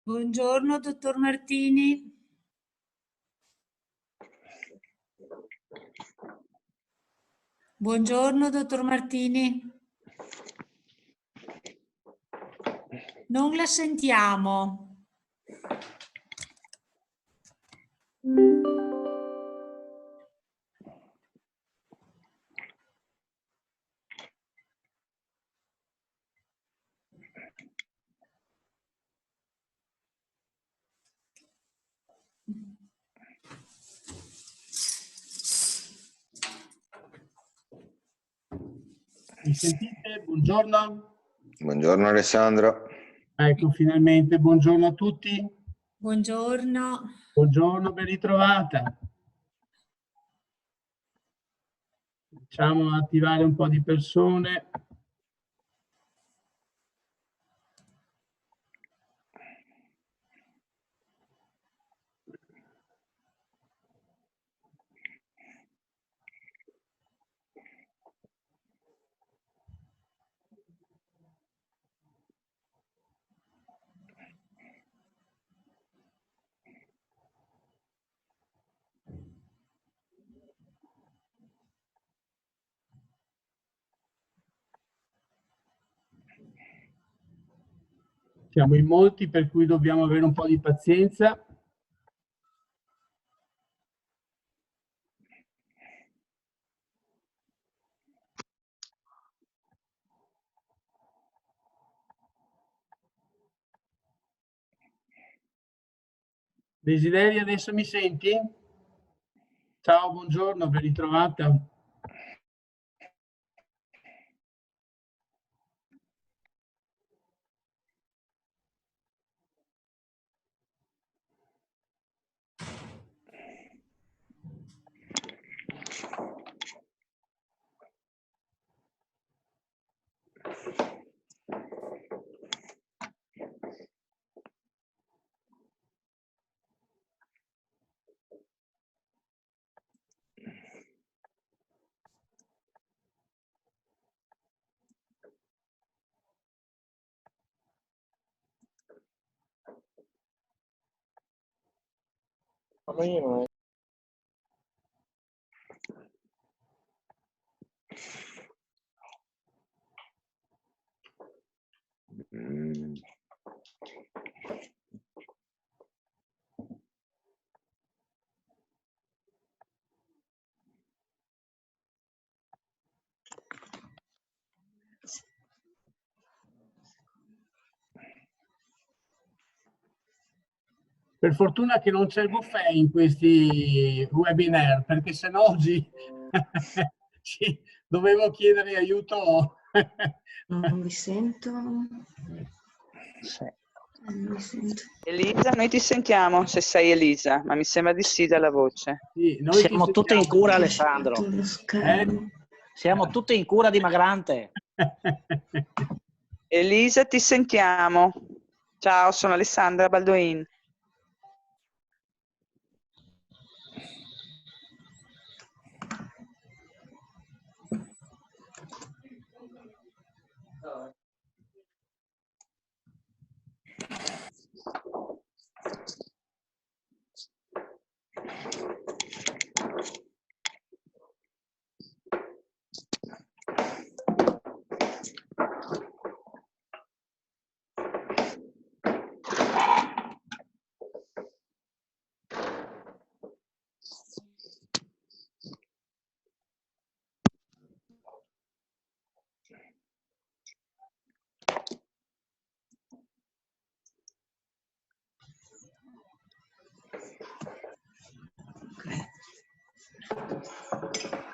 Buongiorno, dottor Martini. Buongiorno, dottor Martini. Non la sentiamo. Mi sentite? Buongiorno. Buongiorno Alessandro. Ecco, finalmente buongiorno a tutti. Buongiorno. Buongiorno, ben ritrovata. Facciamo attivare un po' di persone. Siamo in molti, per cui dobbiamo avere un po' di pazienza. Desiderio, adesso mi senti? Ciao, buongiorno, ben ritrovata. Per fortuna che non c'è il buffet in questi webinar, perché sennò oggi dovevo chiedere aiuto. Non vi sento. Sì. Non vi sento. Elisa, noi ti sentiamo se sei Elisa, ma mi sembra di sì dalla voce. Sì, noi Siamo tutti in cura, Alessandro. Lo schermo. Siamo tutti in cura di Magrante. Elisa, ti sentiamo. Ciao, sono Alessandra Baldoin.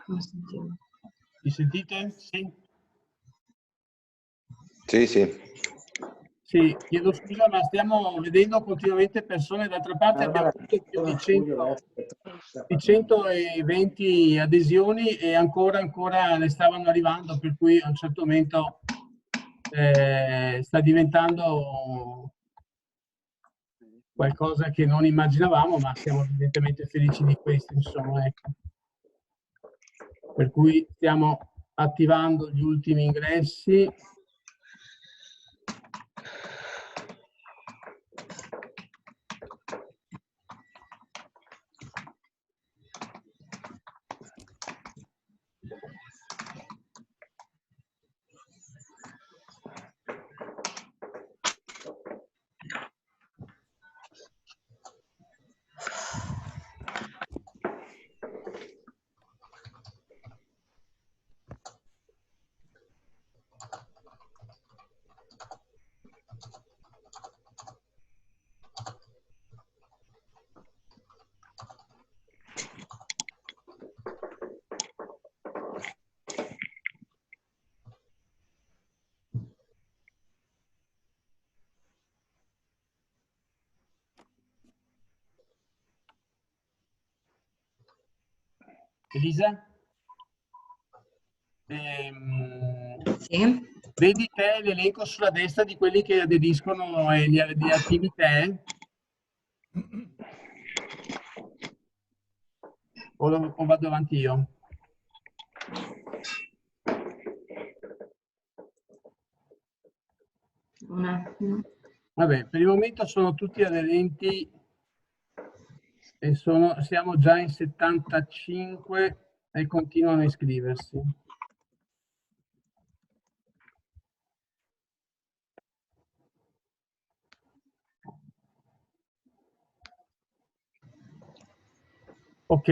Non sentiamo. Mi sentite? Sì. Sì, sì. Sì, chiedo scusa, ma stiamo vedendo continuamente persone. D'altra parte abbiamo avuto più di 120 adesioni e ancora ne stavano arrivando, per cui a un certo momento sta diventando qualcosa che non immaginavamo, ma siamo evidentemente felici di questo, insomma, ecco. Per cui stiamo attivando gli ultimi ingressi. Elisa? Sì. Vedi te l'elenco sulla destra di quelli che aderiscono agli attivi te? O vado avanti io? Un attimo. Vabbè, per il momento sono tutti aderenti e siamo già in 75 e continuano a iscriversi. Ok.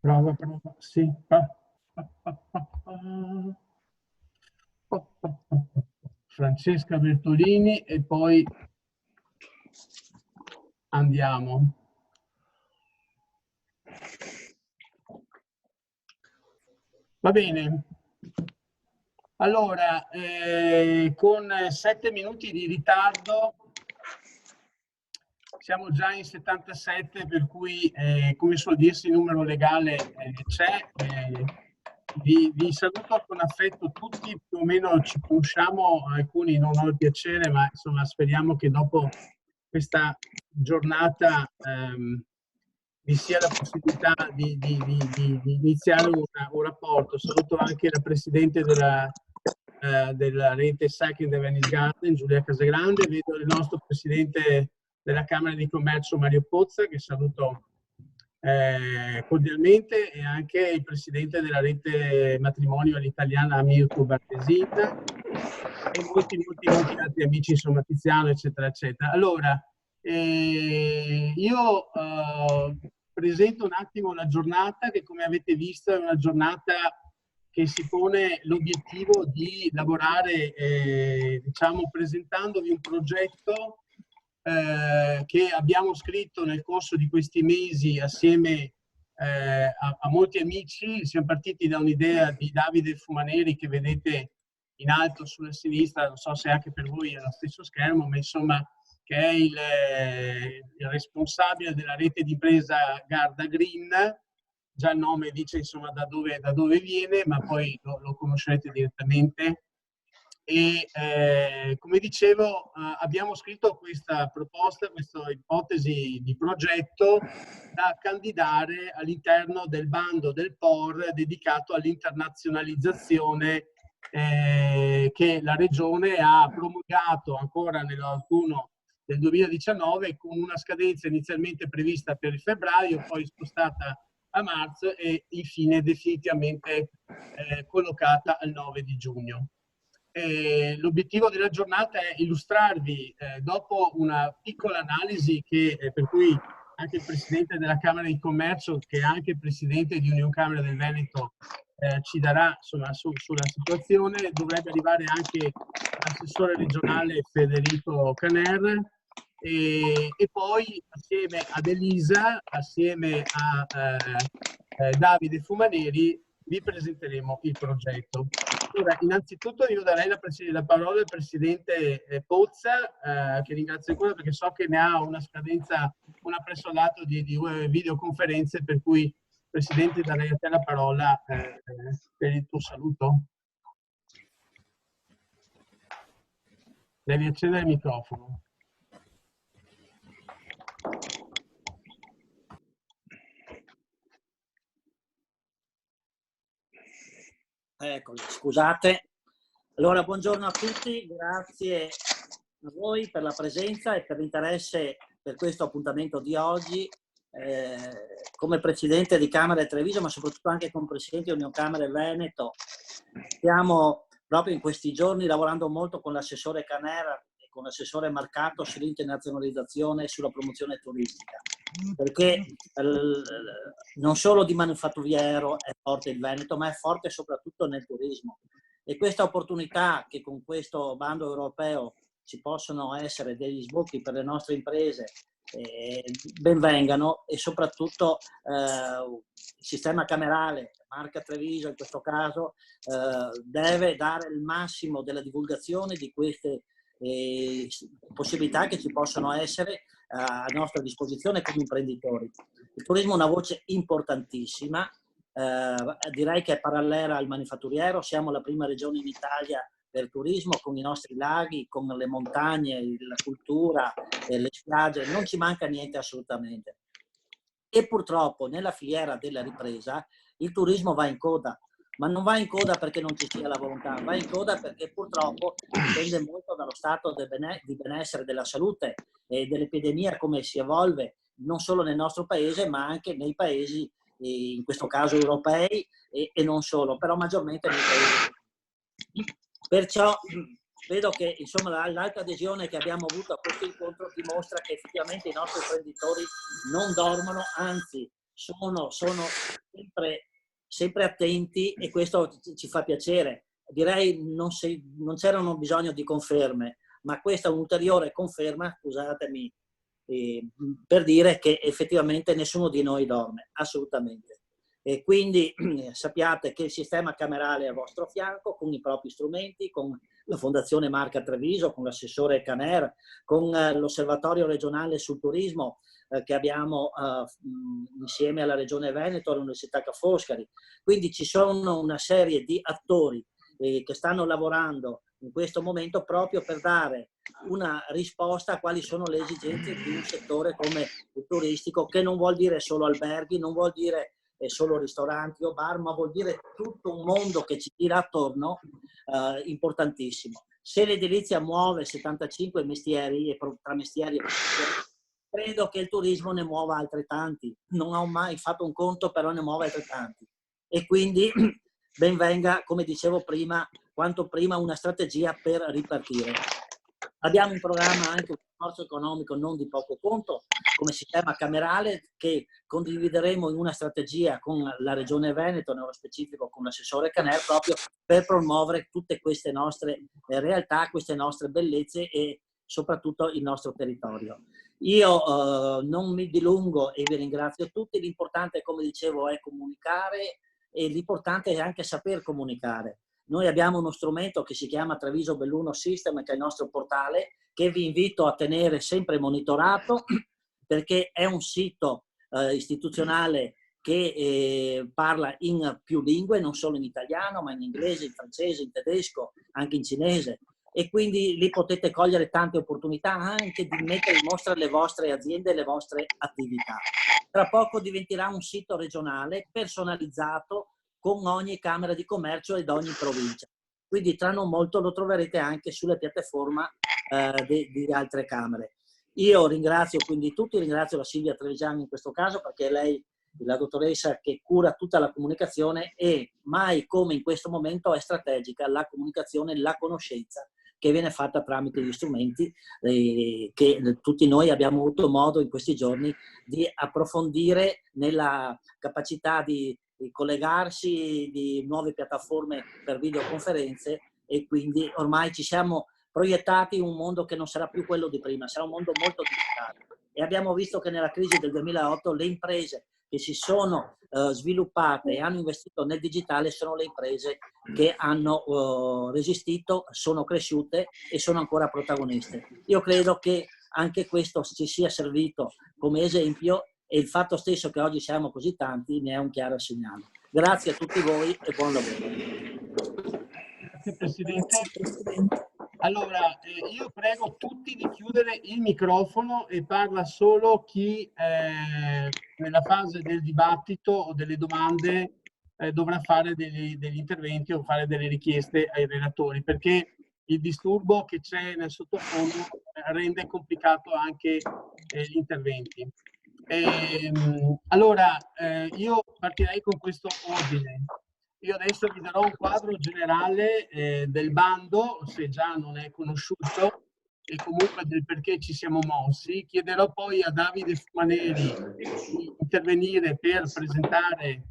Prova, sì. Francesca Bertolini e poi andiamo. Va bene. Allora, con 7 minuti di ritardo siamo già in 77, per cui, come suol dirsi, il numero legale c'è. Vi saluto con affetto tutti, più o meno ci conosciamo, alcuni non ho il piacere, ma insomma speriamo che dopo questa giornata vi sia la possibilità di iniziare un rapporto. Saluto anche la Presidente della rete Cycling the Venice Garden, Giulia Casagrande, vedo il nostro Presidente della Camera di Commercio Mario Pozza, che saluto cordialmente, e anche il Presidente della rete matrimonio all'italiana Mirko Bartesina e molti altri amici, insomma Tiziano, eccetera, eccetera. Allora, io presento un attimo la giornata che, come avete visto, è una giornata che si pone l'obiettivo di lavorare, diciamo, presentandovi un progetto che abbiamo scritto nel corso di questi mesi assieme a molti amici. Siamo partiti da un'idea di Davide Fumaneri, che vedete in alto sulla sinistra, non so se anche per voi è lo stesso schermo, ma insomma che è il responsabile della rete di impresa Garda Green. Già il nome dice insomma da dove viene, ma poi lo conoscerete direttamente. E come dicevo, abbiamo scritto questa proposta, questa ipotesi di progetto da candidare all'interno del bando del POR dedicato all'internazionalizzazione che la Regione ha promulgato ancora nell'autunno del 2019, con una scadenza inizialmente prevista per il febbraio, poi spostata a marzo e infine definitivamente collocata al 9 di giugno. L'obiettivo della giornata è illustrarvi, dopo una piccola analisi per cui anche il Presidente della Camera di Commercio, che è anche Presidente di Union Camera del Veneto, ci darà insomma sulla situazione. Dovrebbe arrivare anche l'assessore regionale Federico Caner, e poi assieme ad Elisa, assieme a Davide Fumaneri, vi presenteremo il progetto. Ora, innanzitutto io darei la parola al Presidente Pozza, che ringrazio ancora perché so che ne ha una scadenza, un appressolato di videoconferenze, per cui Presidente darei a te la parola per il tuo saluto. Devi accendere il microfono. Ecco, scusate. Allora, buongiorno a tutti, grazie a voi per la presenza e per l'interesse per questo appuntamento di oggi. Come Presidente di Camera Treviso, ma soprattutto anche come Presidente di Union Camere Veneto, stiamo proprio in questi giorni lavorando molto con l'assessore Canera e con l'assessore Marcato sull'internazionalizzazione e sulla promozione turistica, perché non solo di manifatturiero è forte il Veneto, ma è forte soprattutto nel turismo. E questa opportunità che con questo bando europeo ci possono essere degli sbocchi per le nostre imprese, benvengano, e soprattutto il sistema camerale, Marca Treviso in questo caso, deve dare il massimo della divulgazione di queste possibilità che ci possono essere a nostra disposizione come imprenditori. Il turismo è una voce importantissima, direi che è parallela al manifatturiero. Siamo la prima regione in Italia per turismo, con i nostri laghi, con le montagne, la cultura, le spiagge, non ci manca niente assolutamente. E purtroppo nella filiera della ripresa il turismo va in coda, ma non va in coda perché non ci sia la volontà, va in coda perché purtroppo dipende molto dallo stato di benessere della salute e dell'epidemia, come si evolve non solo nel nostro paese ma anche nei paesi, in questo caso europei e non solo, però maggiormente nei paesi. Perciò vedo che insomma l'alta adesione che abbiamo avuto a questo incontro dimostra che effettivamente i nostri imprenditori non dormono, anzi sono sempre attenti, e questo ci fa piacere. Direi non c'erano bisogno di conferme, ma questa è un'ulteriore conferma, scusatemi, per dire che effettivamente nessuno di noi dorme, assolutamente. E quindi sappiate che il sistema camerale è al vostro fianco con i propri strumenti, con la Fondazione Marca Treviso, con l'assessore Caner, con l'osservatorio regionale sul turismo che abbiamo insieme alla Regione Veneto e all'Università Ca' Foscari. Quindi ci sono una serie di attori che stanno lavorando in questo momento proprio per dare una risposta a quali sono le esigenze di un settore come il turistico, che non vuol dire solo alberghi, non vuol dire solo ristoranti o bar, ma vuol dire tutto un mondo che ci gira attorno, importantissimo. Se l'edilizia muove 75 mestieri e tra mestieri e professioni, credo che il turismo ne muova altrettanti. Non ho mai fatto un conto, però ne muove altrettanti. E quindi ben venga, come dicevo prima, quanto prima una strategia per ripartire. Abbiamo in programma anche un sforzo economico non di poco conto come sistema camerale, che condivideremo in una strategia con la Regione Veneto, nello specifico con l'assessore Caner, proprio per promuovere tutte queste nostre realtà, queste nostre bellezze e soprattutto il nostro territorio. Io non mi dilungo e vi ringrazio tutti. L'importante, come dicevo, è comunicare, e l'importante è anche saper comunicare. Noi abbiamo uno strumento che si chiama Treviso Belluno System, che è il nostro portale, che vi invito a tenere sempre monitorato, perché è un sito istituzionale che parla in più lingue, non solo in italiano, ma in inglese, in francese, in tedesco, anche in cinese. E quindi lì potete cogliere tante opportunità anche di mettere in mostra le vostre aziende e le vostre attività. Tra poco diventerà un sito regionale personalizzato con ogni Camera di Commercio ed ogni provincia. Quindi tra non molto lo troverete anche sulle piattaforme di altre Camere. Io ringrazio quindi tutti, ringrazio la Silvia Trevigiani in questo caso, perché è lei la dottoressa che cura tutta la comunicazione, e mai come in questo momento è strategica la comunicazione, la conoscenza che viene fatta tramite gli strumenti che tutti noi abbiamo avuto modo in questi giorni di approfondire, nella capacità di collegarsi, di nuove piattaforme per videoconferenze, e quindi ormai ci siamo proiettati in un mondo che non sarà più quello di prima, sarà un mondo molto digitale. E abbiamo visto che nella crisi del 2008 le imprese che si sono sviluppate e hanno investito nel digitale sono le imprese che hanno resistito, sono cresciute e sono ancora protagoniste. Io credo che anche questo ci sia servito come esempio, e il fatto stesso che oggi siamo così tanti ne è un chiaro segnale. Grazie a tutti voi e buon lavoro. Grazie Presidente. Allora, io prego tutti di chiudere il microfono e parla solo chi nella fase del dibattito o delle domande dovrà fare degli interventi o fare delle richieste ai relatori, perché il disturbo che c'è nel sottofondo rende complicato anche gli interventi. Allora, io partirei con questo ordine. Io adesso vi darò un quadro generale del bando, se già non è conosciuto, e comunque del perché ci siamo mossi. Chiederò poi a Davide Fumaneri di intervenire per presentare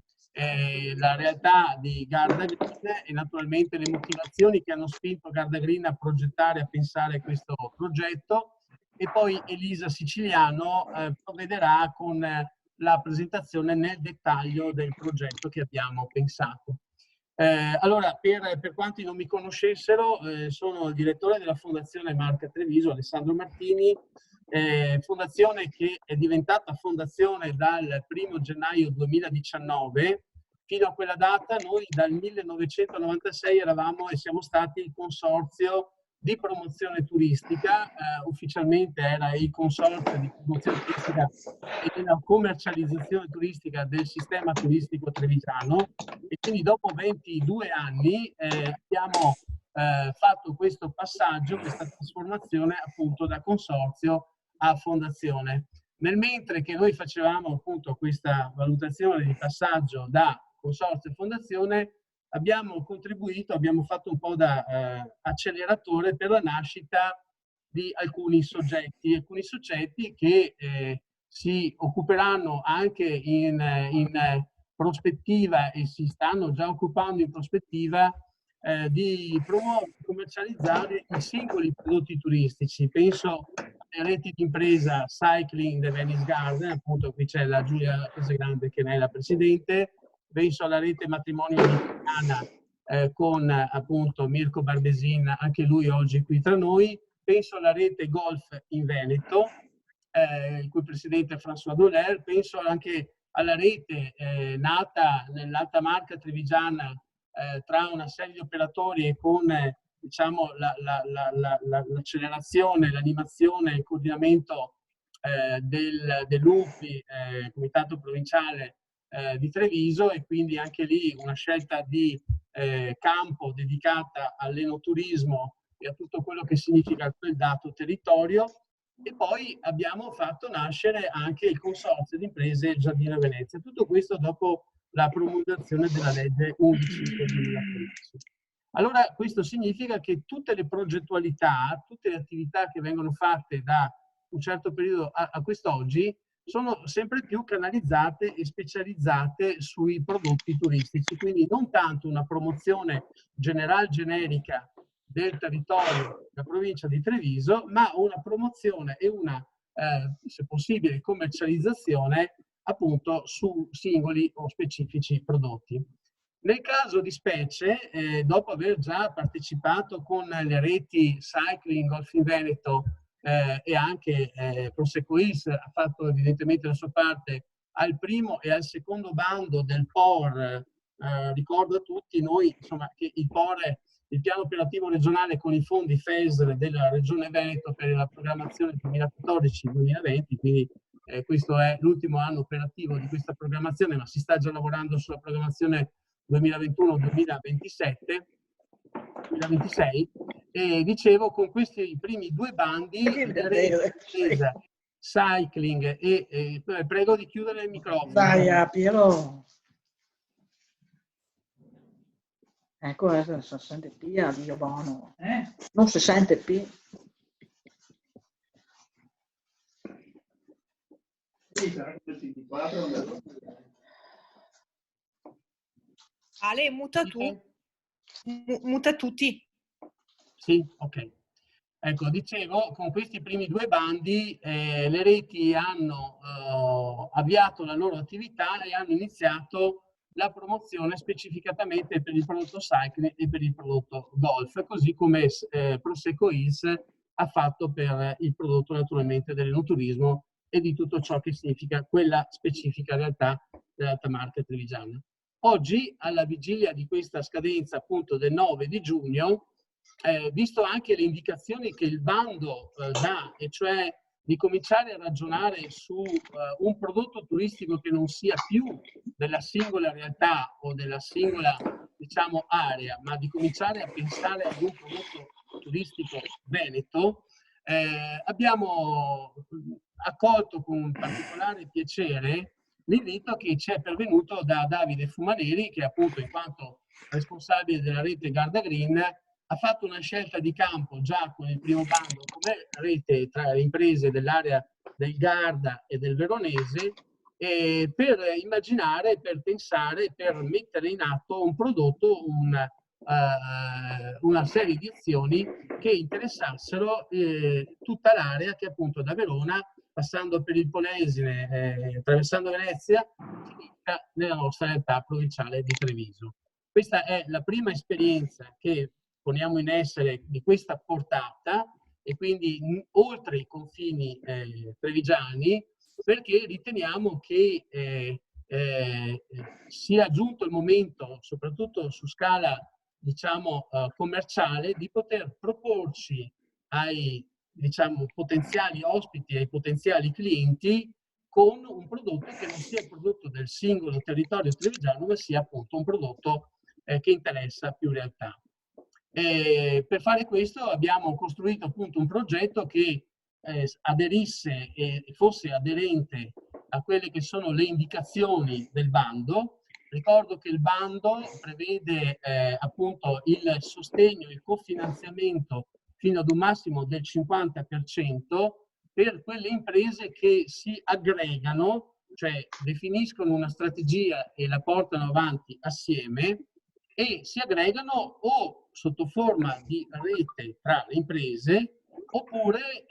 la realtà di Garda Green e naturalmente le motivazioni che hanno spinto Garda Green a progettare, a pensare questo progetto, e poi Elisa Siciliano provvederà con la presentazione nel dettaglio del progetto che abbiamo pensato. Allora, per quanti non mi conoscessero, sono il direttore della Fondazione Marca Treviso, Alessandro Martini, fondazione che è diventata fondazione dal 1° gennaio 2019. Fino a quella data noi dal 1996 eravamo e siamo stati il consorzio di promozione turistica, ufficialmente era il consorzio di promozione turistica e della commercializzazione turistica del sistema turistico trevigiano, e quindi dopo 22 anni abbiamo fatto questo passaggio, questa trasformazione appunto da consorzio a fondazione. Nel mentre che noi facevamo appunto questa valutazione di passaggio da consorzio a fondazione, abbiamo contribuito, abbiamo fatto un po' da acceleratore per la nascita di alcuni soggetti che si occuperanno anche in prospettiva e si stanno già occupando in prospettiva di promuovere e commercializzare i singoli prodotti turistici. Penso alle reti di impresa Cycling The Venice Garden, appunto qui c'è la Giulia Casagrande che ne è la presidente. Penso alla rete matrimonio italiana con appunto Mirko Barbesin, anche lui oggi qui tra noi. Penso alla rete Golf in Veneto, il cui presidente è François Doller. Penso anche alla rete nata nell'Alta Marca Trevigiana tra una serie di operatori e con diciamo, l'accelerazione, l'animazione e il coordinamento dell'UPI, Comitato Provinciale di Treviso, e quindi anche lì una scelta di campo dedicata all'enoturismo e a tutto quello che significa quel dato territorio. E poi abbiamo fatto nascere anche il consorzio di imprese Giardino Venezia. Tutto questo dopo la promulgazione della legge 11 del 2013. Allora questo significa che tutte le progettualità, tutte le attività che vengono fatte da un certo periodo a quest'oggi sono sempre più canalizzate e specializzate sui prodotti turistici, quindi non tanto una promozione generica del territorio della provincia di Treviso, ma una promozione e una, se possibile, commercializzazione appunto su singoli o specifici prodotti. Nel caso di specie, dopo aver già partecipato con le reti Cycling Golf in Veneto e anche Prosecco Hills ha fatto evidentemente la sua parte al primo e al secondo bando del POR, ricordo a tutti noi insomma, che il POR è il piano operativo regionale con i fondi FESR della Regione Veneto per la programmazione 2014-2020, quindi questo è l'ultimo anno operativo di questa programmazione, ma si sta già lavorando sulla programmazione 2021-2026, e dicevo con questi primi due bandi, Cycling e prego di chiudere il microfono. Dai, Piero. Ecco, adesso si sente più a Dio buono. Non si sente più. Ale, muta tu. Muta tutti. Sì, ok. Ecco, dicevo, con questi primi due bandi le reti hanno avviato la loro attività e hanno iniziato la promozione specificatamente per il prodotto cycling e per il prodotto golf, così come Prosecco Hills ha fatto per il prodotto naturalmente dell'enoturismo e di tutto ciò che significa quella specifica realtà dell'Alta Marca Trevigiana. Oggi, alla vigilia di questa scadenza appunto del 9 di giugno, visto anche le indicazioni che il bando dà, e cioè di cominciare a ragionare su un prodotto turistico che non sia più della singola realtà o della singola, diciamo, area, ma di cominciare a pensare ad un prodotto turistico veneto, abbiamo accolto con particolare piacere l'invito che ci è pervenuto da Davide Fumaneri, che appunto in quanto responsabile della rete Garda Green ha fatto una scelta di campo già con il primo bando come rete tra le imprese dell'area del Garda e del Veronese, per immaginare, per pensare, per mettere in atto un prodotto, una serie di azioni che interessassero tutta l'area che appunto da Verona, passando per il Polesine, attraversando Venezia, finisca nella nostra realtà provinciale di Treviso. Questa è la prima esperienza che poniamo in essere di questa portata e quindi oltre i confini trevigiani, perché riteniamo che sia giunto il momento, soprattutto su scala diciamo commerciale, di poter proporci ai diciamo potenziali ospiti, ai potenziali clienti, con un prodotto che non sia il prodotto del singolo territorio trevigiano, ma sia appunto un prodotto che interessa più realtà. Per fare questo abbiamo costruito appunto un progetto che aderisse e fosse aderente a quelle che sono le indicazioni del bando. Ricordo che il bando prevede appunto il sostegno, il cofinanziamento fino ad un massimo del 50% per quelle imprese che si aggregano, cioè definiscono una strategia e la portano avanti assieme, e si aggregano o sotto forma di rete tra le imprese, oppure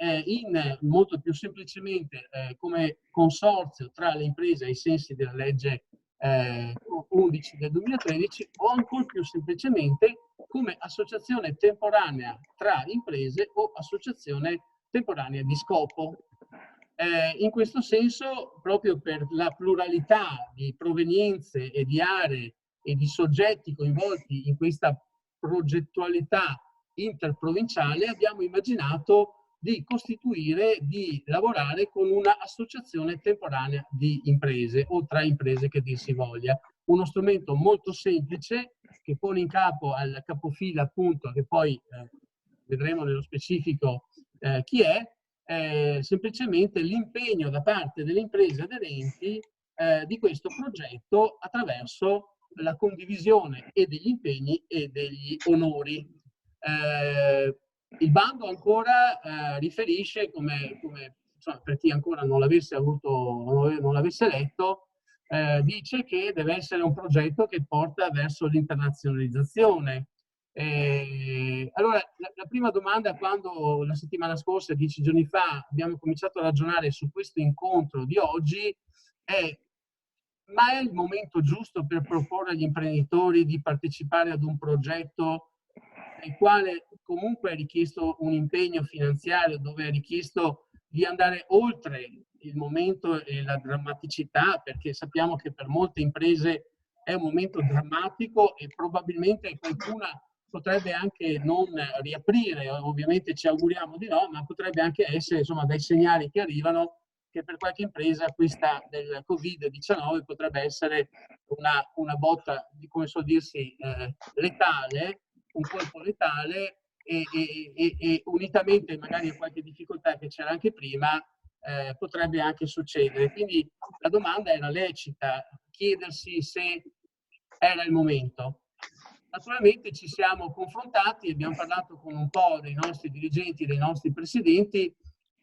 molto più semplicemente come consorzio tra le imprese ai sensi della legge 11 del 2013, o ancora più semplicemente come associazione temporanea tra imprese o associazione temporanea di scopo. In questo senso, proprio per la pluralità di provenienze e di aree e di soggetti coinvolti in questa progettualità interprovinciale, abbiamo immaginato di costituire, di lavorare con una associazione temporanea di imprese o tra imprese che dir si voglia. Uno strumento molto semplice che pone in capo al capofila appunto, che poi vedremo nello specifico chi è, semplicemente l'impegno da parte delle imprese aderenti di questo progetto attraverso la condivisione e degli impegni e degli onori. Il bando ancora riferisce, come insomma, per chi ancora non l'avesse non l'avesse letto, dice che deve essere un progetto che porta verso l'internazionalizzazione. Allora, la prima domanda, quando la settimana scorsa, 10 giorni fa, abbiamo cominciato a ragionare su questo incontro di oggi, è: ma è il momento giusto per proporre agli imprenditori di partecipare ad un progetto nel quale comunque è richiesto un impegno finanziario, dove è richiesto di andare oltre il momento e la drammaticità, perché sappiamo che per molte imprese è un momento drammatico e probabilmente qualcuna potrebbe anche non riaprire, ovviamente ci auguriamo di no, ma potrebbe anche essere, insomma, dai segnali che arrivano, che per qualche impresa questa del Covid-19 potrebbe essere una botta, come so dirsi, letale, un colpo letale, e unitamente magari a qualche difficoltà che c'era anche prima, potrebbe anche succedere. Quindi la domanda era lecita, chiedersi se era il momento. Naturalmente ci siamo confrontati, abbiamo parlato con un po' dei nostri dirigenti, dei nostri presidenti,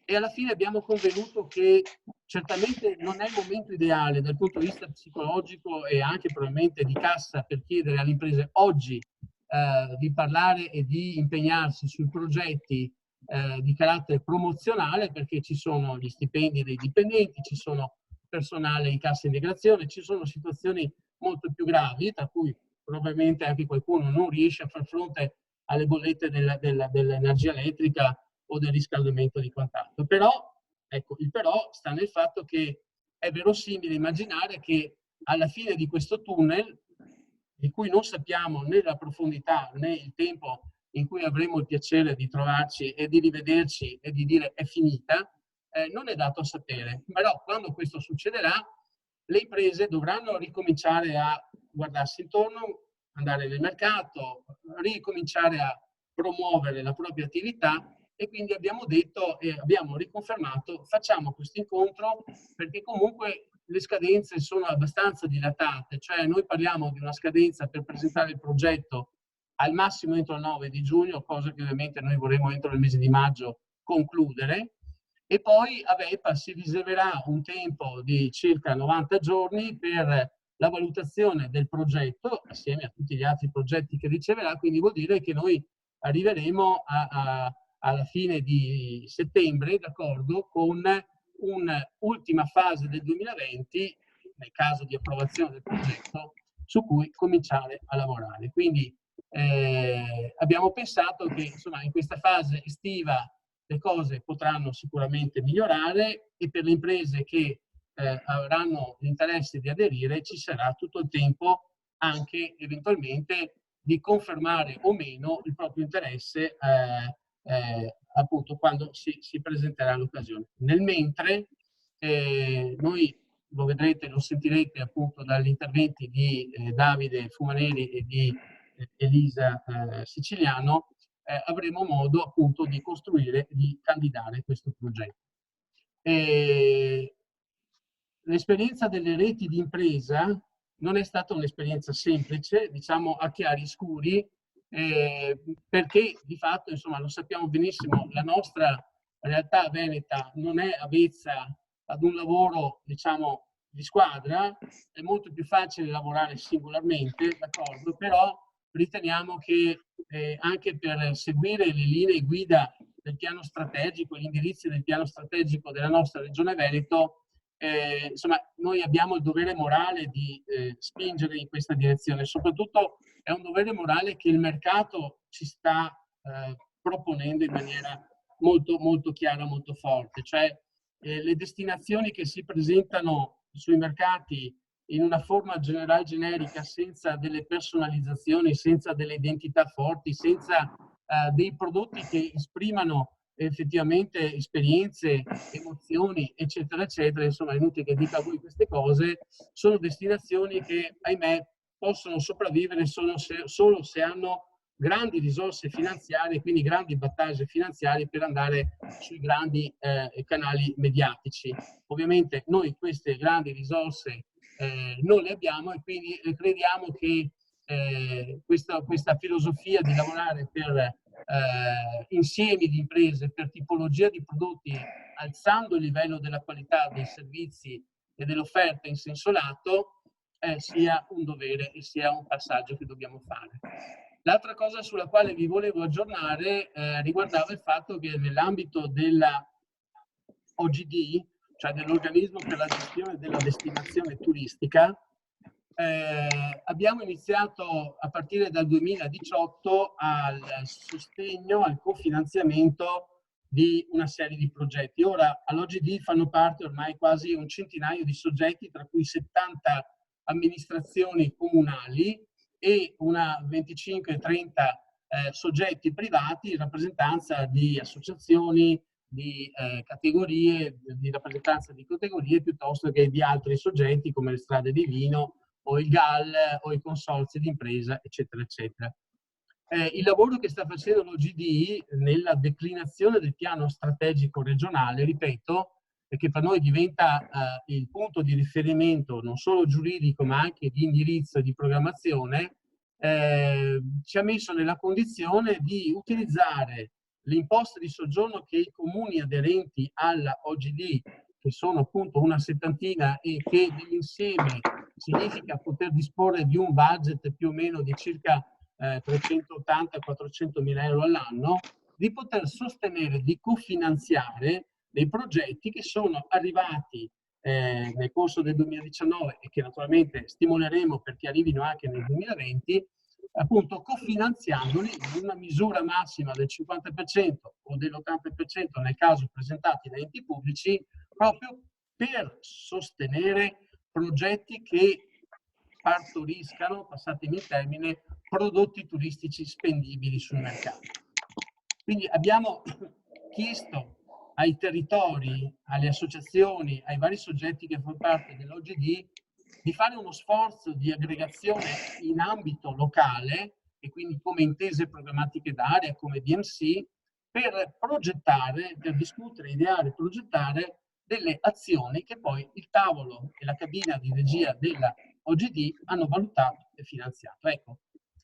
e alla fine abbiamo convenuto che certamente non è il momento ideale dal punto di vista psicologico e anche probabilmente di cassa per chiedere alle imprese oggi di parlare e di impegnarsi sui progetti di carattere promozionale, perché ci sono gli stipendi dei dipendenti, ci sono personale in cassa integrazione, ci sono situazioni molto più gravi, tra cui probabilmente anche qualcuno non riesce a far fronte alle bollette dell'energia elettrica o del riscaldamento di quant'altro. Però, ecco, il però sta nel fatto che è verosimile immaginare che alla fine di questo tunnel, di cui non sappiamo né la profondità né il tempo in cui avremo il piacere di trovarci e di rivederci e di dire è finita, non è dato sapere. Però quando questo succederà, le imprese dovranno ricominciare a guardarsi intorno, andare nel mercato, ricominciare a promuovere la propria attività, e quindi abbiamo detto e abbiamo riconfermato: facciamo questo incontro, perché comunque le scadenze sono abbastanza dilatate, cioè noi parliamo di una scadenza per presentare il progetto al massimo entro il 9 di giugno, cosa che ovviamente noi vorremmo entro il mese di maggio concludere, e poi a VEPA si riserverà un tempo di circa 90 giorni per la valutazione del progetto assieme a tutti gli altri progetti che riceverà, quindi vuol dire che noi arriveremo alla fine di settembre, d'accordo, con un'ultima fase del 2020, nel caso di approvazione del progetto, su cui cominciare a lavorare. Quindi abbiamo pensato che insomma, in questa fase estiva le cose potranno sicuramente migliorare e per le imprese che avranno l'interesse di aderire ci sarà tutto il tempo anche eventualmente di confermare o meno il proprio interesse appunto quando si presenterà l'occasione. Nel mentre noi lo vedrete, lo sentirete appunto dagli interventi di Davide Fumaneri e di Elisa Siciliano, avremo modo appunto di costruire, di candidare questo progetto. L'esperienza delle reti di impresa non è stata un'esperienza semplice, diciamo a chiari scuri, perché di fatto, insomma, lo sappiamo benissimo, la nostra realtà veneta non è avvezza ad un lavoro, diciamo, di squadra, è molto più facile lavorare singolarmente, d'accordo, però riteniamo che anche per seguire le linee guida del piano strategico, gli indirizzi del piano strategico della nostra Regione Veneto, insomma, noi abbiamo il dovere morale di spingere in questa direzione. Soprattutto è un dovere morale che il mercato ci sta proponendo in maniera molto, molto chiara, molto forte. Cioè, le destinazioni che si presentano sui mercati in una forma generale generica, senza delle personalizzazioni, senza delle identità forti, senza dei prodotti che esprimano effettivamente esperienze, emozioni, eccetera, eccetera, insomma è inutile che dica a voi queste cose, sono destinazioni che, ahimè, possono sopravvivere solo se hanno grandi risorse finanziarie, quindi grandi battaglie finanziarie per andare sui grandi canali mediatici. Ovviamente noi queste grandi risorse non le abbiamo e quindi crediamo che questa filosofia di lavorare per insiemi di imprese, per tipologia di prodotti, alzando il livello della qualità dei servizi e dell'offerta in senso lato, sia un dovere e sia un passaggio che dobbiamo fare. L'altra cosa sulla quale vi volevo aggiornare riguardava il fatto che nell'ambito della OGD, cioè dell'organismo per la gestione della destinazione turistica, abbiamo iniziato a partire dal 2018 al sostegno, al cofinanziamento di una serie di progetti. Ora all'OGD fanno parte ormai quasi un centinaio di soggetti, tra cui 70 amministrazioni comunali e una 25-30 soggetti privati in rappresentanza di associazioni, di categorie, di rappresentanza di categorie piuttosto che di altri soggetti come le strade di vino o il GAL o i consorzi di impresa, eccetera, eccetera. Il lavoro che sta facendo l'OGD nella declinazione del piano strategico regionale, ripeto, che per noi diventa il punto di riferimento non solo giuridico ma anche di indirizzo e di programmazione, ci ha messo nella condizione di utilizzare l'imposta di soggiorno che i comuni aderenti alla OGD, che sono appunto una settantina e che nell'insieme significa poter disporre di un budget più o meno di circa 380-400 mila euro all'anno, di poter sostenere, di cofinanziare dei progetti che sono arrivati nel corso del 2019 e che naturalmente stimoleremo perché arrivino anche nel 2020, appunto cofinanziandoli in una misura massima del 50% o dell'80% nel caso presentati da enti pubblici, proprio per sostenere progetti che partoriscano, passatemi il termine, prodotti turistici spendibili sul mercato. Quindi abbiamo chiesto ai territori, alle associazioni, ai vari soggetti che fanno parte dell'OGD di fare uno sforzo di aggregazione in ambito locale e quindi come intese programmatiche d'area, come DMC, per progettare, per discutere, ideare, progettare delle azioni che poi il tavolo e la cabina di regia della OGD hanno valutato e finanziato. Ecco,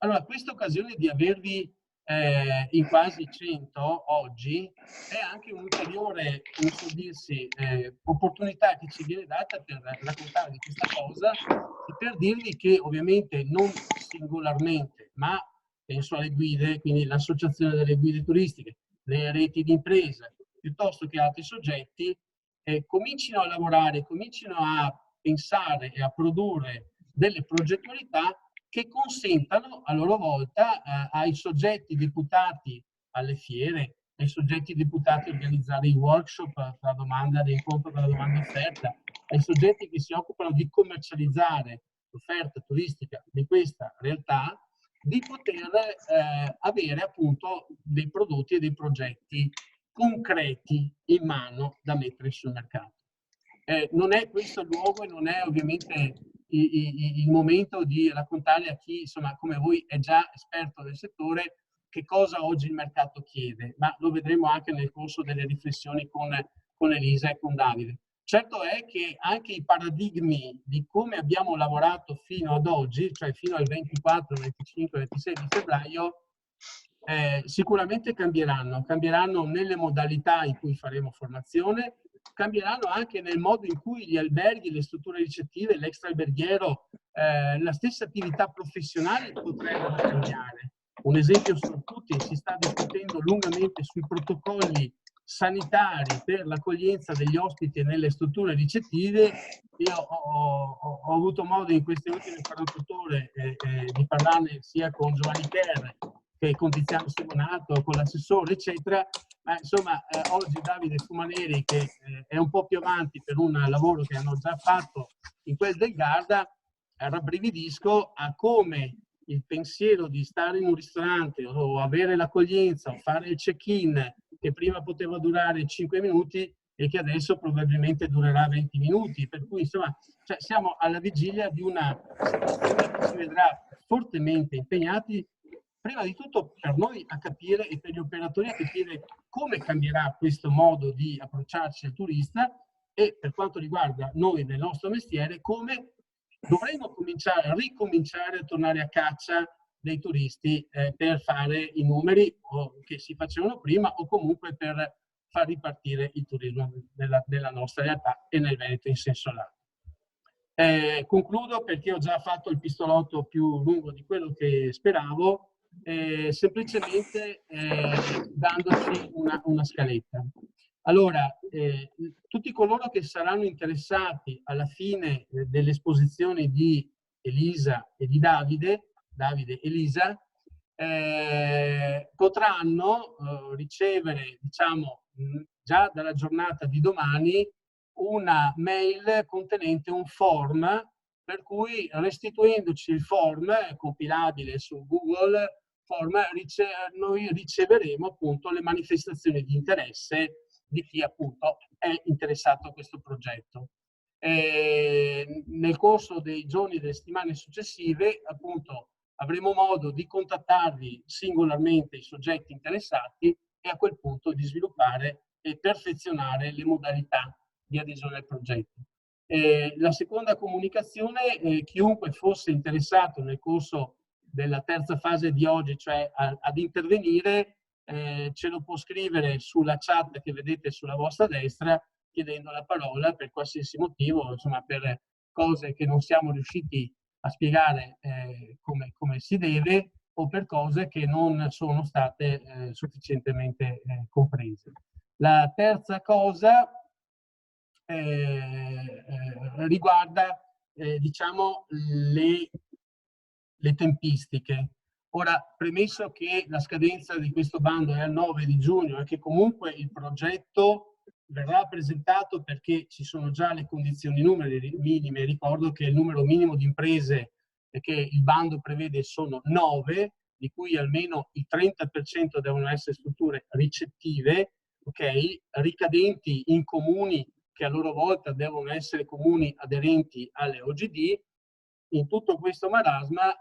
Allora, questa occasione di avervi in quasi 100 oggi è anche un'ulteriore, come so dirsi, opportunità che ci viene data per raccontarvi questa cosa e per dirvi che ovviamente non singolarmente, ma penso alle guide, quindi l'associazione delle guide turistiche, le reti di impresa, piuttosto che altri soggetti, comincino a lavorare, comincino a pensare e a produrre delle progettualità che consentano a loro volta ai soggetti deputati alle fiere, ai soggetti deputati a organizzare i workshop tra domanda di incontro tra domanda e offerta, ai soggetti che si occupano di commercializzare l'offerta turistica di questa realtà, di poter avere appunto dei prodotti e dei progetti concreti in mano da mettere sul mercato. Non è questo il luogo e non è ovviamente il momento di raccontare a chi, insomma, come voi è già esperto del settore, che cosa oggi il mercato chiede, ma lo vedremo anche nel corso delle riflessioni con Elisa e con Davide. Certo è che anche i paradigmi di come abbiamo lavorato fino ad oggi, cioè fino al 24, 25, 26 di febbraio, sicuramente cambieranno nelle modalità in cui faremo formazione, cambieranno anche nel modo in cui gli alberghi, le strutture ricettive, l'extra-alberghiero, la stessa attività professionale potrebbero cambiare. Un esempio su tutti, si sta discutendo lungamente sui protocolli sanitari per l'accoglienza degli ospiti nelle strutture ricettive. Io ho avuto modo in queste ultime 48 ore di parlarne sia con Giovanni Kerr che con Tiziano Simonato, con l'assessore, eccetera. Ma insomma, oggi Davide Fumaneri, che è un po' più avanti per un lavoro che hanno già fatto in quel del Garda, rabbrividisco a come il pensiero di stare in un ristorante o avere l'accoglienza o fare il check-in, che prima poteva durare 5 minuti e che adesso probabilmente durerà 20 minuti. Per cui, insomma, cioè, siamo alla vigilia di una situazione che ci vedrà fortemente impegnati, prima di tutto per noi a capire e per gli operatori a capire come cambierà questo modo di approcciarci al turista e, per quanto riguarda noi nel nostro mestiere, come dovremo ricominciare a tornare a caccia dei turisti per fare i numeri che si facevano prima o comunque per far ripartire il turismo della nostra realtà e nel Veneto in senso lato. Concludo perché ho già fatto il pistolotto più lungo di quello che speravo, semplicemente dandoci una scaletta. Allora, tutti coloro che saranno interessati alla fine delle esposizioni di Elisa e di Davide e Elisa, potranno ricevere, diciamo, già dalla giornata di domani, una mail contenente un form, per cui restituendoci il form compilabile su Google Form, noi riceveremo appunto le manifestazioni di interesse di chi appunto è interessato a questo progetto. Nel corso dei giorni e delle settimane successive appunto avremo modo di contattarvi singolarmente i soggetti interessati e a quel punto di sviluppare e perfezionare le modalità di adesione al progetto. La seconda comunicazione, chiunque fosse interessato nel corso della terza fase di oggi, cioè ad intervenire, ce lo può scrivere sulla chat che vedete sulla vostra destra, chiedendo la parola per qualsiasi motivo, insomma per cose che non siamo riusciti a spiegare come si deve o per cose che non sono state sufficientemente comprese. La terza cosa riguarda diciamo le tempistiche. Ora, premesso che la scadenza di questo bando è al 9 di giugno e che comunque il progetto verrà presentato perché ci sono già le condizioni minime, ricordo che il numero minimo di imprese che il bando prevede sono 9, di cui almeno il 30% devono essere strutture ricettive, ok, ricadenti in comuni che a loro volta devono essere comuni aderenti alle OGD. In tutto questo marasma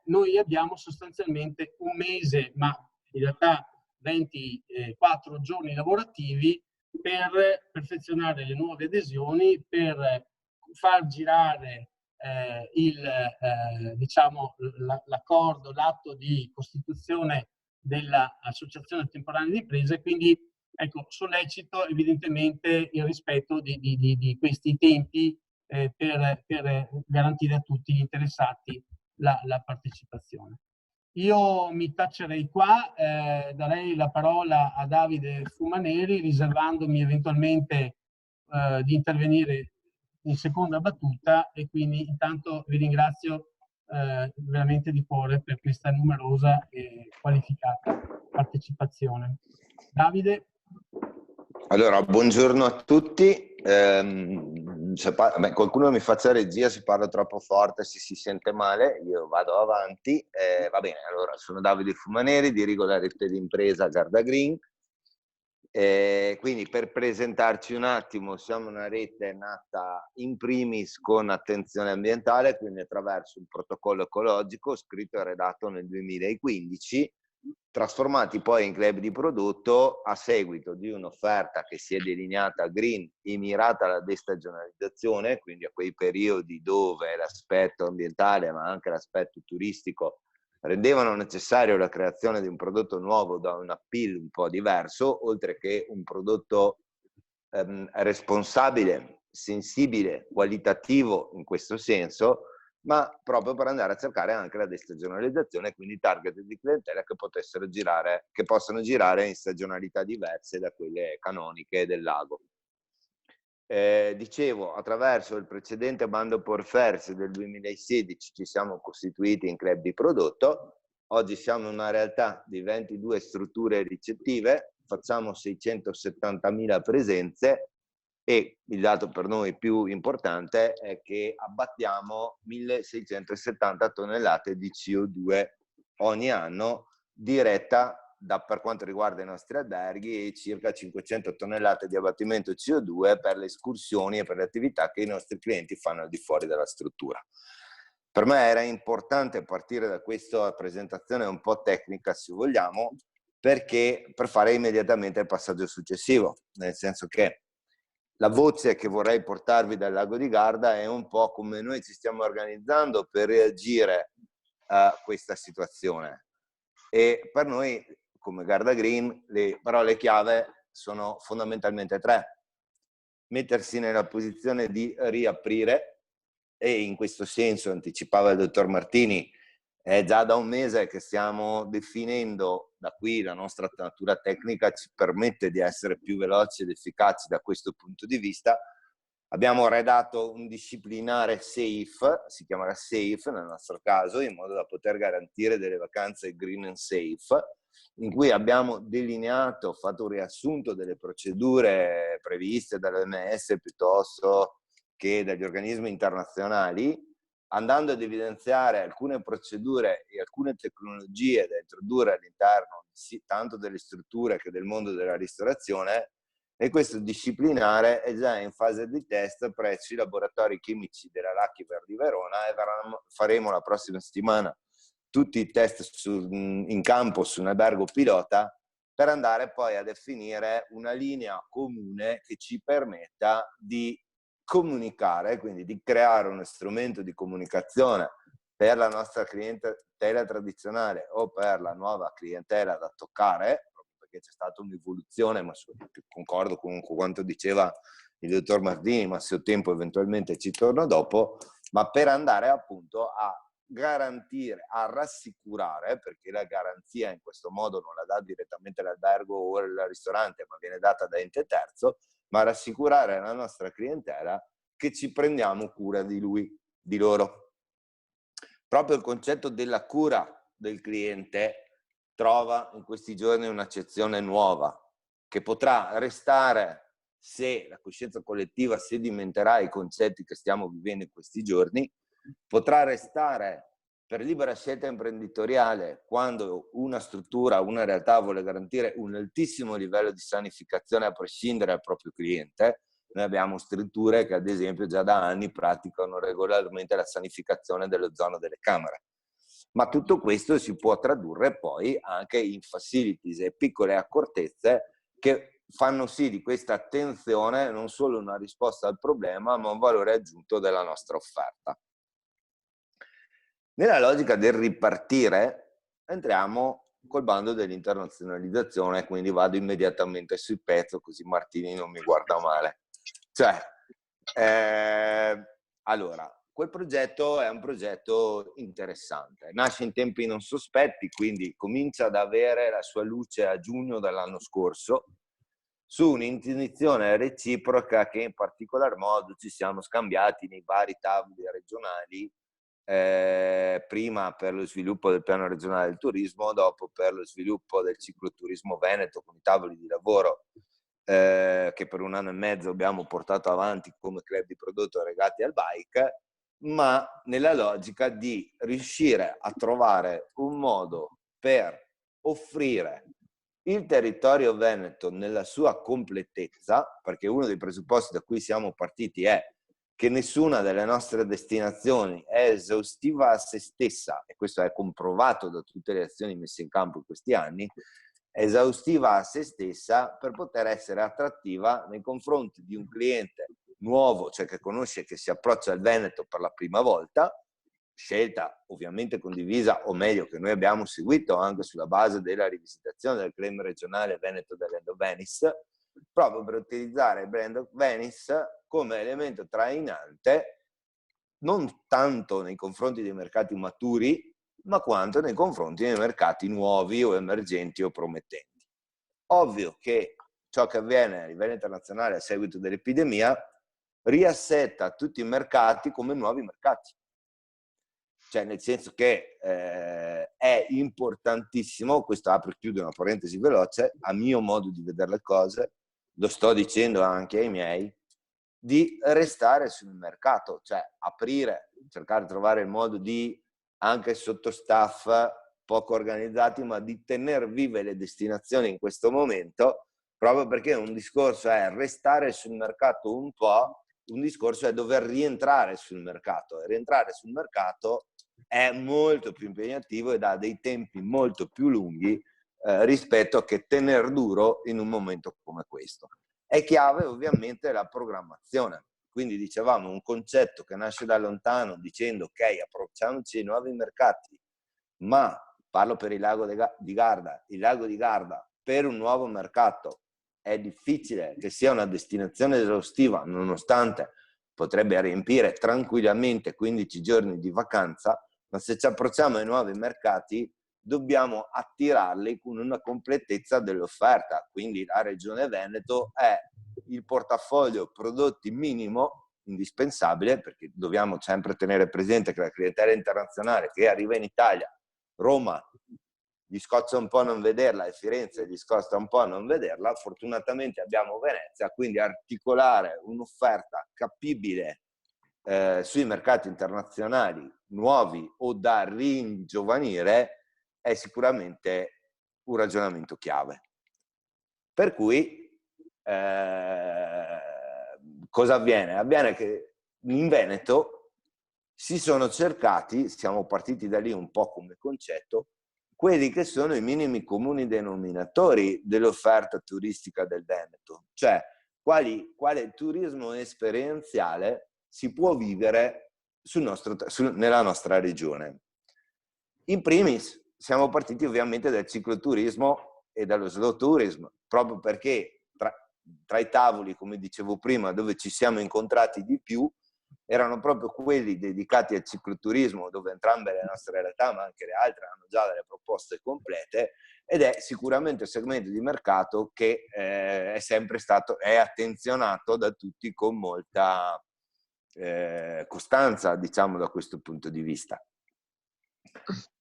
noi abbiamo sostanzialmente un mese, ma in realtà 24 giorni lavorativi per perfezionare le nuove adesioni, per far girare diciamo, l'accordo, l'atto di costituzione dell'associazione temporanea di imprese, quindi ecco, sollecito evidentemente il rispetto di questi tempi per garantire a tutti gli interessati la partecipazione. Io mi taccerei qua, darei la parola a Davide Fumaneri, riservandomi eventualmente di intervenire in seconda battuta, e quindi intanto vi ringrazio veramente di cuore per questa numerosa e qualificata partecipazione. Davide? Allora, buongiorno a tutti. Qualcuno mi faccia regia, si parla troppo forte, se si sente male, io vado avanti. Va bene, allora, sono Davide Fumaneri, dirigo la rete di impresa Garda Green. Quindi per presentarci un attimo, siamo una rete nata in primis con attenzione ambientale, quindi attraverso un protocollo ecologico scritto e redatto nel 2015, trasformati poi in club di prodotto a seguito di un'offerta che si è delineata green e mirata alla destagionalizzazione, quindi a quei periodi dove l'aspetto ambientale ma anche l'aspetto turistico rendevano necessario la creazione di un prodotto nuovo da un appeal un po' diverso, oltre che un prodotto responsabile, sensibile, qualitativo in questo senso, ma proprio per andare a cercare anche la destagionalizzazione, quindi target di clientela che possono girare in stagionalità diverse da quelle canoniche del lago. Dicevo, attraverso il precedente bando Porfers del 2016 ci siamo costituiti in club di prodotto. Oggi siamo una realtà di 22 strutture ricettive, facciamo 670.000 presenze e il dato per noi più importante è che abbattiamo 1.670 tonnellate di CO2 ogni anno, diretta per quanto riguarda i nostri alberghi, e circa 500 tonnellate di abbattimento CO2 per le escursioni e per le attività che i nostri clienti fanno al di fuori della struttura. Per me era importante partire da questa presentazione un po' tecnica, se vogliamo, per fare immediatamente il passaggio successivo, nel senso che la voce che vorrei portarvi dal lago di Garda è un po' come noi ci stiamo organizzando per reagire a questa situazione. E per noi, come Garda Green, le parole chiave sono fondamentalmente tre. Mettersi nella posizione di riaprire, e in questo senso, anticipava il dottor Martini, è già da un mese che stiamo definendo, da qui la nostra natura tecnica ci permette di essere più veloci ed efficaci da questo punto di vista. Abbiamo redatto un disciplinare SAFE, si chiamerà SAFE nel nostro caso, in modo da poter garantire delle vacanze green and safe, in cui abbiamo delineato, fatto un riassunto delle procedure previste dall'OMS piuttosto che dagli organismi internazionali, andando ad evidenziare alcune procedure e alcune tecnologie da introdurre all'interno tanto delle strutture che del mondo della ristorazione, e questo disciplinare è già in fase di test presso i laboratori chimici della Lachiver di Verona, e faremo la prossima settimana tutti i test in campo su un albergo pilota, per andare poi a definire una linea comune che ci permetta di comunicare, quindi di creare uno strumento di comunicazione per la nostra clientela tradizionale o per la nuova clientela da toccare, proprio perché c'è stata un'evoluzione, ma concordo con quanto diceva il dottor Martini, ma se ho tempo eventualmente ci torno dopo, ma per andare appunto a garantire, a rassicurare, perché la garanzia in questo modo non la dà direttamente l'albergo o il ristorante, ma viene data da ente terzo, ma rassicurare la nostra clientela che ci prendiamo cura di loro. Proprio il concetto della cura del cliente trova in questi giorni un'accezione nuova, che potrà restare se la coscienza collettiva sedimenterà i concetti che stiamo vivendo in questi giorni, potrà restare per libera scelta imprenditoriale quando una struttura, una realtà vuole garantire un altissimo livello di sanificazione a prescindere dal proprio cliente. Noi abbiamo strutture che ad esempio già da anni praticano regolarmente la sanificazione dell'ozono delle camere. Ma tutto questo si può tradurre poi anche in facilities e piccole accortezze che fanno sì di questa attenzione non solo una risposta al problema, ma un valore aggiunto della nostra offerta. Nella logica del ripartire entriamo col bando dell'internazionalizzazione, quindi vado immediatamente sul pezzo così Martini non mi guarda male. Cioè, allora, quel progetto è un progetto interessante, nasce in tempi non sospetti, quindi comincia ad avere la sua luce a giugno dell'anno scorso, su un'intuizione reciproca che in particolar modo ci siamo scambiati nei vari tavoli regionali, prima per lo sviluppo del piano regionale del turismo, dopo per lo sviluppo del cicloturismo veneto con i tavoli di lavoro che per 1 anno e mezzo abbiamo portato avanti come club di prodotto legati al bike, ma nella logica di riuscire a trovare un modo per offrire il territorio veneto nella sua completezza, perché uno dei presupposti da cui siamo partiti è che nessuna delle nostre destinazioni è esaustiva a se stessa, e questo è comprovato da tutte le azioni messe in campo in questi anni, esaustiva a se stessa per poter essere attrattiva nei confronti di un cliente nuovo, cioè che conosce, che si approccia al Veneto per la prima volta, scelta ovviamente condivisa, o meglio che noi abbiamo seguito anche sulla base della rivisitazione del claim regionale Veneto dell'End of Venice, proprio per utilizzare il brand of Venice come elemento trainante non tanto nei confronti dei mercati maturi, ma quanto nei confronti dei mercati nuovi o emergenti o promettenti. Ovvio che ciò che avviene a livello internazionale a seguito dell'epidemia riassetta tutti i mercati come nuovi mercati. Cioè, nel senso che è importantissimo, questo apro e chiudo una parentesi veloce, a mio modo di vedere le cose, lo sto dicendo anche ai miei, di restare sul mercato, cioè aprire, cercare di trovare il modo di, anche sotto staff poco organizzati, ma di tenere vive le destinazioni in questo momento, proprio perché un discorso è restare sul mercato un po', un discorso è dover rientrare sul mercato, e rientrare sul mercato è molto più impegnativo ed ha dei tempi molto più lunghi rispetto a che tener duro in un momento come questo. È chiave ovviamente la programmazione, quindi dicevamo un concetto che nasce da lontano dicendo ok, approcciamoci ai nuovi mercati, ma parlo per il lago di Garda, il lago di Garda per un nuovo mercato è difficile che sia una destinazione esaustiva, nonostante potrebbe riempire tranquillamente 15 giorni di vacanza, ma se ci approcciamo ai nuovi mercati dobbiamo attirarli con una completezza dell'offerta. Quindi la Regione Veneto è il portafoglio prodotti minimo indispensabile, perché dobbiamo sempre tenere presente che la clientela internazionale che arriva in Italia, Roma gli scoccia un po' non vederla e Firenze gli scoccia un po' non vederla, fortunatamente abbiamo Venezia, quindi articolare un'offerta capibile sui mercati internazionali nuovi o da ringiovanire è sicuramente un ragionamento chiave. Per cui cosa avviene? Avviene che in Veneto si sono cercati, siamo partiti da lì un po' come concetto, quelli che sono i minimi comuni denominatori dell'offerta turistica del Veneto, cioè quale turismo esperienziale si può vivere nella nostra regione. In primis siamo partiti ovviamente dal cicloturismo e dallo slow tourism, proprio perché tra i tavoli, come dicevo prima, dove ci siamo incontrati di più, erano proprio quelli dedicati al cicloturismo, dove entrambe le nostre realtà, ma anche le altre, hanno già delle proposte complete, ed è sicuramente un segmento di mercato che è sempre stato, è attenzionato da tutti con molta costanza, diciamo, da questo punto di vista.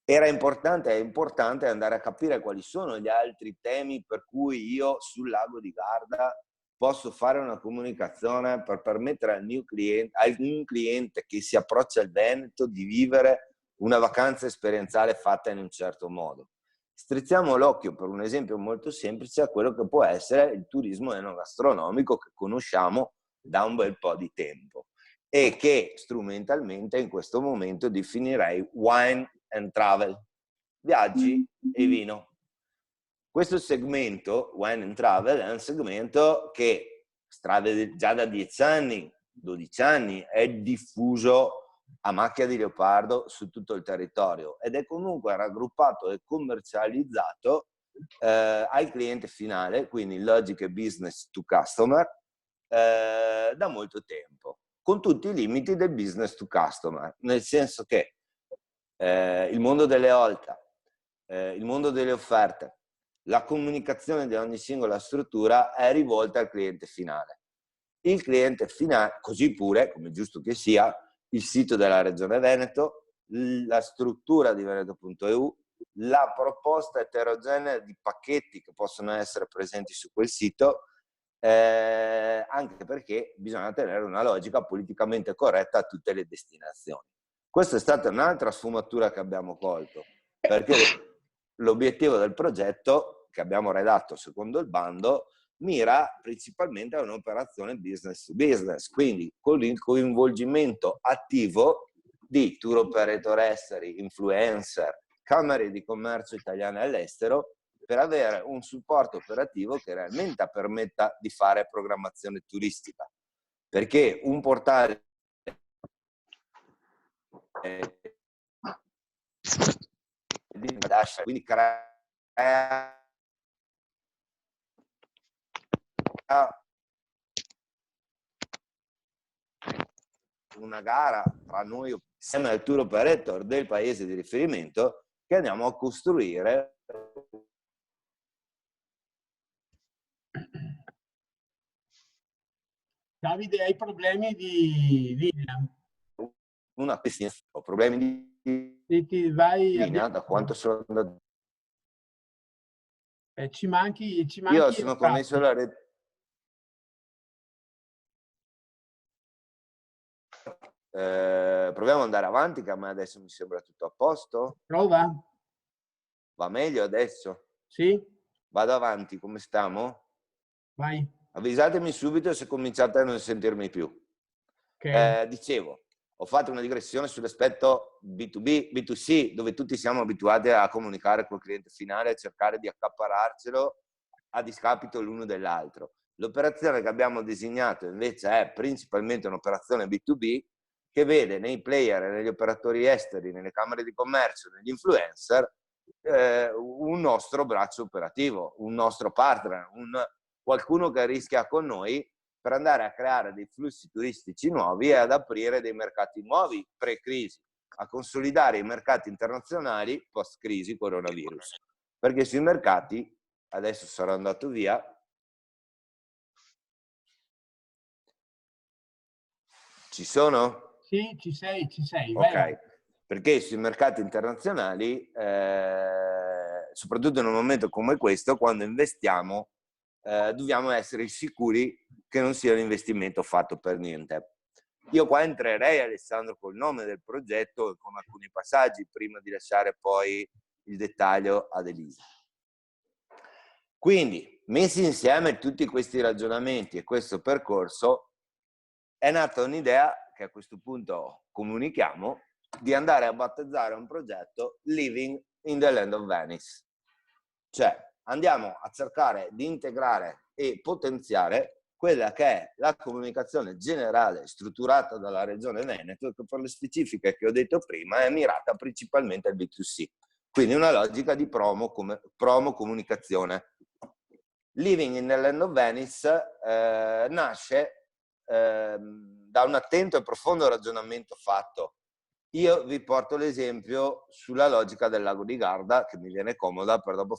È importante andare a capire quali sono gli altri temi per cui io sul lago di Garda posso fare una comunicazione per permettere a un cliente che si approccia al Veneto di vivere una vacanza esperienziale fatta in un certo modo. Strizziamo l'occhio, per un esempio molto semplice, a quello che può essere il turismo enogastronomico che conosciamo da un bel po' di tempo e che strumentalmente in questo momento definirei wine and travel, viaggi e vino. Questo segmento, wine and travel, è un segmento che già da 10 anni, 12 anni è diffuso a macchia di leopardo su tutto il territorio ed è comunque raggruppato e commercializzato al cliente finale, quindi logic e business to customer, da molto tempo, con tutti i limiti del business to customer, nel senso che il mondo delle OLTA, il mondo delle offerte, la comunicazione di ogni singola struttura è rivolta al cliente finale. Il cliente finale, così pure, come è giusto che sia, il sito della Regione Veneto, la struttura di Veneto.eu, la proposta eterogenea di pacchetti che possono essere presenti su quel sito, anche perché bisogna tenere una logica politicamente corretta a tutte le destinazioni. Questa è stata un'altra sfumatura che abbiamo colto, perché l'obiettivo del progetto che abbiamo redatto secondo il bando mira principalmente a un'operazione business to business, quindi con il coinvolgimento attivo di tour operator esteri, influencer, camere di commercio italiane all'estero, per avere un supporto operativo che realmente permetta di fare programmazione turistica. Perché un portale quindi crea una gara tra noi insieme al tour operator del paese di riferimento che andiamo a costruire Davide, hai problemi di linea? una questione, ho problemi di Vai linea da quanto sono andato. ci manchi Io sono connesso alla rete. Proviamo ad andare avanti, che a me adesso mi sembra tutto a posto. Prova? Va meglio adesso? Sì? Vado avanti, come stiamo? Vai. Avvisatemi subito se cominciate a non sentirmi più. Okay. Dicevo, ho fatto una digressione sull'aspetto B2B, B2C, dove tutti siamo abituati a comunicare col cliente finale e cercare di accapararcelo a discapito l'uno dell'altro. L'operazione che abbiamo disegnato invece è principalmente un'operazione B2B che vede nei player e negli operatori esteri, nelle camere di commercio, negli influencer, un nostro braccio operativo, un nostro partner, qualcuno che rischia con noi per andare a creare dei flussi turistici nuovi e ad aprire dei mercati nuovi pre-crisi, a consolidare i mercati internazionali post-crisi coronavirus. Perché sui mercati, adesso sarò andato via, ci sono? Sì, ci sei. Ok, Vai. perché sui mercati internazionali, soprattutto in un momento come questo, quando investiamo, dobbiamo essere sicuri che non sia un investimento fatto per niente. Io qua entrerei, Alessandro, col nome del progetto e con alcuni passaggi prima di lasciare poi il dettaglio ad Elisa. Quindi, messi insieme tutti questi ragionamenti e questo percorso, è nata un'idea che a questo punto comunichiamo di andare a battezzare un progetto Living in the Land of Venice. Cioè, andiamo a cercare di integrare e potenziare quella che è la comunicazione generale strutturata dalla Regione Veneto, che per le specifiche che ho detto prima è mirata principalmente al B2C. Quindi una logica di promo comunicazione. Living in the Land of Venice nasce da un attento e profondo ragionamento fatto. Io vi porto l'esempio sulla logica del lago di Garda, che mi viene comoda per dopo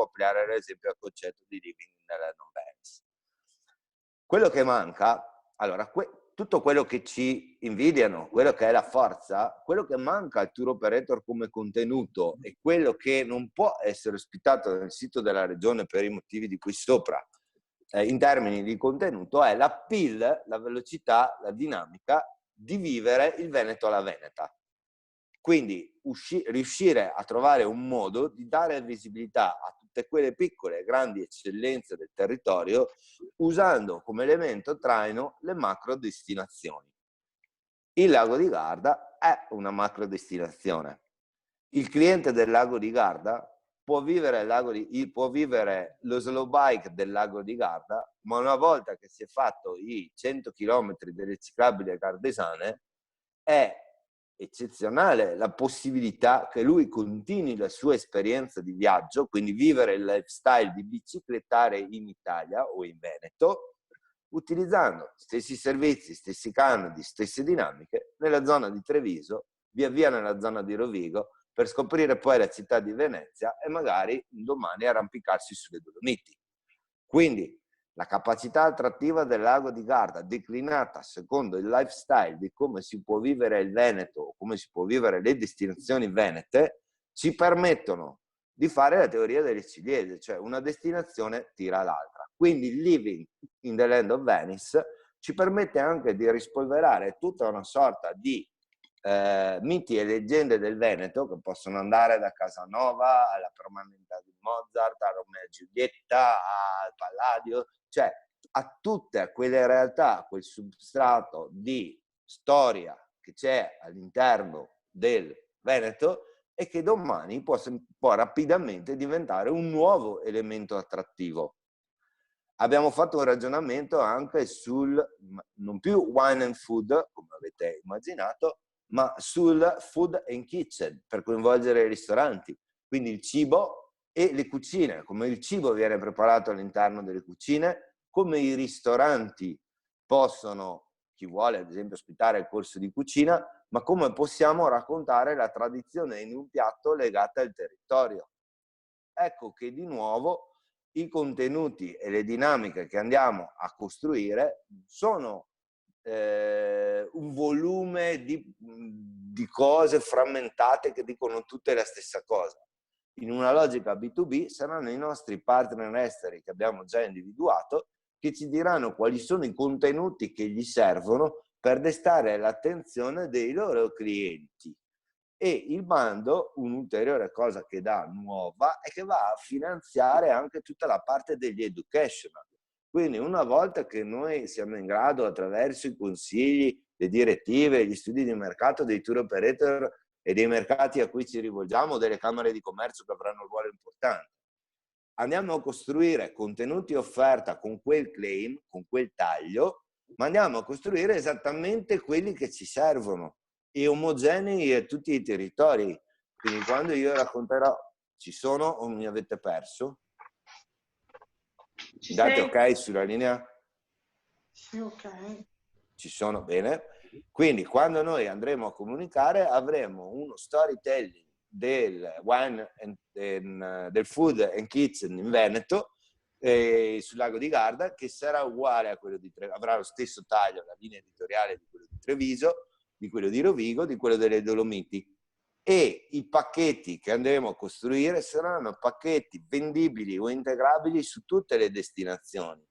applicare l'esempio al concetto di Living in the Land of Venice. Quello che manca, allora, tutto quello che ci invidiano, quello che è la forza, quello che manca al tour operator come contenuto e quello che non può essere ospitato nel sito della regione per i motivi di qui sopra, in termini di contenuto, è l'appeal, la velocità, la dinamica di vivere il Veneto alla Veneta. Quindi riuscire a trovare un modo di dare visibilità a tutte quelle piccole e grandi eccellenze del territorio usando come elemento traino le macro destinazioni. Il lago di Garda è una macro destinazione. Il cliente del lago di Garda può vivere lo slow bike del lago di Garda, ma una volta che si è fatto i 100 km delle ciclabili gardesane, è eccezionale la possibilità che lui continui la sua esperienza di viaggio, quindi vivere il lifestyle di biciclettare in Italia o in Veneto, utilizzando stessi servizi, stessi canoni, stesse dinamiche nella zona di Treviso, via via nella zona di Rovigo, per scoprire poi la città di Venezia e magari domani arrampicarsi sulle Dolomiti. Quindi la capacità attrattiva del lago di Garda, declinata secondo il lifestyle di come si può vivere il Veneto o come si può vivere le destinazioni venete, ci permettono di fare la teoria delle ciliegie, cioè una destinazione tira l'altra. Quindi il Living in the Land of Venice ci permette anche di rispolverare tutta una sorta di miti e leggende del Veneto, che possono andare da Casanova alla permanenza di Mozart, a Romeo e Giulietta, al Palladio, cioè a tutte quelle realtà, quel substrato di storia che c'è all'interno del Veneto e che domani può rapidamente diventare un nuovo elemento attrattivo. Abbiamo fatto un ragionamento anche sul, non più wine and food, come avete immaginato, ma sul food and kitchen, per coinvolgere i ristoranti. Quindi il cibo e le cucine, come il cibo viene preparato all'interno delle cucine, come i ristoranti possono, chi vuole ad esempio ospitare il corso di cucina, ma come possiamo raccontare la tradizione in un piatto legata al territorio. Ecco che di nuovo i contenuti e le dinamiche che andiamo a costruire sono un volume di cose frammentate che dicono tutte la stessa cosa. In una logica B2B saranno i nostri partner esteri che abbiamo già individuato che ci diranno quali sono i contenuti che gli servono per destare l'attenzione dei loro clienti. E il bando, un'ulteriore cosa che dà nuova, è che va a finanziare anche tutta la parte degli educational. Quindi una volta che noi siamo in grado, attraverso i consigli, le direttive, gli studi di mercato dei tour operator e dei mercati a cui ci rivolgiamo, delle camere di commercio che avranno un ruolo importante, andiamo a costruire contenuti e offerta con quel claim, con quel taglio, ma andiamo a costruire esattamente quelli che ci servono e omogenei a tutti i territori. Quindi quando io racconterò, ci sono o mi avete perso? Ci Date sei? ok sulla linea? Sì, ok. Ci sono, bene. Quindi quando noi andremo a comunicare avremo uno storytelling del wine del food and kitchen in Veneto sul lago di Garda, che sarà uguale a quello di Treviso, avrà lo stesso taglio, la linea editoriale di quello di Treviso, di quello di Rovigo, di quello delle Dolomiti. E i pacchetti che andremo a costruire saranno pacchetti vendibili o integrabili su tutte le destinazioni.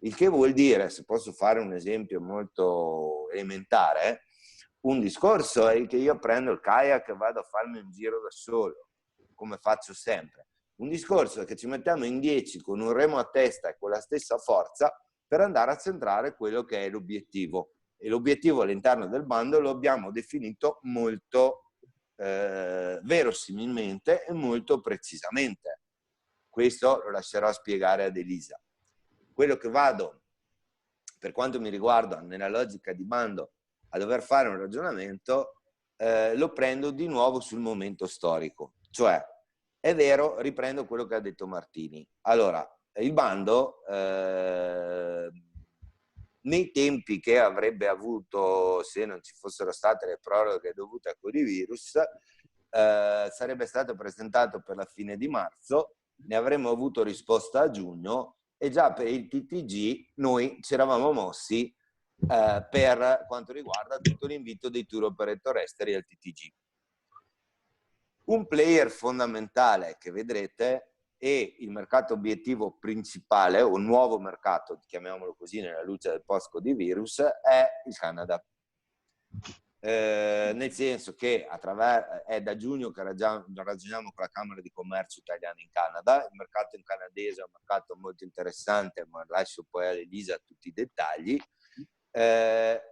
Il che vuol dire, se posso fare un esempio molto elementare, un discorso è che io prendo il kayak e vado a farmi un giro da solo, come faccio sempre. Un discorso è che ci mettiamo in 10 con un remo a testa e con la stessa forza per andare a centrare quello che è l'obiettivo. E l'obiettivo all'interno del bando lo abbiamo definito molto verosimilmente e molto precisamente. Questo lo lascerò spiegare ad Elisa. Quello che vado, per quanto mi riguarda, nella logica di bando, a dover fare un ragionamento, lo prendo di nuovo sul momento storico. Cioè, è vero, riprendo quello che ha detto Martini. Allora, il bando, nei tempi che avrebbe avuto se non ci fossero state le proroghe dovute a coronavirus, sarebbe stato presentato per la fine di marzo, ne avremmo avuto risposta a giugno e già per il TTG noi ci eravamo mossi per quanto riguarda tutto l'invito dei tour operator esteri al TTG. Un player fondamentale che vedrete e il mercato obiettivo principale, o nuovo mercato, chiamiamolo così nella luce del post-coronavirus, è il Canada. Nel senso che è da giugno che ragioniamo con la Camera di Commercio italiana in Canada. Il mercato in canadese è un mercato molto interessante, ma lascio poi a Elisa tutti i dettagli.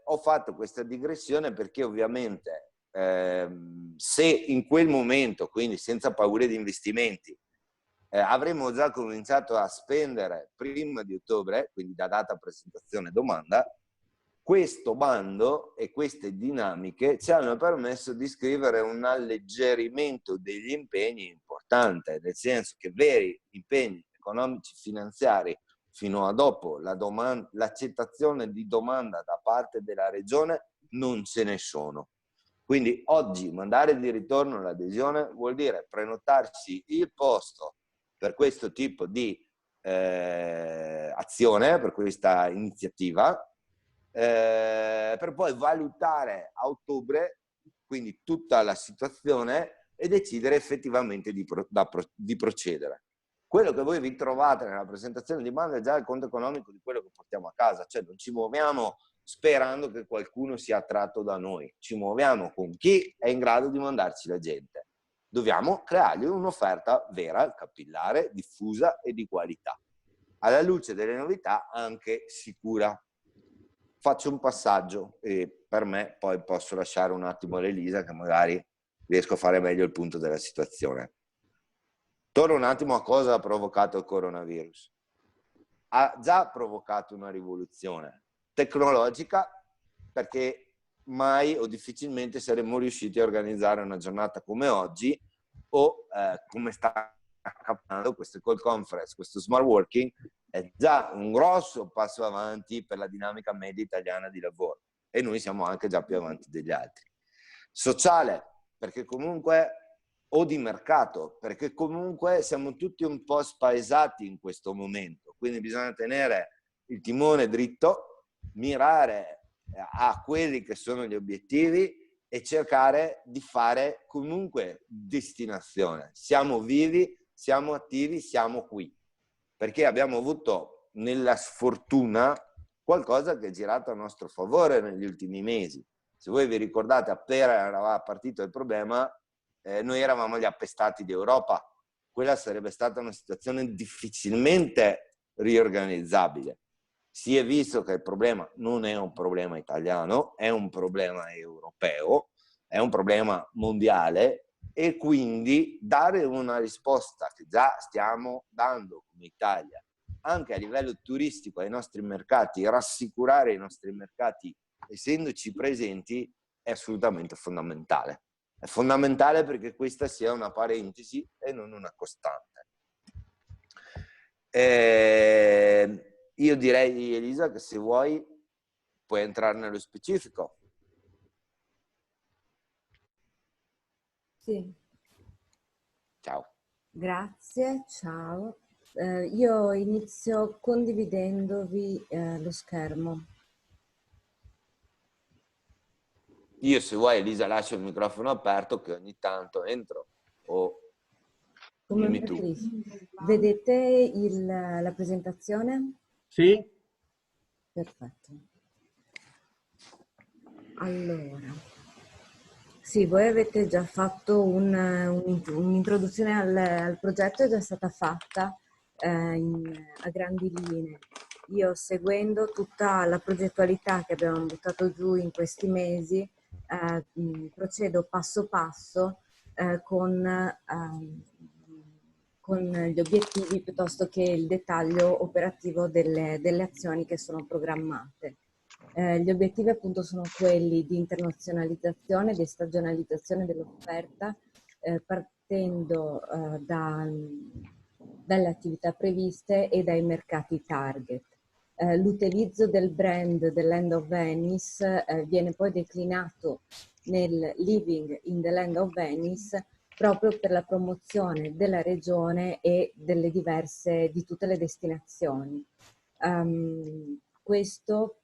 Ho fatto questa digressione perché ovviamente se in quel momento, quindi senza paure di investimenti, avremmo già cominciato a spendere prima di ottobre, quindi da data presentazione domanda, questo bando e queste dinamiche ci hanno permesso di scrivere un alleggerimento degli impegni importante, nel senso che veri impegni economici finanziari fino a dopo l'accettazione di domanda da parte della regione non ce ne sono. Quindi oggi mandare di ritorno l'adesione vuol dire prenotarsi il posto per questo tipo di azione, per questa iniziativa, per poi valutare a ottobre quindi tutta la situazione e decidere effettivamente di procedere. Quello che voi vi trovate nella presentazione di bando è già il conto economico di quello che portiamo a casa, cioè non ci muoviamo sperando che qualcuno sia attratto da noi, ci muoviamo con chi è in grado di mandarci la gente. Dobbiamo creargli un'offerta vera, capillare, diffusa e di qualità, alla luce delle novità anche sicura. Faccio un passaggio e per me poi posso lasciare un attimo all'Elisa che magari riesco a fare meglio il punto della situazione. Torno un attimo a cosa ha provocato il coronavirus. Ha già provocato una rivoluzione tecnologica, perché mai o difficilmente saremmo riusciti a organizzare una giornata come oggi o come sta accadendo queste call conference, questo smart working è già un grosso passo avanti per la dinamica media italiana di lavoro e noi siamo anche già più avanti degli altri. Sociale, perché comunque, o di mercato, perché comunque siamo tutti un po' spaesati in questo momento, quindi bisogna tenere il timone dritto, mirare a quelli che sono gli obiettivi e cercare di fare comunque destinazione. Siamo vivi, siamo attivi, siamo qui, perché abbiamo avuto nella sfortuna qualcosa che è girato a nostro favore negli ultimi mesi. Se voi vi ricordate, appena era partito il problema, noi eravamo gli appestati d'Europa. Quella sarebbe stata una situazione difficilmente riorganizzabile. Si è visto che il problema non è un problema italiano, è un problema europeo, è un problema mondiale e quindi dare una risposta che già stiamo dando come Italia anche a livello turistico ai nostri mercati, rassicurare i nostri mercati essendoci presenti è assolutamente fondamentale. È fondamentale perché questa sia una parentesi e non una costante. Io direi, Elisa, che se vuoi puoi entrare nello specifico. Sì, Ciao. grazie, ciao. Io inizio condividendovi lo schermo. Io se vuoi, Elisa, lascio il microfono aperto che ogni tanto entro o Come dimmi tu. preferisci. Vedete la presentazione? Sì? Perfetto. Allora, sì, voi avete già fatto un'introduzione al progetto, è già stata fatta a grandi linee. Io seguendo tutta la progettualità che abbiamo buttato giù in questi mesi, procedo passo passo con gli obiettivi piuttosto che il dettaglio operativo delle azioni che sono programmate. Gli obiettivi appunto sono quelli di internazionalizzazione, di stagionalizzazione dell'offerta, partendo dalle attività previste e dai mercati target. L'utilizzo del brand dell'Land of Venice viene poi declinato nel Living in the Land of Venice proprio per la promozione della regione e di tutte le destinazioni. Questo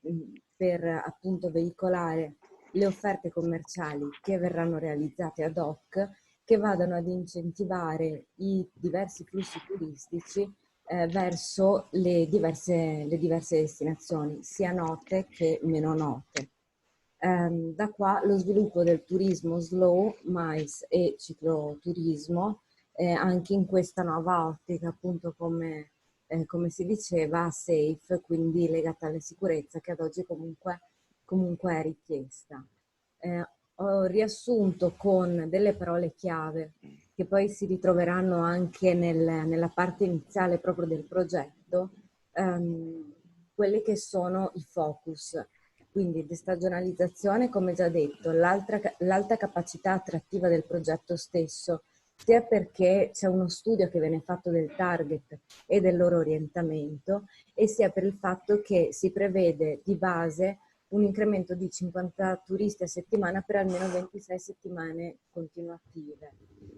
per appunto veicolare le offerte commerciali che verranno realizzate ad hoc, che vadano ad incentivare i diversi flussi turistici verso le diverse destinazioni, sia note che meno note. Da qua lo sviluppo del turismo slow, MICE e cicloturismo, anche in questa nuova ottica, appunto come si diceva, safe, quindi legata alla sicurezza, che ad oggi comunque è richiesta. Ho riassunto con delle parole chiave che poi si ritroveranno anche nella parte iniziale proprio del progetto, quelli che sono i focus. Quindi destagionalizzazione, come già detto, l'alta capacità attrattiva del progetto stesso, sia perché c'è uno studio che viene fatto del target e del loro orientamento, e sia per il fatto che si prevede di base un incremento di 50 turisti a settimana per almeno 26 settimane continuative,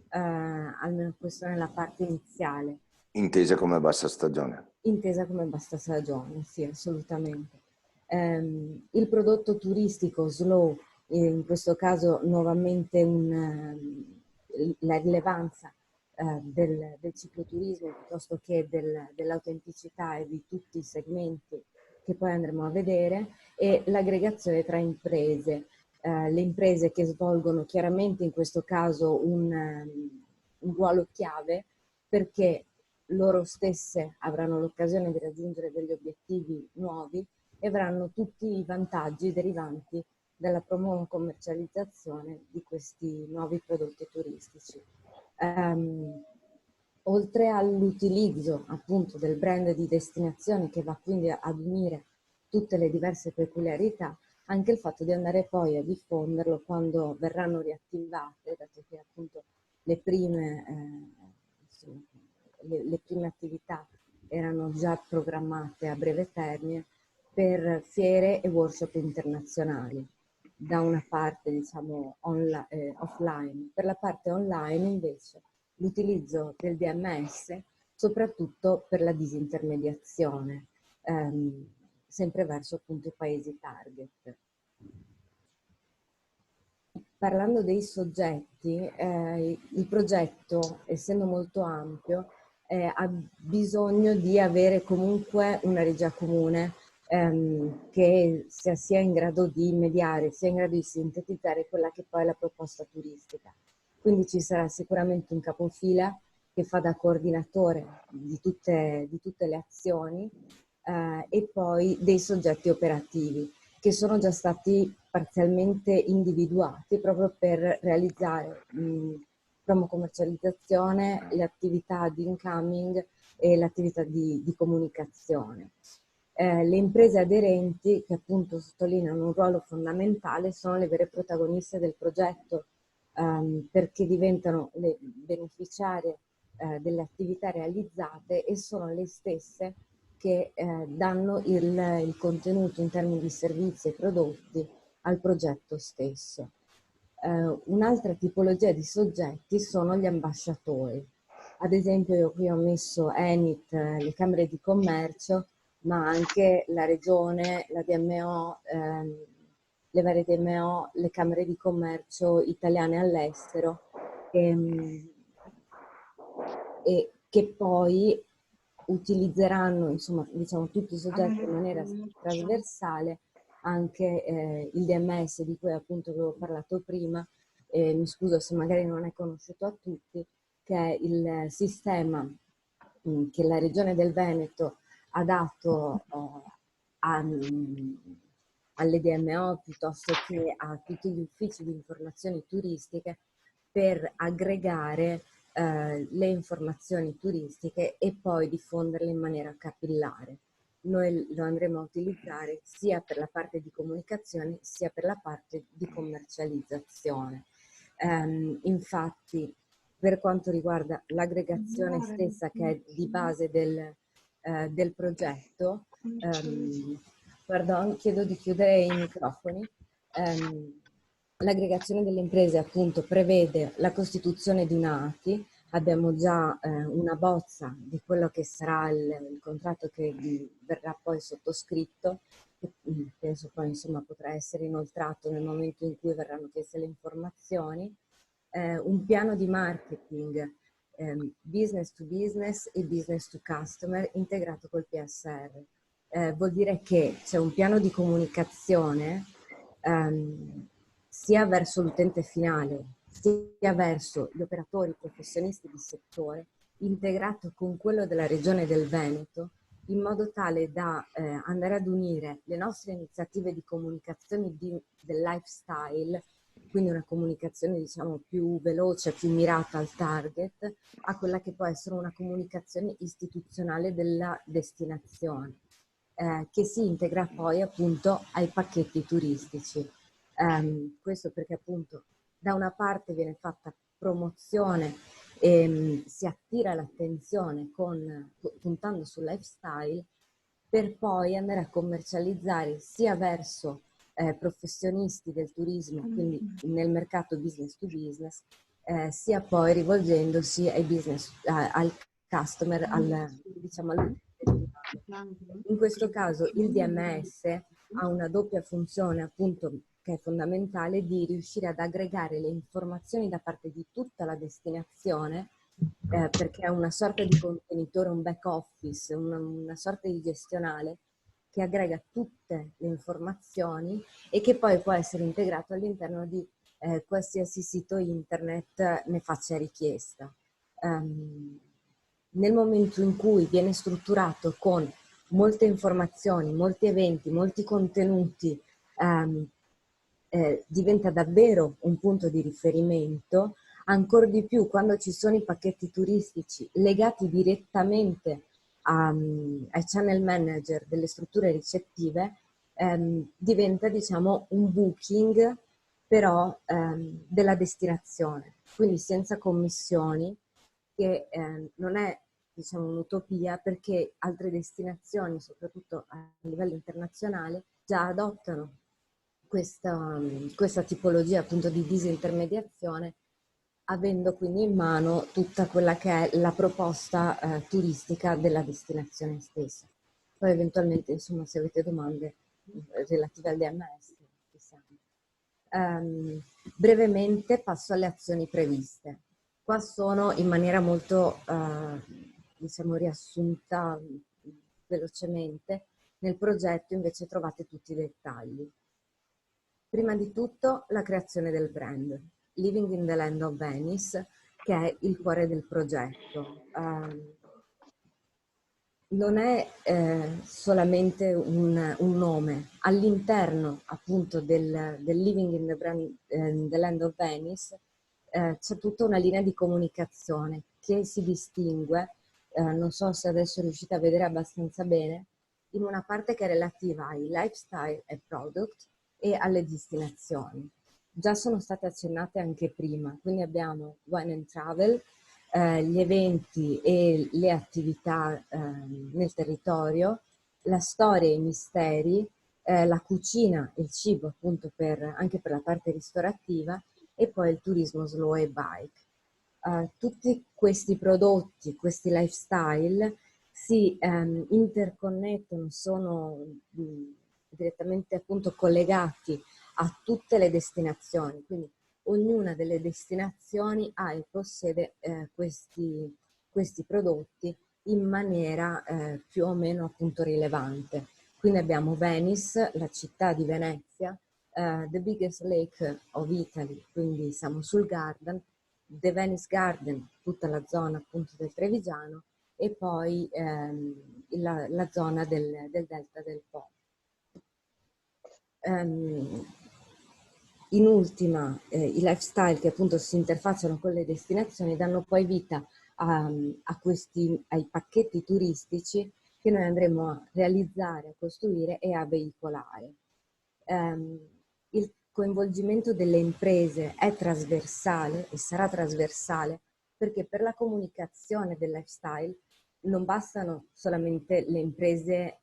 almeno questo nella parte iniziale. Intesa come bassa stagione. Intesa come bassa stagione, sì, assolutamente. Il prodotto turistico slow, in questo caso nuovamente la rilevanza del cicloturismo piuttosto che dell'autenticità e di tutti i segmenti che poi andremo a vedere, e l'aggregazione tra imprese. Le imprese che svolgono chiaramente in questo caso un ruolo chiave, perché loro stesse avranno l'occasione di raggiungere degli obiettivi nuovi e avranno tutti i vantaggi derivanti dalla commercializzazione di questi nuovi prodotti turistici. Oltre all'utilizzo appunto del brand di destinazione, che va quindi ad unire tutte le diverse peculiarità, anche il fatto di andare poi a diffonderlo quando verranno riattivate, dato che appunto le prime attività erano già programmate a breve termine per fiere e workshop internazionali, da una parte diciamo offline. Per la parte online invece l'utilizzo del DMS soprattutto per la disintermediazione, sempre verso appunto i paesi target. Parlando dei soggetti, il progetto, essendo molto ampio, ha bisogno di avere comunque una regia comune che sia in grado di mediare, sia in grado di sintetizzare quella che poi è la proposta turistica. Quindi ci sarà sicuramente un capofila che fa da coordinatore di tutte le azioni e poi dei soggetti operativi che sono già stati parzialmente individuati proprio per realizzare promo commercializzazione, le attività di incoming e l'attività di comunicazione. Le imprese aderenti, che appunto sottolineano un ruolo fondamentale, sono le vere protagoniste del progetto, perché diventano le beneficiarie delle attività realizzate e sono le stesse che danno il contenuto in termini di servizi e prodotti al progetto stesso. Un'altra tipologia di soggetti sono gli ambasciatori. Ad esempio io qui ho messo Enit, le camere di commercio, ma anche la regione, la DMO, le varie DMO, le camere di commercio italiane all'estero, e che poi utilizzeranno, insomma, diciamo, tutti i soggetti in maniera trasversale anche il DMS di cui appunto avevo parlato prima, mi scuso se magari non è conosciuto a tutti, che è il sistema che la Regione del Veneto ha dato alle DMO piuttosto che a tutti gli uffici di informazioni turistiche per aggregare le informazioni turistiche e poi diffonderle in maniera capillare. Noi lo andremo a utilizzare sia per la parte di comunicazione sia per la parte di commercializzazione. Infatti, per quanto riguarda l'aggregazione stessa che è di base del progetto, pardon, chiedo di chiudere i microfoni. L'aggregazione delle imprese appunto prevede la costituzione di una ATI. Abbiamo già una bozza di quello che sarà il contratto che verrà poi sottoscritto, che penso poi insomma potrà essere inoltrato nel momento in cui verranno chieste le informazioni, un piano di marketing business to business e business to customer integrato col PSR. Vuol dire che c'è un piano di comunicazione sia verso l'utente finale, sia verso gli operatori professionisti di settore, integrato con quello della Regione del Veneto, in modo tale da andare ad unire le nostre iniziative di comunicazione del lifestyle, quindi una comunicazione diciamo più veloce, più mirata al target, a quella che può essere una comunicazione istituzionale della destinazione. che si integra poi appunto ai pacchetti turistici. Questo perché appunto da una parte viene fatta promozione e si attira l'attenzione puntando sul lifestyle, per poi andare a commercializzare sia verso professionisti del turismo, quindi nel mercato business to business, sia poi rivolgendosi ai business, al customer, diciamo in questo caso il DMS ha una doppia funzione appunto che è fondamentale di riuscire ad aggregare le informazioni da parte di tutta la destinazione perché è una sorta di contenitore, un back office, una sorta di gestionale che aggrega tutte le informazioni e che poi può essere integrato all'interno di qualsiasi sito internet ne faccia richiesta. Nel momento in cui viene strutturato con molte informazioni, molti eventi, molti contenuti, diventa davvero un punto di riferimento, ancora di più quando ci sono i pacchetti turistici legati direttamente ai channel manager delle strutture ricettive, diventa diciamo un booking però della destinazione, quindi senza commissioni, che non è diciamo un'utopia perché altre destinazioni, soprattutto a livello internazionale, già adottano questa tipologia appunto di disintermediazione, avendo quindi in mano tutta quella che è la proposta turistica della destinazione stessa. Poi eventualmente, insomma, se avete domande relative al DMS, ci siamo. Brevemente passo alle azioni previste. Qua sono in maniera molto, diciamo, riassunta velocemente. Nel progetto invece trovate tutti i dettagli. Prima di tutto la creazione del brand, Living in the Land of Venice, che è il cuore del progetto. Non è solamente un nome, all'interno appunto del Living in the Land of Venice c'è tutta una linea di comunicazione che si distingue, non so se adesso riuscite a vedere abbastanza bene, in una parte che è relativa ai lifestyle e product e alle destinazioni. Già sono state accennate anche prima, quindi abbiamo Wine and Travel, gli eventi e le attività nel territorio, la storia e i misteri, la cucina e il cibo appunto anche per la parte ristorativa e poi il turismo slow e bike. Tutti questi prodotti, questi lifestyle si interconnettono, sono direttamente appunto collegati a tutte le destinazioni, quindi ognuna delle destinazioni ha e possiede questi prodotti in maniera più o meno appunto rilevante. Quindi abbiamo Venice, la città di Venezia, the biggest lake of Italy, quindi siamo sul Garden, the Venice Garden, tutta la zona appunto del Trevigiano e poi la zona del delta del Po. In ultima, i lifestyle che appunto si interfacciano con le destinazioni danno poi vita ai pacchetti turistici che noi andremo a realizzare, a costruire e a veicolare. Il coinvolgimento delle imprese è trasversale e sarà trasversale perché per la comunicazione del lifestyle non bastano solamente le imprese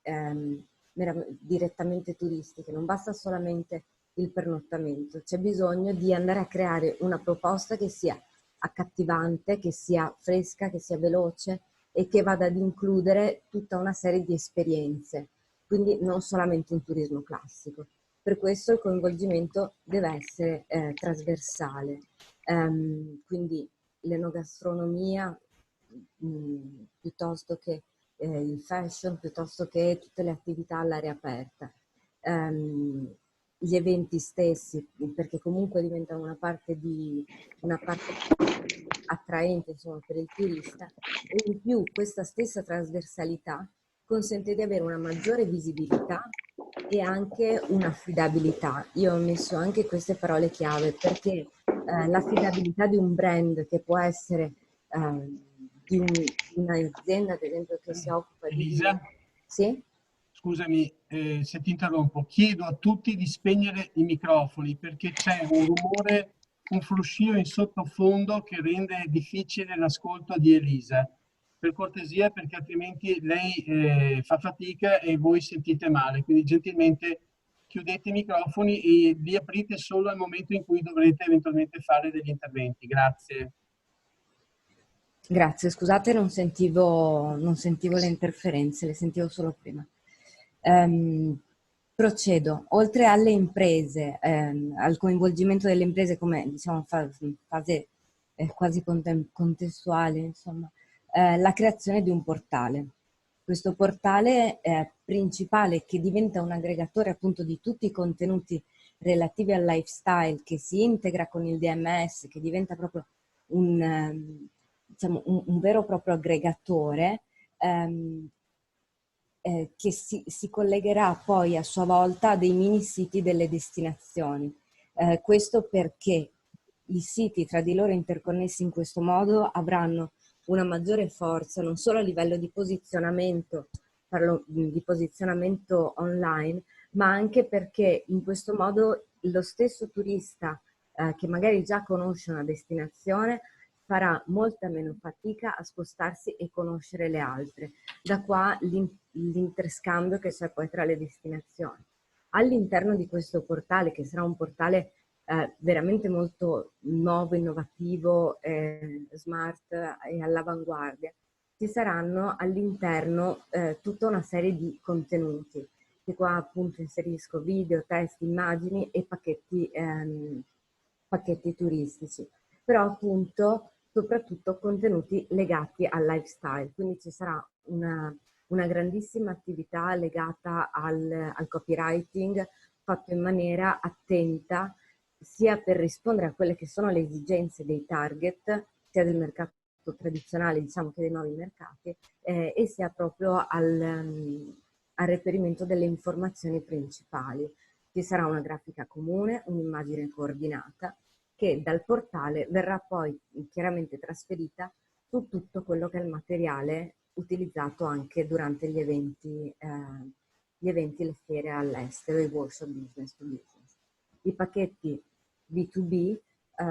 direttamente turistiche, non basta solamente il pernottamento, c'è bisogno di andare a creare una proposta che sia accattivante, che sia fresca, che sia veloce e che vada ad includere tutta una serie di esperienze, quindi non solamente un turismo classico. Per questo il coinvolgimento deve essere trasversale, quindi l'enogastronomia piuttosto che il fashion, piuttosto che tutte le attività all'aria aperta. Gli eventi stessi, perché comunque diventano una parte attraente insomma, per il turista, e in più questa stessa trasversalità consente di avere una maggiore visibilità e anche un'affidabilità. Io ho messo anche queste parole chiave perché l'affidabilità di un brand che può essere di un'azienda ad esempio che si occupa Elisa? Sì? Scusami se ti interrompo, chiedo a tutti di spegnere i microfoni perché c'è un rumore, un fruscio in sottofondo che rende difficile l'ascolto di Elisa. Per cortesia, perché altrimenti lei fa fatica e voi sentite male. Quindi gentilmente chiudete i microfoni e li aprite solo al momento in cui dovrete eventualmente fare degli interventi. Grazie. Grazie, scusate, non sentivo le interferenze, le sentivo solo prima. Procedo. Oltre alle imprese, al coinvolgimento delle imprese come diciamo fase quasi contestuale, insomma, la creazione di un portale. Questo portale principale che diventa un aggregatore appunto di tutti i contenuti relativi al lifestyle, che si integra con il DMS, che diventa proprio diciamo, un vero e proprio aggregatore che si collegherà poi a sua volta a dei mini siti delle destinazioni. Questo perché i siti tra di loro interconnessi in questo modo avranno una maggiore forza non solo a livello di posizionamento, parlo di posizionamento online, ma anche perché in questo modo lo stesso turista che magari già conosce una destinazione farà molta meno fatica a spostarsi e conoscere le altre. Da qua l'interscambio che c'è poi tra le destinazioni. All'interno di questo portale, che sarà un portale veramente molto nuovo, innovativo, smart e all'avanguardia, ci saranno all'interno tutta una serie di contenuti, che qua appunto inserisco video, testi, immagini e pacchetti turistici, però appunto soprattutto contenuti legati al lifestyle, quindi ci sarà una grandissima attività legata al copywriting fatto in maniera attenta sia per rispondere a quelle che sono le esigenze dei target, sia del mercato tradizionale diciamo che dei nuovi mercati e sia proprio al reperimento delle informazioni principali. Ci sarà una grafica comune, un'immagine coordinata che dal portale verrà poi chiaramente trasferita su tutto quello che è il materiale utilizzato anche durante gli eventi, le fiere all'estero, i workshop business to business. I pacchetti B2B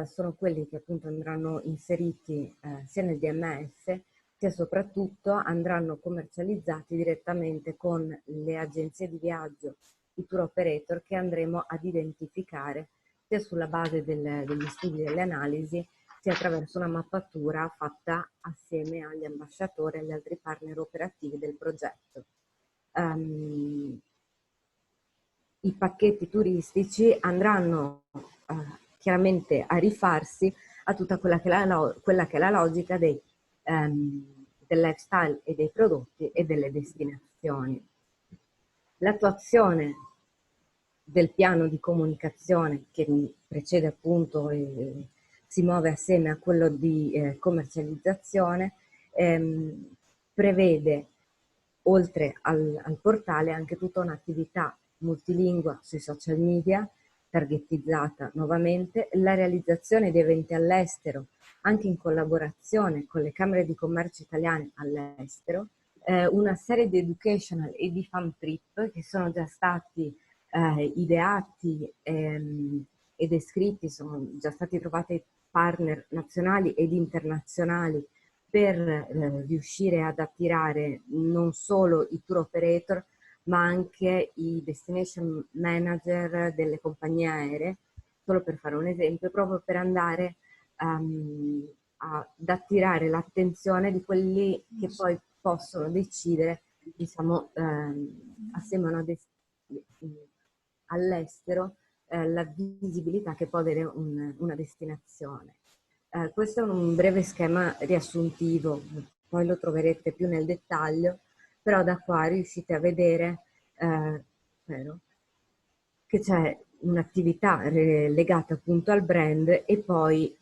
sono quelli che appunto andranno inseriti sia nel DMS sia soprattutto andranno commercializzati direttamente con le agenzie di viaggio, i tour operator che andremo ad identificare sia sulla base degli studi e delle analisi, sia attraverso una mappatura fatta assieme agli ambasciatori e agli altri partner operativi del progetto. I pacchetti turistici andranno chiaramente a rifarsi a tutta quella che è la logica del lifestyle e dei prodotti e delle destinazioni. L'attuazione del piano di comunicazione che precede appunto e si muove assieme a quello di commercializzazione prevede oltre al portale anche tutta un'attività multilingua sui social media targetizzata nuovamente, la realizzazione di eventi all'estero anche in collaborazione con le camere di commercio italiane all'estero, una serie di educational e di fan trip che sono già stati ideati e descritti, sono già stati trovati partner nazionali ed internazionali per riuscire ad attirare non solo i tour operator ma anche i destination manager delle compagnie aeree, solo per fare un esempio, proprio per andare ad attirare l'attenzione di quelli che poi possono decidere, diciamo, assieme all'estero, la visibilità che può avere una destinazione. Questo è un breve schema riassuntivo, poi lo troverete più nel dettaglio, però da qua riuscite a vedere spero, che c'è un'attività legata appunto al brand e poi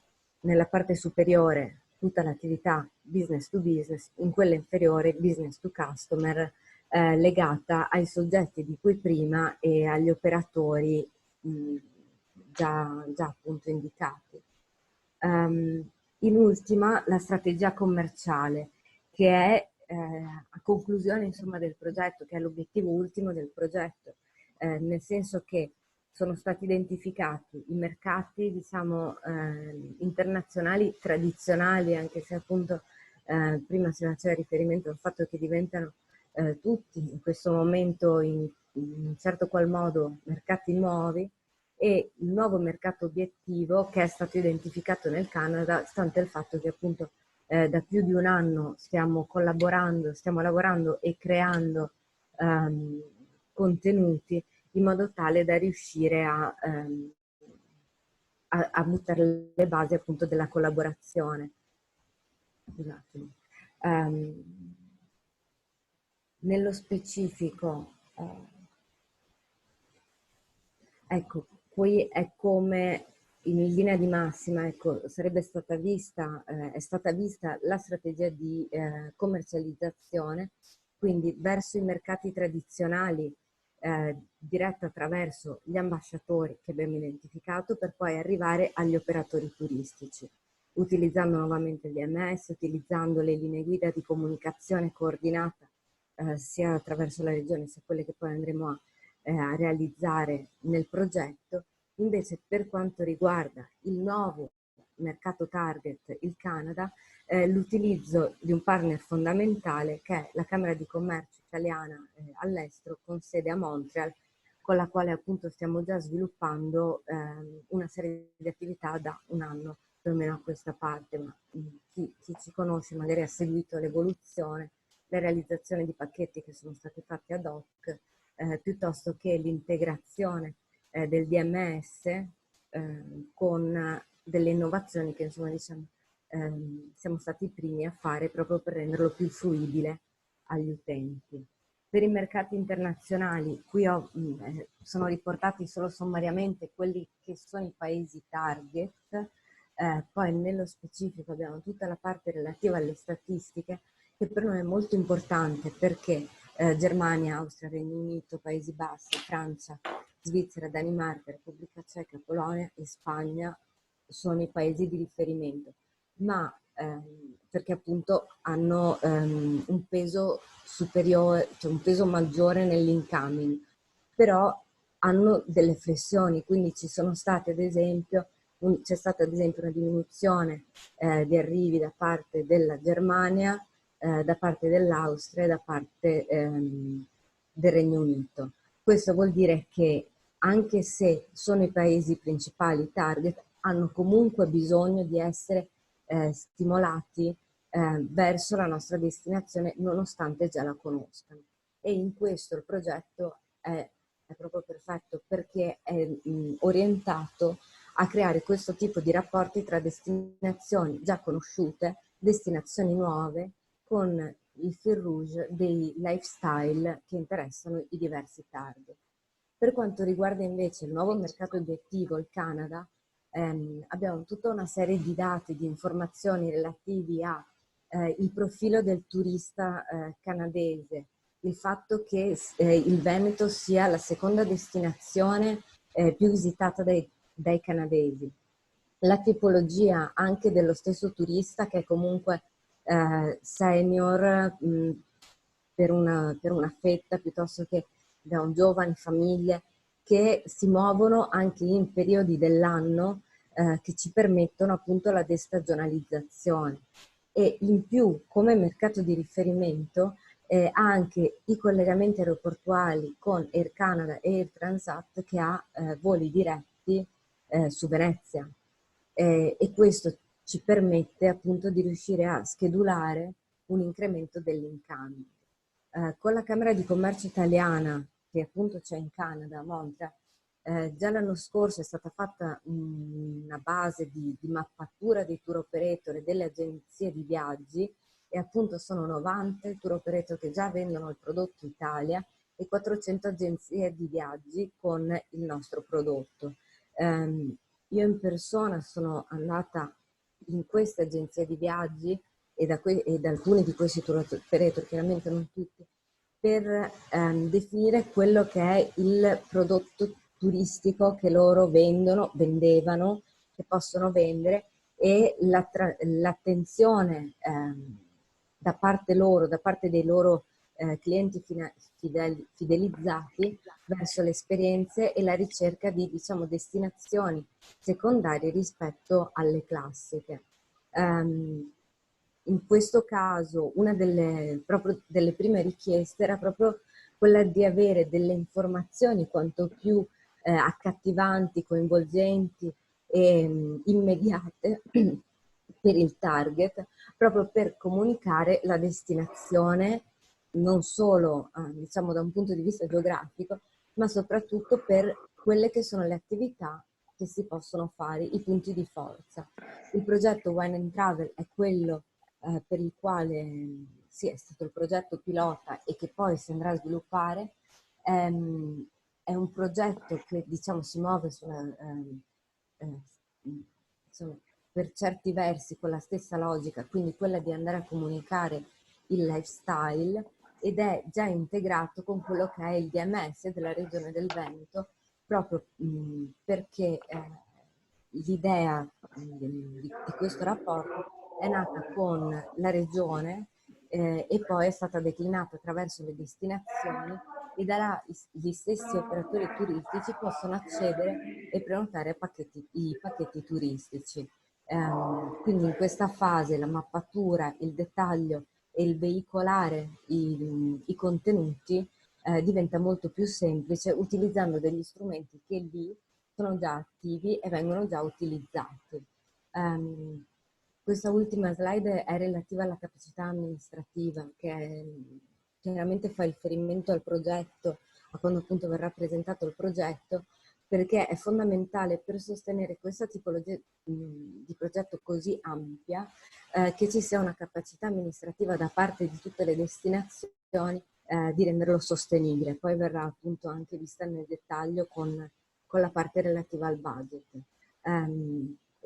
nella parte superiore tutta l'attività business to business, in quella inferiore business to customer legata ai soggetti di cui prima e agli operatori già appunto indicati. In ultima la strategia commerciale che è conclusione insomma del progetto, che è l'obiettivo ultimo del progetto, nel senso che sono stati identificati i mercati, diciamo, internazionali tradizionali, anche se appunto prima si faceva riferimento al fatto che diventano tutti in questo momento in un certo qual modo mercati nuovi, e il nuovo mercato obiettivo che è stato identificato nel Canada, stante il fatto che appunto da più di un anno stiamo collaborando, stiamo lavorando e creando contenuti in modo tale da riuscire a buttare le basi appunto della collaborazione. Scusatemi. Nello specifico, ecco, qui è come in linea di massima, ecco, sarebbe stata vista, è stata vista la strategia di commercializzazione, quindi verso i mercati tradizionali, diretta attraverso gli ambasciatori che abbiamo identificato, per poi arrivare agli operatori turistici, utilizzando nuovamente il DMS, utilizzando le linee guida di comunicazione coordinata sia attraverso la regione sia quelle che poi andremo a realizzare nel progetto. Invece per quanto riguarda il nuovo mercato target, il Canada, l'utilizzo di un partner fondamentale che è la Camera di Commercio italiana all'estero con sede a Montreal, con la quale appunto stiamo già sviluppando una serie di attività da un anno più o meno a questa parte, ma chi ci conosce magari ha seguito l'evoluzione, la realizzazione di pacchetti che sono stati fatti ad hoc, piuttosto che l'integrazione del DMS con delle innovazioni che insomma diciamo siamo stati i primi a fare proprio per renderlo più fruibile agli utenti. Per i mercati internazionali, qui sono riportati solo sommariamente quelli che sono i paesi target, poi nello specifico abbiamo tutta la parte relativa alle statistiche, che per noi è molto importante perché Germania, Austria, Regno Unito, Paesi Bassi, Francia, Svizzera, Danimarca, Repubblica Ceca, Polonia e Spagna sono i paesi di riferimento, ma perché appunto hanno un peso superiore, cioè un peso maggiore nell'incoming, però hanno delle flessioni, quindi ci sono state ad esempio, c'è stata ad esempio una diminuzione di arrivi da parte della Germania, da parte dell'Austria e da parte del Regno Unito. Questo vuol dire che anche se sono i paesi principali target, hanno comunque bisogno di essere stimolati verso la nostra destinazione nonostante già la conoscano. E in questo il progetto è proprio perfetto perché è orientato a creare questo tipo di rapporti tra destinazioni già conosciute, destinazioni nuove, con il fil rouge dei lifestyle che interessano i diversi target. Per quanto riguarda invece il nuovo mercato obiettivo, il Canada, abbiamo tutta una serie di dati, di informazioni relativi al profilo del turista canadese, il fatto che il Veneto sia la seconda destinazione più visitata dai canadesi, la tipologia anche dello stesso turista che è comunque senior per una fetta piuttosto che da un giovane, famiglie che si muovono anche in periodi dell'anno che ci permettono appunto la destagionalizzazione, e in più come mercato di riferimento ha anche i collegamenti aeroportuali con Air Canada e Air Transat che ha voli diretti su Venezia, e questo ci permette appunto di riuscire a schedulare un incremento dell'incoming. Con la Camera di Commercio italiana, che appunto c'è in Canada, a Montreal, già l'anno scorso è stata fatta una base di mappatura dei tour operator e delle agenzie di viaggi, e appunto sono 90 i tour operator che già vendono il prodotto Italia e 400 agenzie di viaggi con il nostro prodotto. Io in persona sono andata in queste agenzie di viaggi e da alcuni di questi tour operator, chiaramente non tutti, per definire quello che è il prodotto turistico che loro vendevano, che possono vendere, e l'attenzione da parte loro, da parte dei loro clienti fidelizzati verso le esperienze e la ricerca di, diciamo, destinazioni secondarie rispetto alle classiche. In questo caso una delle prime richieste era proprio quella di avere delle informazioni quanto più accattivanti, coinvolgenti e immediate per il target, proprio per comunicare la destinazione non solo diciamo da un punto di vista geografico, ma soprattutto per quelle che sono le attività che si possono fare, i punti di forza. Il progetto Wine and Travel è quello per il quale sì, è stato il progetto pilota e che poi si andrà a sviluppare. È un progetto che, diciamo, si muove insomma, per certi versi con la stessa logica, quindi quella di andare a comunicare il lifestyle, ed è già integrato con quello che è il DMS della Regione del Veneto, proprio perché l'idea di questo rapporto è nata con la Regione e poi è stata declinata attraverso le destinazioni, e da là gli stessi operatori turistici possono accedere e prenotare i pacchetti turistici. Quindi in questa fase la mappatura, il dettaglio e il veicolare i contenuti diventa molto più semplice utilizzando degli strumenti che lì sono già attivi e vengono già utilizzati. Questa ultima slide è relativa alla capacità amministrativa, che chiaramente fa riferimento al progetto, a quando appunto verrà presentato il progetto, perché è fondamentale per sostenere questa tipologia di progetto così ampia che ci sia una capacità amministrativa da parte di tutte le destinazioni di renderlo sostenibile. Poi verrà appunto anche vista nel dettaglio con la parte relativa al budget.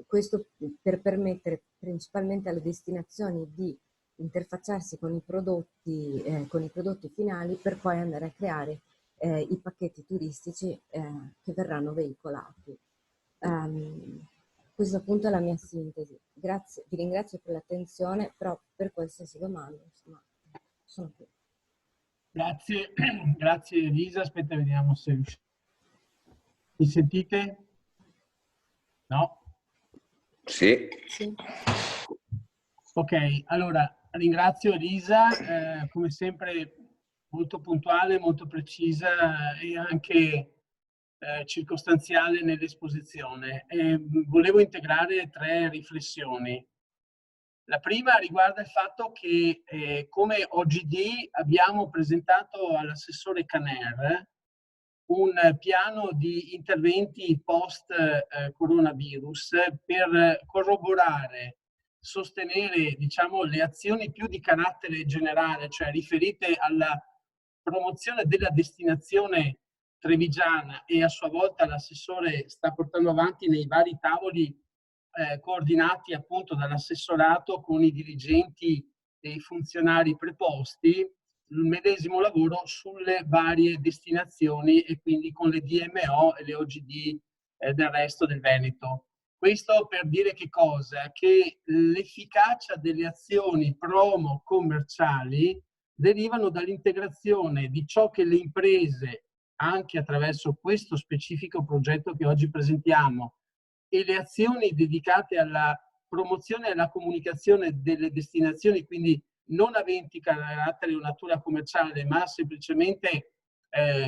Questo per permettere principalmente alle destinazioni di interfacciarsi con i prodotti finali, per poi andare a creare i pacchetti turistici che verranno veicolati. Questa appunto è la mia sintesi. Grazie, vi ringrazio per l'attenzione, però per qualsiasi domanda, insomma, sono qui. Grazie, grazie Elisa. Aspetta, vediamo se riuscite. Mi sentite? No? Sì. Sì. Ok, allora ringrazio Elisa, come sempre molto puntuale, molto precisa e anche circostanziale nell'esposizione. Volevo integrare 3 riflessioni. La prima riguarda il fatto che come OGD abbiamo presentato all'assessore Caner un piano di interventi post-coronavirus per corroborare, sostenere, diciamo, le azioni più di carattere generale, cioè riferite alla promozione della destinazione trevigiana, e a sua volta l'assessore sta portando avanti nei vari tavoli coordinati appunto dall'assessorato con i dirigenti e i funzionari preposti, il medesimo lavoro sulle varie destinazioni e quindi con le DMO e le OGD del resto del Veneto. Questo per dire che cosa? Che l'efficacia delle azioni promo commerciali derivano dall'integrazione di ciò che le imprese, anche attraverso questo specifico progetto che oggi presentiamo, e le azioni dedicate alla promozione e alla comunicazione delle destinazioni, quindi non aventi carattere o natura commerciale, ma semplicemente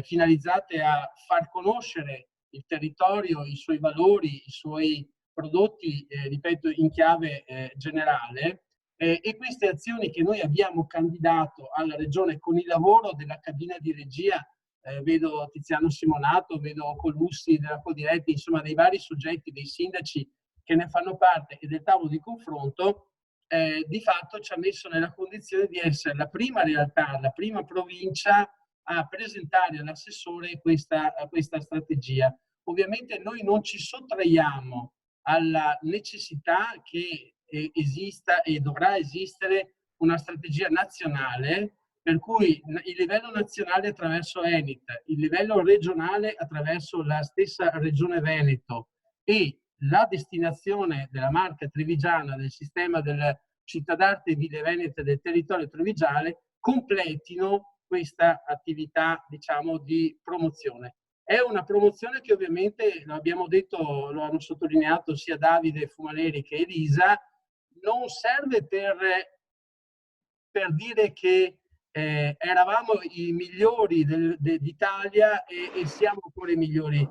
finalizzate a far conoscere il territorio, i suoi valori, i suoi prodotti, ripeto, in chiave generale. E queste azioni che noi abbiamo candidato alla Regione con il lavoro della cabina di regia, vedo Tiziano Simonato, vedo Colussi della Codiretti, insomma dei vari soggetti, dei sindaci che ne fanno parte e del tavolo di confronto, di fatto ci ha messo nella condizione di essere la prima realtà, la prima provincia a presentare all'assessore questa strategia. Ovviamente noi non ci sottraiamo alla necessità che esista e dovrà esistere una strategia nazionale, per cui il livello nazionale attraverso Enit, il livello regionale attraverso la stessa Regione Veneto e la destinazione della marca trevigiana del sistema del Città d'Arte Ville Venete del territorio trevigiale completino questa attività, diciamo, di promozione. È una promozione che ovviamente, lo abbiamo detto, lo hanno sottolineato sia Davide Fumaneri che Elisa, non serve per dire che eravamo i migliori d'Italia e siamo ancora i migliori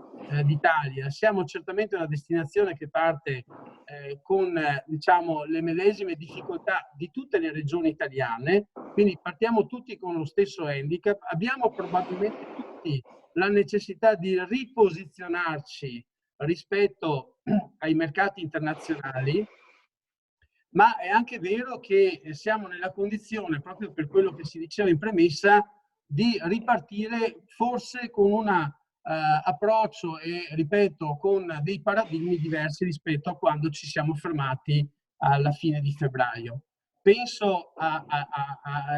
d'Italia. Siamo certamente una destinazione che parte con diciamo, le medesime difficoltà di tutte le regioni italiane, quindi partiamo tutti con lo stesso handicap. Abbiamo probabilmente tutti la necessità di riposizionarci rispetto ai mercati internazionali, ma è anche vero che siamo nella condizione, proprio per quello che si diceva in premessa, di ripartire forse con un approccio e, ripeto, con dei paradigmi diversi rispetto a quando ci siamo fermati alla fine di febbraio. Penso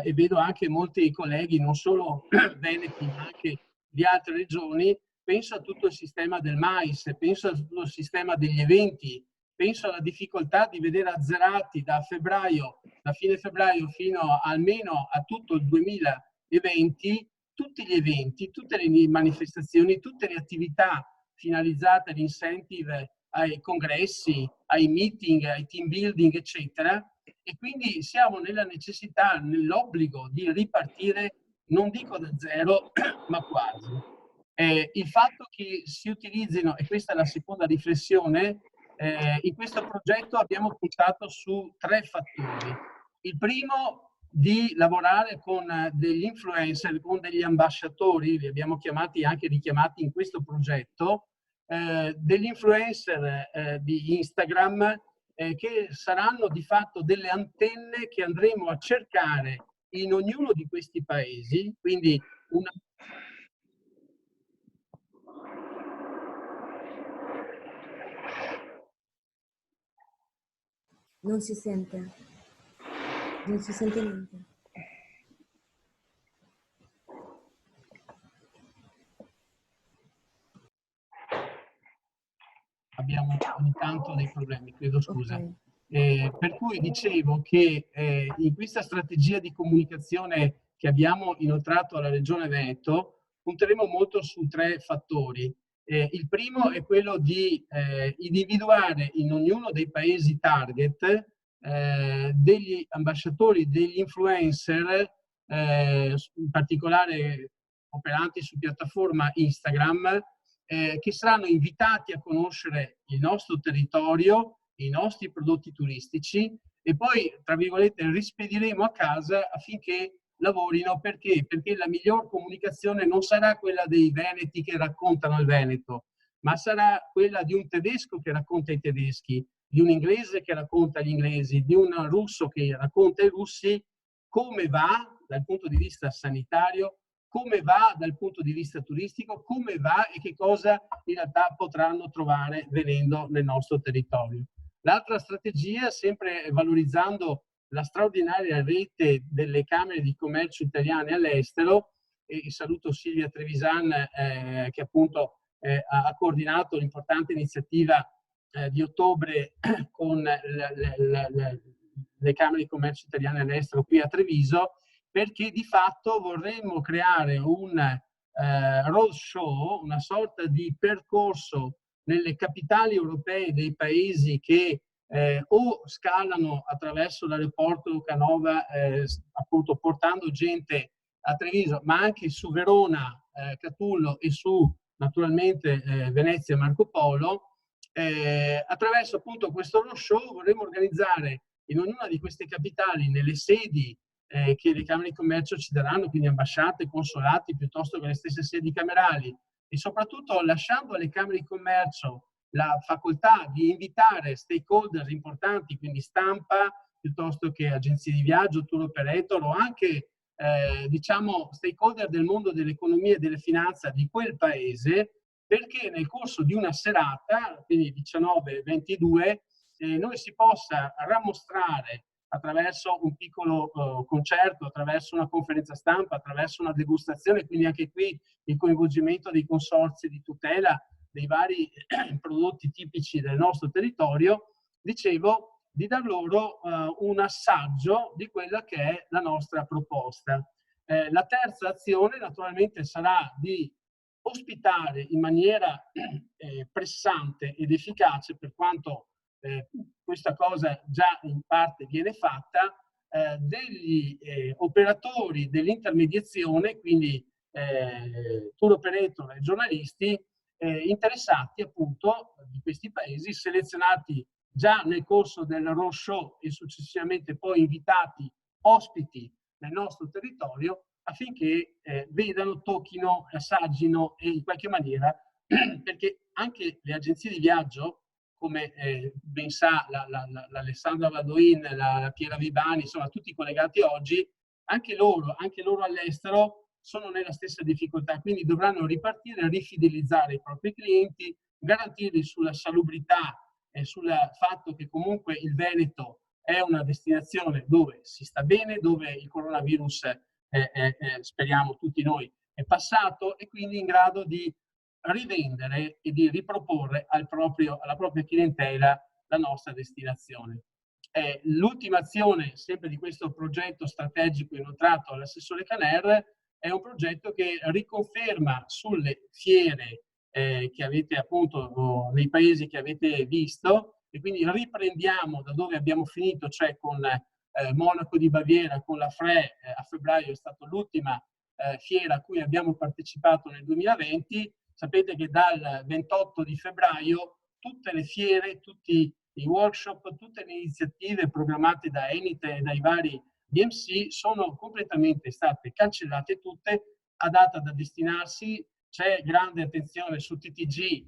e vedo anche molti colleghi, non solo veneti, ma anche di altre regioni, penso a tutto il sistema del mais, penso a tutto il sistema degli eventi, penso alla difficoltà di vedere azzerati da fine febbraio fino almeno a tutto il 2020, tutti gli eventi, tutte le manifestazioni, tutte le attività finalizzate all'incentive ai congressi, ai meeting, ai team building, eccetera. E quindi siamo nella necessità, nell'obbligo di ripartire, non dico da zero, ma quasi. Il fatto che si utilizzino, e questa è la seconda riflessione, in questo progetto abbiamo puntato su 3 fattori. Il primo, di lavorare con degli influencer, con degli ambasciatori, li abbiamo chiamati anche richiamati in questo progetto, degli influencer di Instagram che saranno di fatto delle antenne che andremo a cercare in ognuno di questi paesi, quindi una... Non si sente niente. Abbiamo ogni tanto dei problemi, chiedo scusa. Okay. Per cui dicevo che in questa strategia di comunicazione che abbiamo inoltrato alla Regione Veneto, punteremo molto su 3 fattori. Il primo è quello di individuare in ognuno dei paesi target degli ambasciatori, degli influencer, in particolare operanti su piattaforma Instagram, che saranno invitati a conoscere il nostro territorio, i nostri prodotti turistici e poi, tra virgolette, rispediremo a casa affinché lavorino. Perché? Perché la miglior comunicazione non sarà quella dei veneti che raccontano il Veneto, ma sarà quella di un tedesco che racconta i tedeschi, di un inglese che racconta gli inglesi, di un russo che racconta i russi, come va dal punto di vista sanitario, come va dal punto di vista turistico, come va e che cosa in realtà potranno trovare venendo nel nostro territorio. L'altra strategia, sempre valorizzando la straordinaria rete delle Camere di Commercio italiane all'estero, e saluto Silvia Trevisan che appunto ha coordinato l'importante iniziativa di ottobre con le Camere di Commercio italiane all'estero qui a Treviso, perché di fatto vorremmo creare un roadshow, una sorta di percorso nelle capitali europee dei paesi che o scalano attraverso l'aeroporto Canova, appunto portando gente a Treviso, ma anche su Verona, Catullo e su naturalmente Venezia e Marco Polo. Attraverso appunto questo roadshow vorremmo organizzare in ognuna di queste capitali, nelle sedi che le Camere di Commercio ci daranno, quindi ambasciate, consolati, piuttosto che le stesse sedi camerali, e soprattutto lasciando alle Camere di Commercio la facoltà di invitare stakeholder importanti, quindi stampa, piuttosto che agenzie di viaggio, tour operator o anche diciamo stakeholder del mondo dell'economia e delle finanze di quel paese, perché nel corso di una serata, quindi 19-22, noi si possa rammostrare attraverso un piccolo concerto, attraverso una conferenza stampa, attraverso una degustazione, quindi anche qui il coinvolgimento dei consorzi di tutela dei vari prodotti tipici del nostro territorio, dicevo, di dar loro un assaggio di quella che è la nostra proposta. La terza azione naturalmente sarà di ospitare in maniera pressante ed efficace, per quanto questa cosa già in parte viene fatta, degli operatori dell'intermediazione, quindi tour operator e giornalisti interessati appunto di questi paesi, selezionati già nel corso del roadshow e successivamente poi invitati ospiti nel nostro territorio, affinché vedano, tocchino, assaggino e in qualche maniera, perché anche le agenzie di viaggio, come ben sa l'Alessandra Vadoin, la Piera Vibani, insomma tutti collegati oggi, anche loro all'estero sono nella stessa difficoltà, quindi dovranno ripartire, rifidelizzare i propri clienti, garantirli sulla salubrità e sul fatto che comunque il Veneto è una destinazione dove si sta bene, dove il coronavirus speriamo tutti noi è passato, e quindi in grado di rivendere e di riproporre alla propria clientela la nostra destinazione. L'ultima azione, sempre di questo progetto strategico inoltrato all'assessore Caner, è un progetto che riconferma sulle fiere che avete appunto nei paesi che avete visto, e quindi riprendiamo da dove abbiamo finito, cioè con Monaco di Baviera, con la FRE. A febbraio è stata l'ultima fiera a cui abbiamo partecipato nel 2020. Sapete che dal 28 di febbraio tutte le fiere, tutti i workshop, tutte le iniziative programmate da Enite e dai vari BMC sono completamente state cancellate tutte, a data da destinarsi. C'è grande attenzione su TTG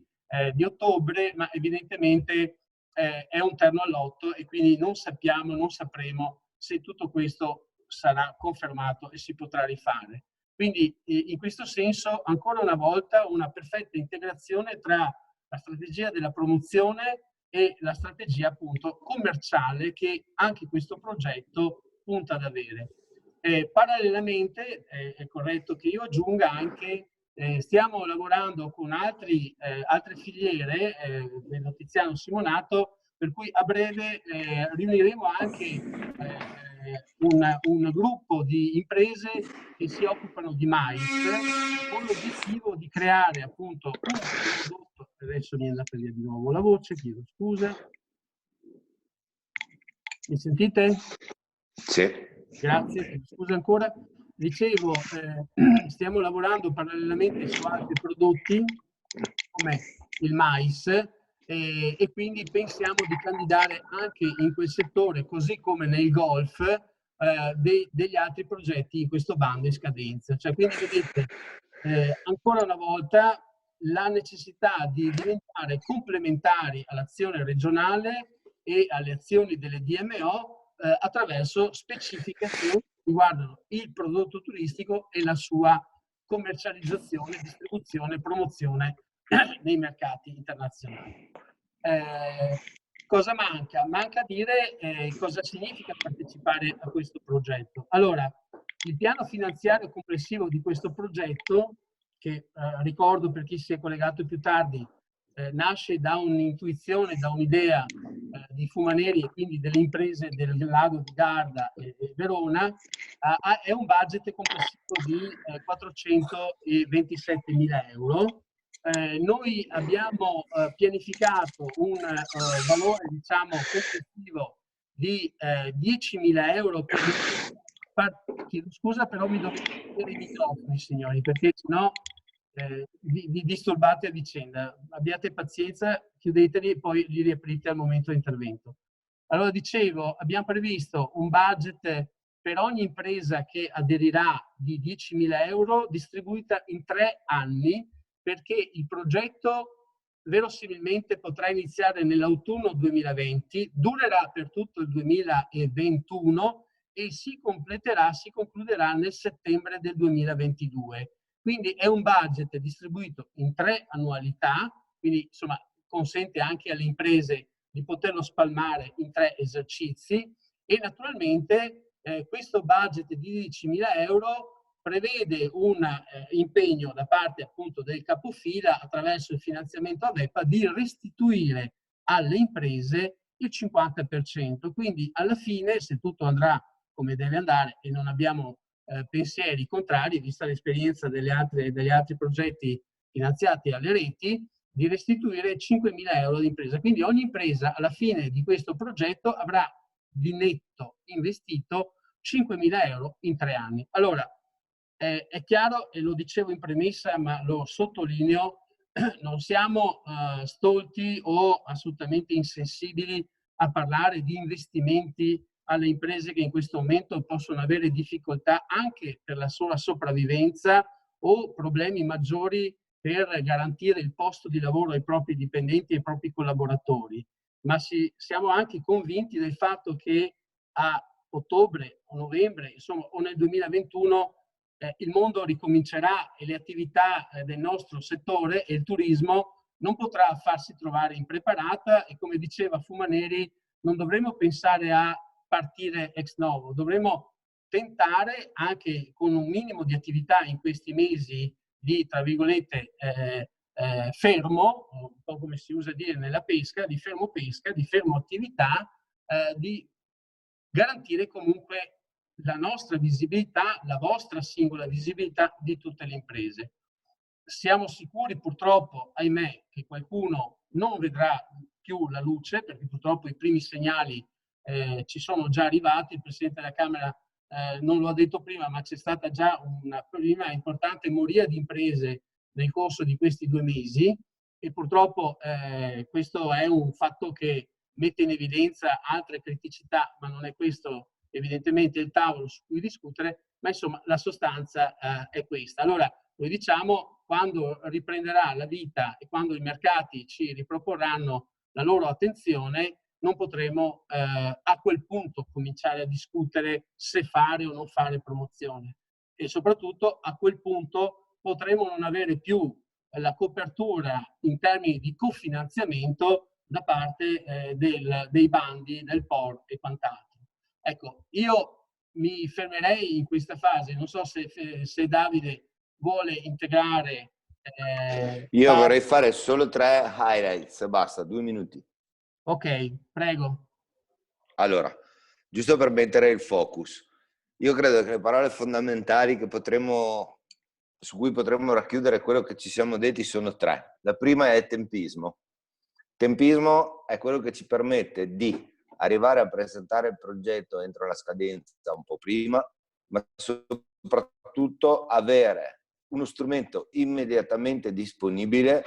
di ottobre, ma evidentemente è un terno all'otto, e quindi non sapremo se tutto questo sarà confermato e si potrà rifare. Quindi in questo senso, ancora una volta, una perfetta integrazione tra la strategia della promozione e la strategia appunto commerciale che anche questo progetto punta ad avere. Parallelamente è corretto che io aggiunga anche stiamo lavorando con altre filiere del Tiziano Simonato, per cui a breve riuniremo anche un gruppo di imprese che si occupano di mais, con l'obiettivo di creare appunto un prodotto. Adesso mi è andata via di nuovo la voce, chiedo scusa. Mi sentite? Sì. Grazie, chiedo scusa ancora. Dicevo, stiamo lavorando parallelamente su altri prodotti come il mais e quindi pensiamo di candidare anche in quel settore, così come nel golf, degli altri progetti in questo bando in scadenza. Cioè, quindi vedete, ancora una volta, la necessità di diventare complementari all'azione regionale e alle azioni delle DMO attraverso specificazioni che riguardano il prodotto turistico e la sua commercializzazione, distribuzione, promozione nei mercati internazionali. Cosa manca? Manca dire cosa significa partecipare a questo progetto. Allora, il piano finanziario complessivo di questo progetto, che ricordo per chi si è collegato più tardi, nasce da un'intuizione, da un'idea di Fumaneri e quindi delle imprese del lago di Garda e Verona, è un budget complessivo di 427.000 euro. Noi abbiamo pianificato un valore, diciamo, complessivo di 10.000 euro per scusa, però mi dovete chiudere i microfoni, signori, perché sennò vi disturbate a vicenda. Abbiate pazienza, chiudeteli e poi li riaprite al momento di intervento. Allora, dicevo, abbiamo previsto un budget per ogni impresa che aderirà di 10.000 euro, distribuita in 3 anni, perché il progetto verosimilmente potrà iniziare nell'autunno 2020, durerà per tutto il 2021 e si concluderà nel settembre del 2022. Quindi è un budget distribuito in 3 annualità, quindi insomma consente anche alle imprese di poterlo spalmare in 3 esercizi, e naturalmente questo budget di 10.000 euro prevede un impegno da parte appunto del capofila, attraverso il finanziamento AVEPA, di restituire alle imprese il 50%. Quindi alla fine, se tutto andrà come deve andare e non abbiamo pensieri contrari, vista l'esperienza degli altri progetti finanziati alle reti, di restituire 5.000 euro di impresa. Quindi ogni impresa alla fine di questo progetto avrà di netto investito 5.000 euro in 3 anni. Allora, è chiaro, e lo dicevo in premessa, ma lo sottolineo, non siamo stolti o assolutamente insensibili a parlare di investimenti alle imprese che in questo momento possono avere difficoltà anche per la sola sopravvivenza o problemi maggiori per garantire il posto di lavoro ai propri dipendenti e ai propri collaboratori. Ma siamo anche convinti del fatto che a ottobre o novembre, insomma, o nel 2021 il mondo ricomincerà e le attività del nostro settore e il turismo non potrà farsi trovare impreparata e, come diceva Fumaneri, non dovremo pensare a partire ex novo, dovremo tentare anche con un minimo di attività in questi mesi di, tra virgolette, fermo, un po' come si usa dire nella pesca, di fermo pesca, di fermo attività, di garantire comunque la nostra visibilità, la vostra singola visibilità di tutte le imprese. Siamo sicuri purtroppo, ahimè, che qualcuno non vedrà più la luce, perché purtroppo i primi segnali ci sono già arrivati. Il Presidente della Camera non lo ha detto prima, ma c'è stata già una prima importante moria di imprese nel corso di questi 2 mesi e purtroppo questo è un fatto che mette in evidenza altre criticità, ma non è questo evidentemente il tavolo su cui discutere, ma insomma la sostanza è questa. Allora, noi diciamo, quando riprenderà la vita e quando i mercati ci riproporranno la loro attenzione, non potremo a quel punto cominciare a discutere se fare o non fare promozione. E soprattutto a quel punto potremo non avere più la copertura in termini di cofinanziamento da parte dei bandi, del POR e quant'altro. Ecco, io mi fermerei in questa fase, non so se Davide vuole integrare. Io vorrei fare solo 3 highlights, basta, 2 minuti. Ok, prego. Allora, giusto per mettere il focus, io credo che le parole fondamentali su cui potremmo racchiudere quello che ci siamo detti sono 3. La prima è tempismo. Tempismo è quello che ci permette di arrivare a presentare il progetto entro la scadenza un po' prima, ma soprattutto avere uno strumento immediatamente disponibile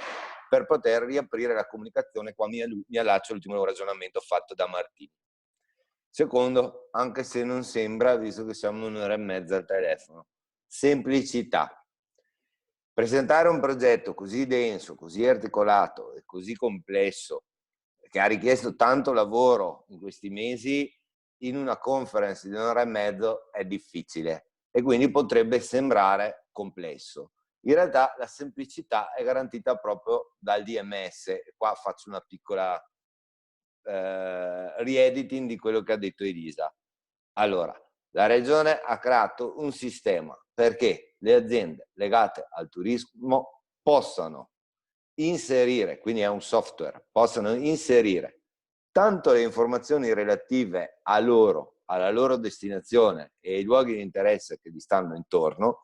per poter riaprire la comunicazione. Qua mi allaccio all'ultimo ragionamento fatto da Martino. Secondo, anche se non sembra, visto che siamo 1 ora e mezza al telefono, semplicità. Presentare un progetto così denso, così articolato e così complesso, che ha richiesto tanto lavoro in questi mesi, in una conference di 1 ora e mezzo è difficile e quindi potrebbe sembrare complesso. In realtà la semplicità è garantita proprio dal DMS. E qua faccio una piccola re-editing di quello che ha detto Elisa. Allora, la Regione ha creato un sistema perché le aziende legate al turismo possano inserire, quindi è un software, possano inserire tanto le informazioni relative a loro, alla loro destinazione e ai luoghi di interesse che gli stanno intorno,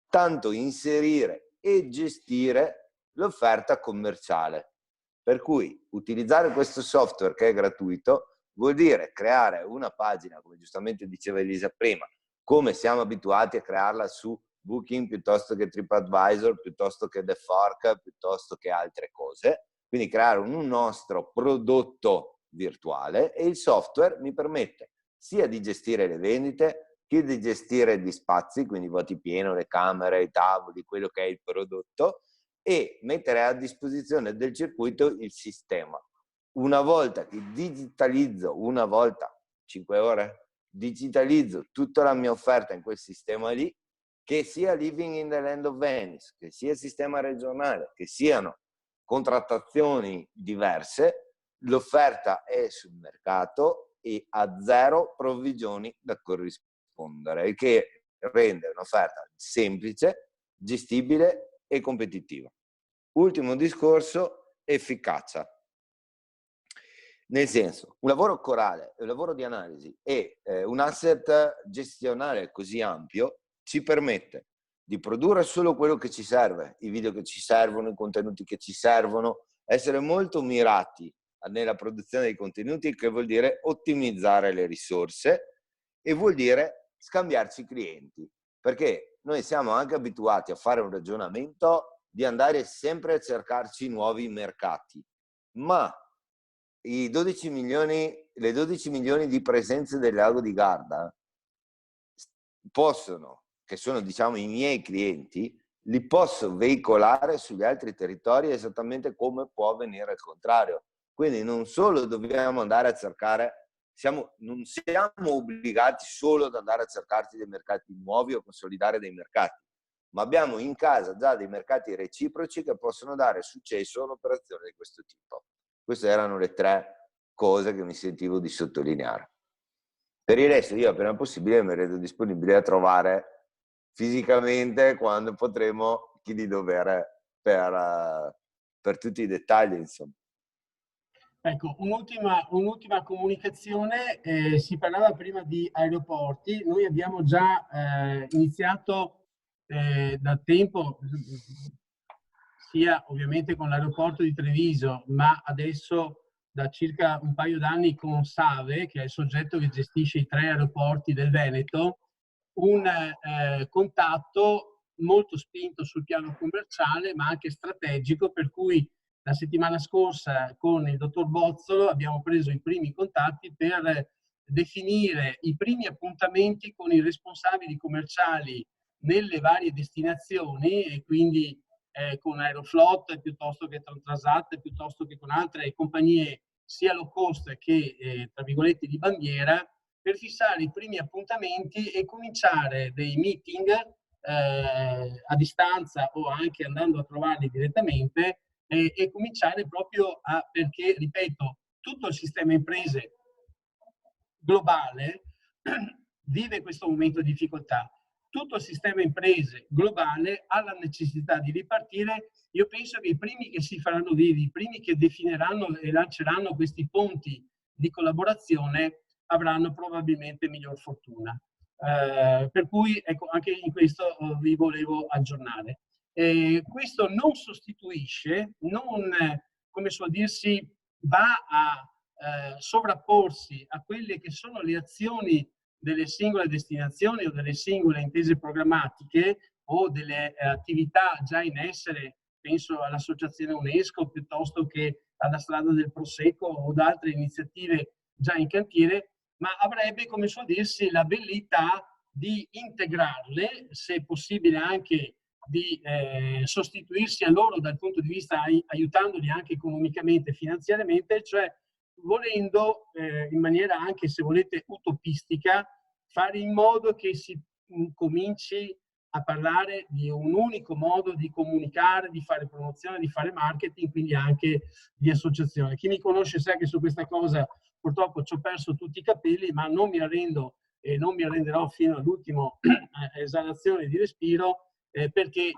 tanto inserire e gestire l'offerta commerciale. Per cui utilizzare questo software che è gratuito vuol dire creare una pagina, come giustamente diceva Elisa prima, come siamo abituati a crearla su Booking piuttosto che TripAdvisor, piuttosto che The Fork, piuttosto che altre cose. Quindi creare un nostro prodotto virtuale e il software mi permette sia di gestire le vendite che di gestire gli spazi, quindi vuoti pieno, le camere, i tavoli, quello che è il prodotto, e mettere a disposizione del circuito il sistema. Una volta che digitalizzo, 5 ore, digitalizzo tutta la mia offerta in quel sistema lì, che sia Living in the Land of Venice, che sia sistema regionale, che siano contrattazioni diverse, l'offerta è sul mercato e ha 0 provvigioni da corrispondere, il che rende un'offerta semplice, gestibile e competitiva. Ultimo discorso, efficacia. Nel senso, un lavoro corale, un lavoro di analisi e un asset gestionale così ampio ci permette di produrre solo quello che ci serve, i video che ci servono, i contenuti che ci servono, essere molto mirati nella produzione dei contenuti, che vuol dire ottimizzare le risorse e vuol dire scambiarci clienti, perché noi siamo anche abituati a fare un ragionamento di andare sempre a cercarci nuovi mercati, ma le 12 milioni di presenze del Lago di Garda possono, che sono diciamo i miei clienti, li posso veicolare sugli altri territori esattamente come può avvenire il contrario. Quindi non solo dobbiamo andare a cercare, non siamo obbligati solo ad andare a cercarci dei mercati nuovi o consolidare dei mercati, ma abbiamo in casa già dei mercati reciproci che possono dare successo a un'operazione di questo tipo. Queste erano le 3 cose che mi sentivo di sottolineare. Per il resto io appena possibile mi rendo disponibile a trovare fisicamente quando potremo chi di dovere per tutti i dettagli, insomma. Ecco, un'ultima comunicazione, si parlava prima di aeroporti, noi abbiamo già iniziato da tempo, sia ovviamente con l'aeroporto di Treviso, ma adesso da circa un paio d'anni con Save, che è il soggetto che gestisce i 3 aeroporti del Veneto, un contatto molto spinto sul piano commerciale, ma anche strategico, per cui la settimana scorsa con il dottor Bozzolo abbiamo preso i primi contatti per definire i primi appuntamenti con i responsabili commerciali nelle varie destinazioni, e quindi con Aeroflot piuttosto che con Transat, piuttosto che con altre compagnie sia low cost che tra virgolette di bandiera, per fissare i primi appuntamenti e cominciare dei meeting a distanza o anche andando a trovarli direttamente, e cominciare proprio perché, ripeto, tutto il sistema imprese globale vive questo momento di difficoltà. Tutto il sistema imprese globale ha la necessità di ripartire. Io penso che i primi che si faranno vivi, i primi che definiranno e lanceranno questi ponti di collaborazione avranno probabilmente miglior fortuna. Per cui ecco, anche in questo vi volevo aggiornare. Questo non sostituisce, come suol dirsi, va a sovrapporsi a quelle che sono le azioni delle singole destinazioni o delle singole intese programmatiche o delle attività già in essere, penso all'Associazione UNESCO piuttosto che alla Strada del Prosecco o ad altre iniziative già in cantiere, ma avrebbe, come suol dirsi, la bellezza di integrarle, se possibile anche di sostituirsi a loro dal punto di vista aiutandoli anche economicamente e finanziariamente, cioè volendo in maniera anche, se volete, utopistica, fare in modo che si cominci a parlare di un unico modo di comunicare, di fare promozione, di fare marketing, quindi anche di associazione. Chi mi conosce sa che su questa cosa purtroppo ci ho perso tutti i capelli, ma non mi arrendo e non mi arrenderò fino all'ultima esalazione di respiro, perché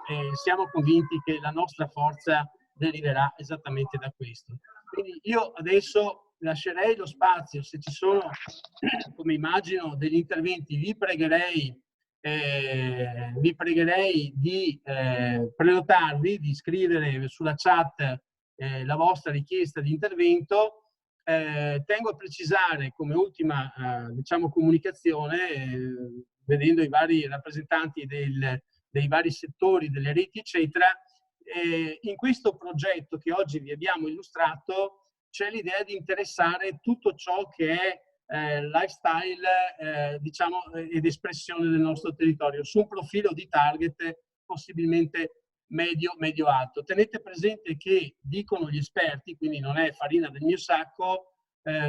siamo convinti che la nostra forza deriverà esattamente da questo. Quindi io adesso lascerei lo spazio, se ci sono, come immagino, degli interventi, vi pregherei di prenotarvi, di scrivere sulla chat la vostra richiesta di intervento. Tengo a precisare come ultima diciamo, comunicazione, vedendo i vari rappresentanti dei vari settori, delle reti, eccetera, in questo progetto che oggi vi abbiamo illustrato c'è l'idea di interessare tutto ciò che è lifestyle diciamo, ed espressione del nostro territorio, su un profilo di target possibilmente medio-alto. Tenete presente che, dicono gli esperti, quindi non è farina del mio sacco,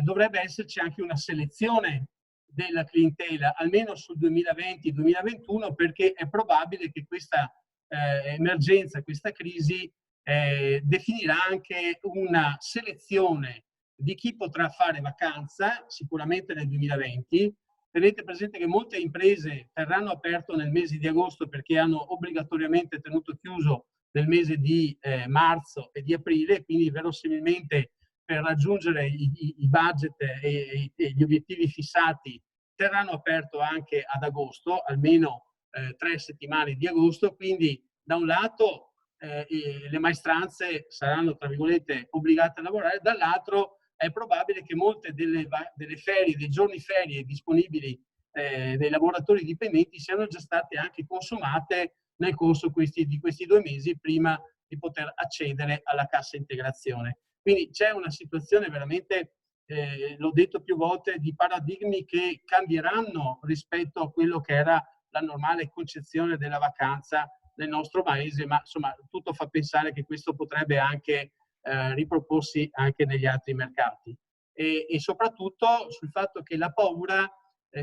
dovrebbe esserci anche una selezione della clientela, almeno sul 2020-2021, perché è probabile che questa emergenza, questa crisi definirà anche una selezione di chi potrà fare vacanza, sicuramente nel 2020. Tenete presente che molte imprese terranno aperto nel mese di agosto perché hanno obbligatoriamente tenuto chiuso nel mese di marzo e di aprile, quindi verosimilmente per raggiungere i budget e gli obiettivi fissati terranno aperto anche ad agosto, almeno 3 settimane di agosto, quindi da un lato le maestranze saranno, tra virgolette, obbligate a lavorare, dall'altro è probabile che molte delle ferie, dei giorni ferie disponibili dei lavoratori dipendenti siano già state anche consumate nel corso di questi 2 mesi prima di poter accedere alla cassa integrazione. Quindi c'è una situazione veramente, l'ho detto più volte, di paradigmi che cambieranno rispetto a quello che era la normale concezione della vacanza nel nostro paese, ma insomma tutto fa pensare che questo potrebbe anche riproporsi anche negli altri mercati. E soprattutto sul fatto che la paura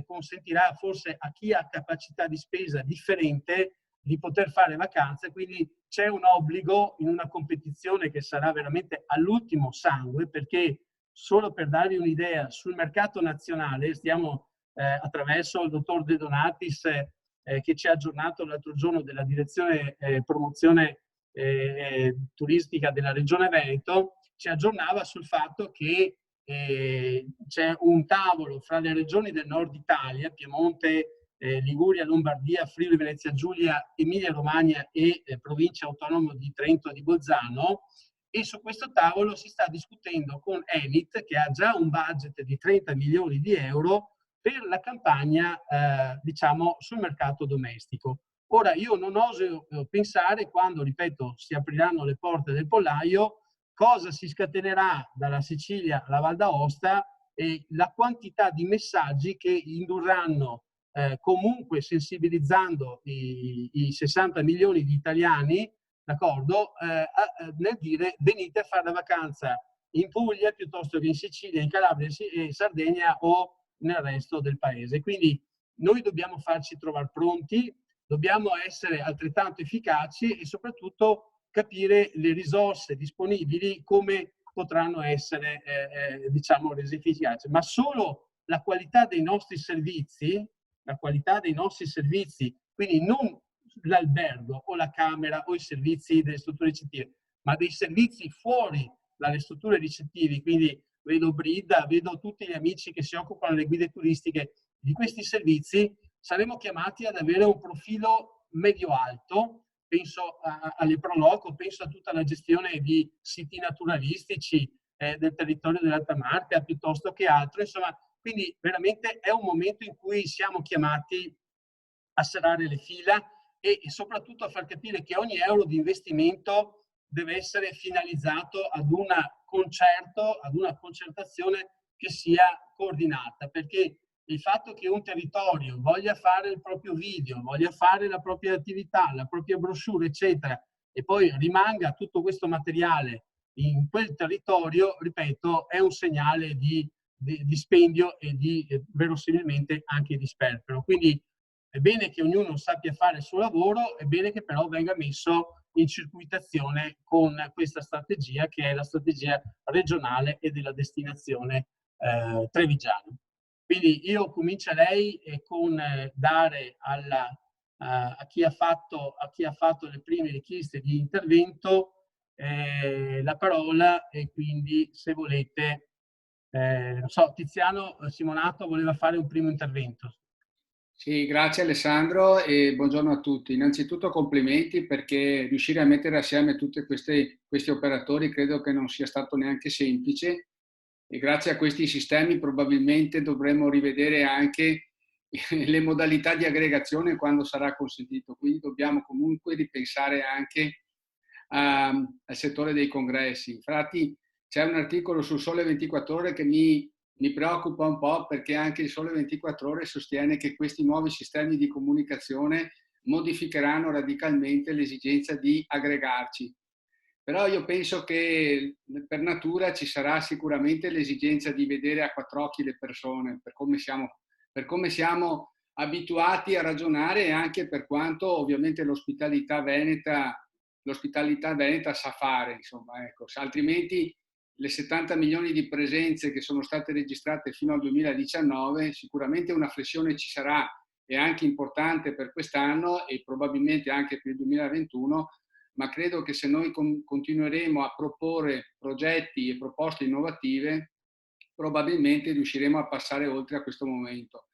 consentirà forse a chi ha capacità di spesa differente di poter fare vacanze, quindi c'è un obbligo in una competizione che sarà veramente all'ultimo sangue, perché solo per darvi un'idea, sul mercato nazionale stiamo attraverso il dottor De Donatis che ci ha aggiornato l'altro giorno della direzione promozione turistica della Regione Veneto, ci aggiornava sul fatto che c'è un tavolo fra le regioni del nord Italia, Piemonte, Liguria, Lombardia, Friuli, Venezia Giulia, Emilia Romagna e provincia autonoma di Trento e di Bolzano, e su questo tavolo si sta discutendo con Enit, che ha già un budget di 30 milioni di euro per la campagna diciamo sul mercato domestico. Ora io non oso pensare, quando, ripeto, si apriranno le porte del pollaio, cosa si scatenerà dalla Sicilia alla Val d'Aosta e la quantità di messaggi che indurranno comunque, sensibilizzando i 60 milioni di italiani, d'accordo, nel dire venite a fare la vacanza in Puglia piuttosto che in Sicilia, in Calabria e Sardegna o nel resto del paese. Quindi noi dobbiamo farci trovare pronti, dobbiamo essere altrettanto efficaci e soprattutto capire le risorse disponibili come potranno essere diciamo rese efficaci. Ma solo la qualità dei nostri servizi, quindi non l'albergo o la camera o i servizi delle strutture ricettive, ma dei servizi fuori dalle strutture ricettive, quindi vedo Brida, vedo tutti gli amici che si occupano delle guide turistiche di questi servizi, saremo chiamati ad avere un profilo medio-alto. Penso alle Proloco, penso a tutta la gestione di siti naturalistici del territorio dell'Alta Marca, piuttosto che altro. Insomma, quindi veramente è un momento in cui siamo chiamati a serrare le fila e soprattutto a far capire che ogni euro di investimento deve essere finalizzato ad un concerto, ad una concertazione che sia coordinata, perché il fatto che un territorio voglia fare il proprio video, voglia fare la propria attività, la propria brochure, eccetera, e poi rimanga tutto questo materiale in quel territorio, ripeto, è un segnale di dispendio e di verosimilmente anche di sperpero. Quindi è bene che ognuno sappia fare il suo lavoro, è bene che però venga messo in circuitazione con questa strategia, che è la strategia regionale e della destinazione trevigiana. Quindi io comincerei con dare a chi ha fatto le prime richieste di intervento la parola, e quindi se volete, non so, Tiziano Simonato voleva fare un primo intervento. Sì, grazie Alessandro e buongiorno a tutti. Innanzitutto complimenti, perché riuscire a mettere assieme tutti questi operatori credo che non sia stato neanche semplice, e grazie a questi sistemi probabilmente dovremo rivedere anche le modalità di aggregazione quando sarà consentito. Quindi dobbiamo comunque ripensare anche al settore dei congressi. Infatti c'è un articolo sul Sole 24 Ore che mi preoccupa un po', perché anche il Sole 24 Ore sostiene che questi nuovi sistemi di comunicazione modificheranno radicalmente l'esigenza di aggregarci. Però io penso che per natura ci sarà sicuramente l'esigenza di vedere a quattro occhi le persone, per come siamo abituati a ragionare, e anche per quanto ovviamente l'ospitalità veneta sa fare, insomma, ecco. Altrimenti le 70 milioni di presenze che sono state registrate fino al 2019, sicuramente una flessione ci sarà, e anche importante per quest'anno e probabilmente anche per il 2021, ma credo che se noi continueremo a proporre progetti e proposte innovative, probabilmente riusciremo a passare oltre a questo momento.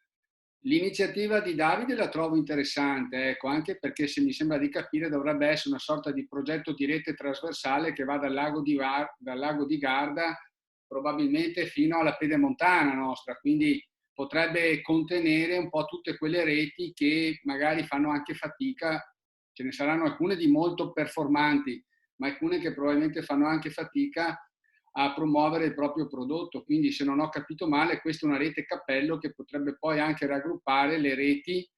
L'iniziativa di Davide la trovo interessante, ecco, anche perché se mi sembra di capire dovrebbe essere una sorta di progetto di rete trasversale che va dal lago di Garda probabilmente fino alla pedemontana nostra, quindi potrebbe contenere un po' tutte quelle reti che magari fanno anche fatica, ce ne saranno alcune di molto performanti, ma alcune che probabilmente fanno anche fatica a promuovere il proprio prodotto. Quindi, se non ho capito male, questa è una rete cappello che potrebbe poi anche raggruppare le reti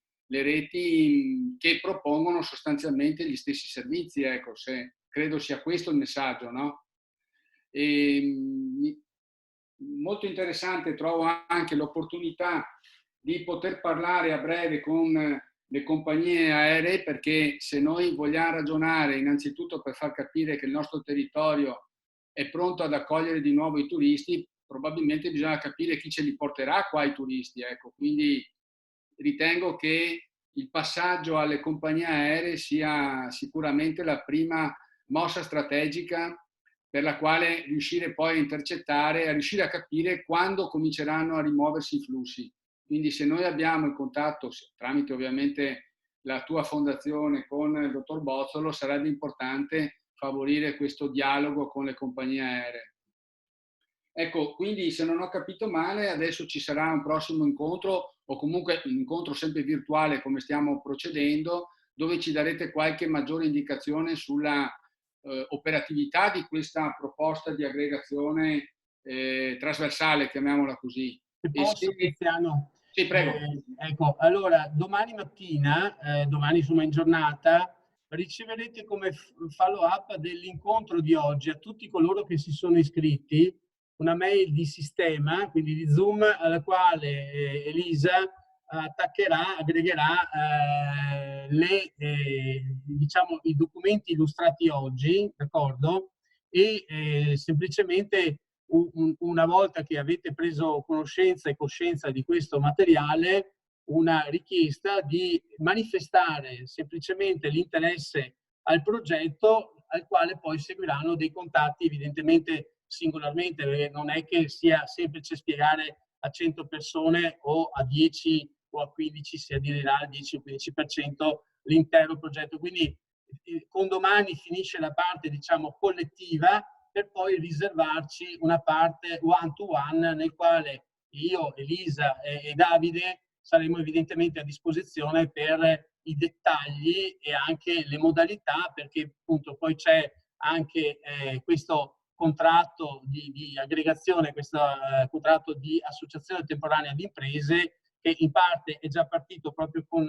che propongono sostanzialmente gli stessi servizi. Ecco, credo sia questo il messaggio, no? Molto interessante trovo anche l'opportunità di poter parlare a breve con le compagnie aeree, perché se noi vogliamo ragionare innanzitutto per far capire che il nostro territorio è pronto ad accogliere di nuovo i turisti, probabilmente bisogna capire chi ce li porterà qua i turisti. Ecco. Quindi ritengo che il passaggio alle compagnie aeree sia sicuramente la prima mossa strategica per la quale riuscire poi a intercettare, a riuscire a capire quando cominceranno a rimuoversi i flussi. Quindi se noi abbiamo il contatto, tramite ovviamente la tua fondazione, con il dottor Bozzolo, sarebbe importante favorire questo dialogo con le compagnie aeree. Ecco, quindi se non ho capito male, adesso ci sarà un prossimo incontro, o comunque un incontro sempre virtuale come stiamo procedendo, dove ci darete qualche maggiore indicazione sulla operatività di questa proposta di aggregazione trasversale, chiamiamola così. Se posso, Cristiano? Sì, prego. Ecco, allora, domani mattina, domani insomma in giornata, riceverete come follow up dell'incontro di oggi a tutti coloro che si sono iscritti una mail di sistema, quindi di Zoom, alla quale Elisa attaccherà, aggregherà diciamo, i documenti illustrati oggi, d'accordo? E semplicemente una volta che avete preso conoscenza e coscienza di questo materiale, una richiesta di manifestare semplicemente l'interesse al progetto, al quale poi seguiranno dei contatti evidentemente singolarmente, perché non è che sia semplice spiegare a 100 persone o a 10 o a 15 si aderirà al 10 o 15% l'intero progetto. Quindi con domani finisce la parte, diciamo, collettiva, per poi riservarci una parte one to one nel quale io, Elisa e Davide saremo evidentemente a disposizione per i dettagli e anche le modalità, perché appunto poi c'è anche questo contratto di aggregazione, questo contratto di associazione temporanea di imprese che in parte è già partito proprio con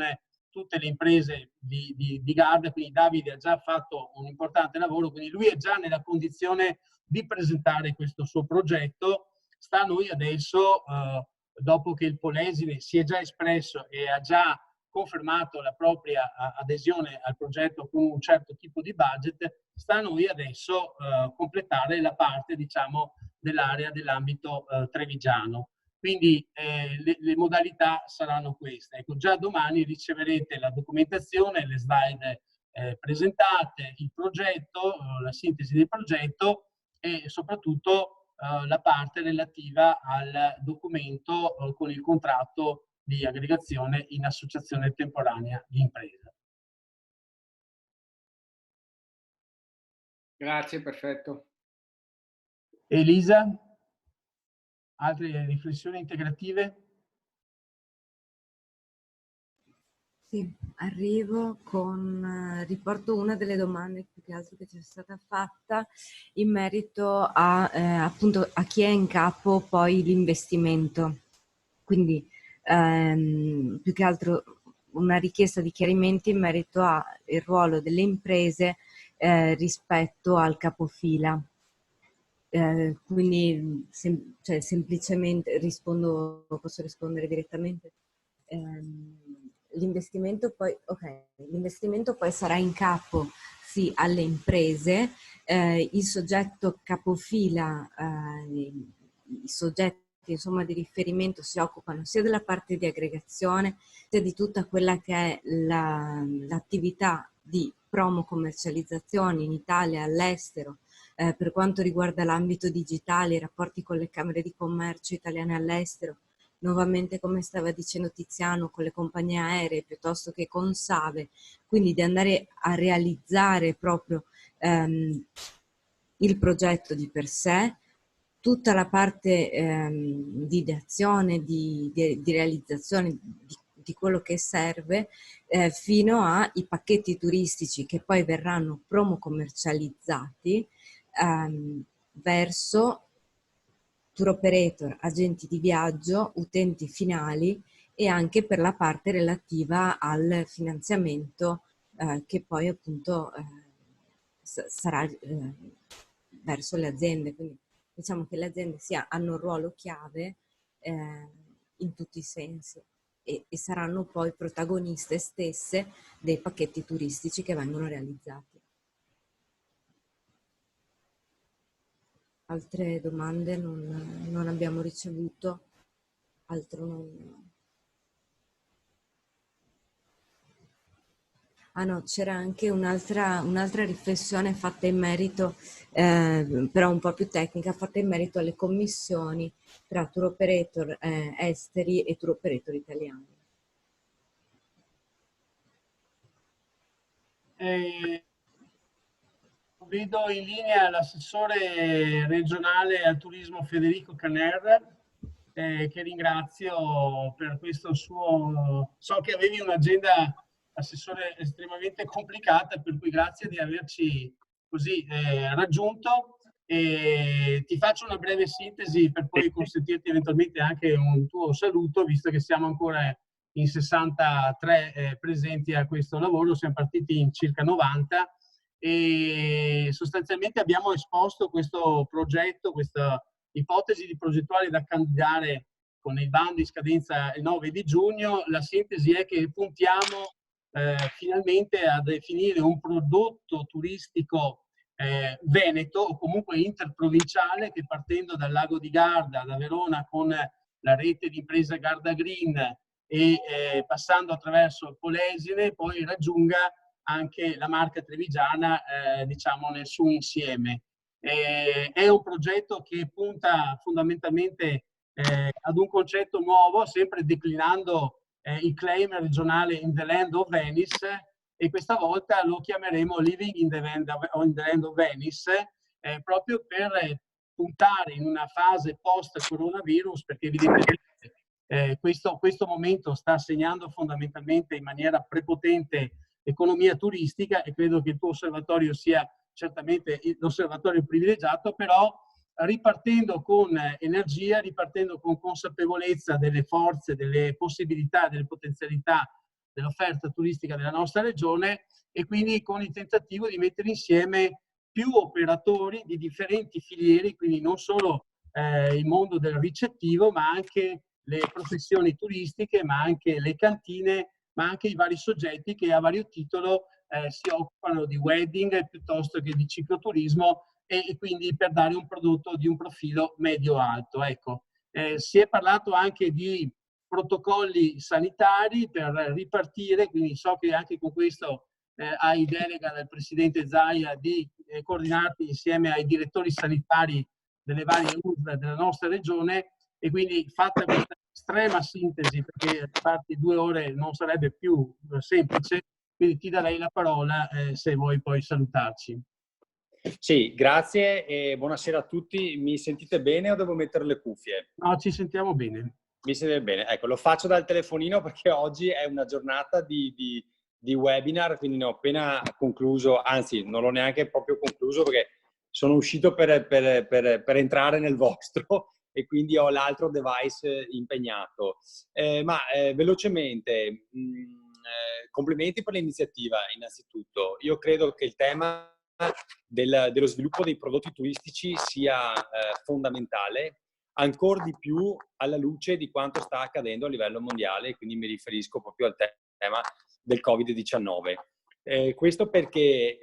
tutte le imprese di Garda, quindi Davide ha già fatto un importante lavoro, quindi lui è già nella condizione di presentare questo suo progetto. Sta a noi adesso, dopo che il Polesine si è già espresso e ha già confermato la propria adesione al progetto con un certo tipo di budget, sta a noi adesso completare la parte, diciamo, dell'area dell'ambito trevigiano. Quindi le modalità saranno queste. Ecco, già domani riceverete la documentazione, le slide presentate, il progetto, la sintesi del progetto e soprattutto la parte relativa al documento con il contratto di aggregazione in associazione temporanea di impresa. Grazie, perfetto. Elisa? Altre riflessioni integrative? Sì, arrivo con, riporto una delle domande più che altro che ci è stata fatta in merito a, appunto, a chi è in capo poi l'investimento. Quindi più che altro una richiesta di chiarimenti in merito al ruolo delle imprese rispetto al capofila. Quindi cioè, semplicemente posso rispondere direttamente? L'investimento poi sarà in capo sì alle imprese, il soggetto capofila, i soggetti insomma di riferimento si occupano sia della parte di aggregazione sia di tutta quella che è l'attività di promo commercializzazione in Italia e all'estero. Per quanto riguarda l'ambito digitale, i rapporti con le camere di commercio italiane all'estero, nuovamente, come stava dicendo Tiziano, con le compagnie aeree piuttosto che con Save, quindi di andare a realizzare proprio il progetto di per sé, tutta la parte di ideazione, di realizzazione di quello che serve, fino ai pacchetti turistici che poi verranno promo-commercializzati verso tour operator, agenti di viaggio, utenti finali e anche per la parte relativa al finanziamento che poi appunto sarà verso le aziende. Quindi diciamo che le aziende hanno un ruolo chiave in tutti i sensi e saranno poi protagoniste stesse dei pacchetti turistici che vengono realizzati. Altre domande non abbiamo ricevuto, altro non... Ah no, c'era anche un'altra riflessione fatta in merito, però un po' più tecnica, fatta in merito alle commissioni tra tour operator esteri e tour operator italiani. Vedo in linea l'assessore regionale al turismo Federico Caner, che ringrazio per questo suo... So che avevi un'agenda, assessore, estremamente complicata, per cui grazie di averci così raggiunto. E ti faccio una breve sintesi per poi consentirti eventualmente anche un tuo saluto, visto che siamo ancora in 63 presenti a questo lavoro, siamo partiti in circa 90 e sostanzialmente abbiamo esposto questo progetto, questa ipotesi di progettuale da candidare con il bando in scadenza il 9 di giugno. La sintesi è che puntiamo finalmente a definire un prodotto turistico veneto o comunque interprovinciale che, partendo dal lago di Garda, da Verona, con la rete di impresa Garda Green e passando attraverso Polesine, poi raggiunga anche la Marca Trevigiana, diciamo, nel suo insieme. È un progetto che punta fondamentalmente ad un concetto nuovo, sempre declinando il claim regionale In the Land of Venice, e questa volta lo chiameremo Living in the Land of Venice, proprio per puntare in una fase post-coronavirus, perché evidentemente questo momento sta segnando fondamentalmente in maniera prepotente economia turistica, e credo che il tuo osservatorio sia certamente l'osservatorio privilegiato, però ripartendo con energia, ripartendo con consapevolezza delle forze, delle possibilità, delle potenzialità dell'offerta turistica della nostra regione, e quindi con il tentativo di mettere insieme più operatori di differenti filiere, quindi non solo il mondo del ricettivo, ma anche le professioni turistiche, ma anche le cantine, ma anche i vari soggetti che a vario titolo si occupano di wedding piuttosto che di cicloturismo, e quindi per dare un prodotto di un profilo medio-alto. Ecco, si è parlato anche di protocolli sanitari per ripartire, quindi so che anche con questo hai delega dal Presidente Zaia di coordinarti insieme ai direttori sanitari delle varie USL della nostra regione, e quindi, fatta questa estrema sintesi, perché farti 2 ore non sarebbe più semplice, quindi ti darei la parola se vuoi poi salutarci. Sì, grazie e buonasera a tutti. Mi sentite bene o devo mettere le cuffie? No, ci sentiamo bene. Mi sentite bene? Ecco, lo faccio dal telefonino perché oggi è una giornata di webinar, quindi ne ho appena concluso, anzi non l'ho neanche proprio concluso perché sono uscito per entrare nel vostro e quindi ho l'altro device impegnato. Velocemente, complimenti per l'iniziativa innanzitutto. Io credo che il tema dello sviluppo dei prodotti turistici sia fondamentale, ancora di più alla luce di quanto sta accadendo a livello mondiale, quindi mi riferisco proprio al tema del Covid-19. Questo perché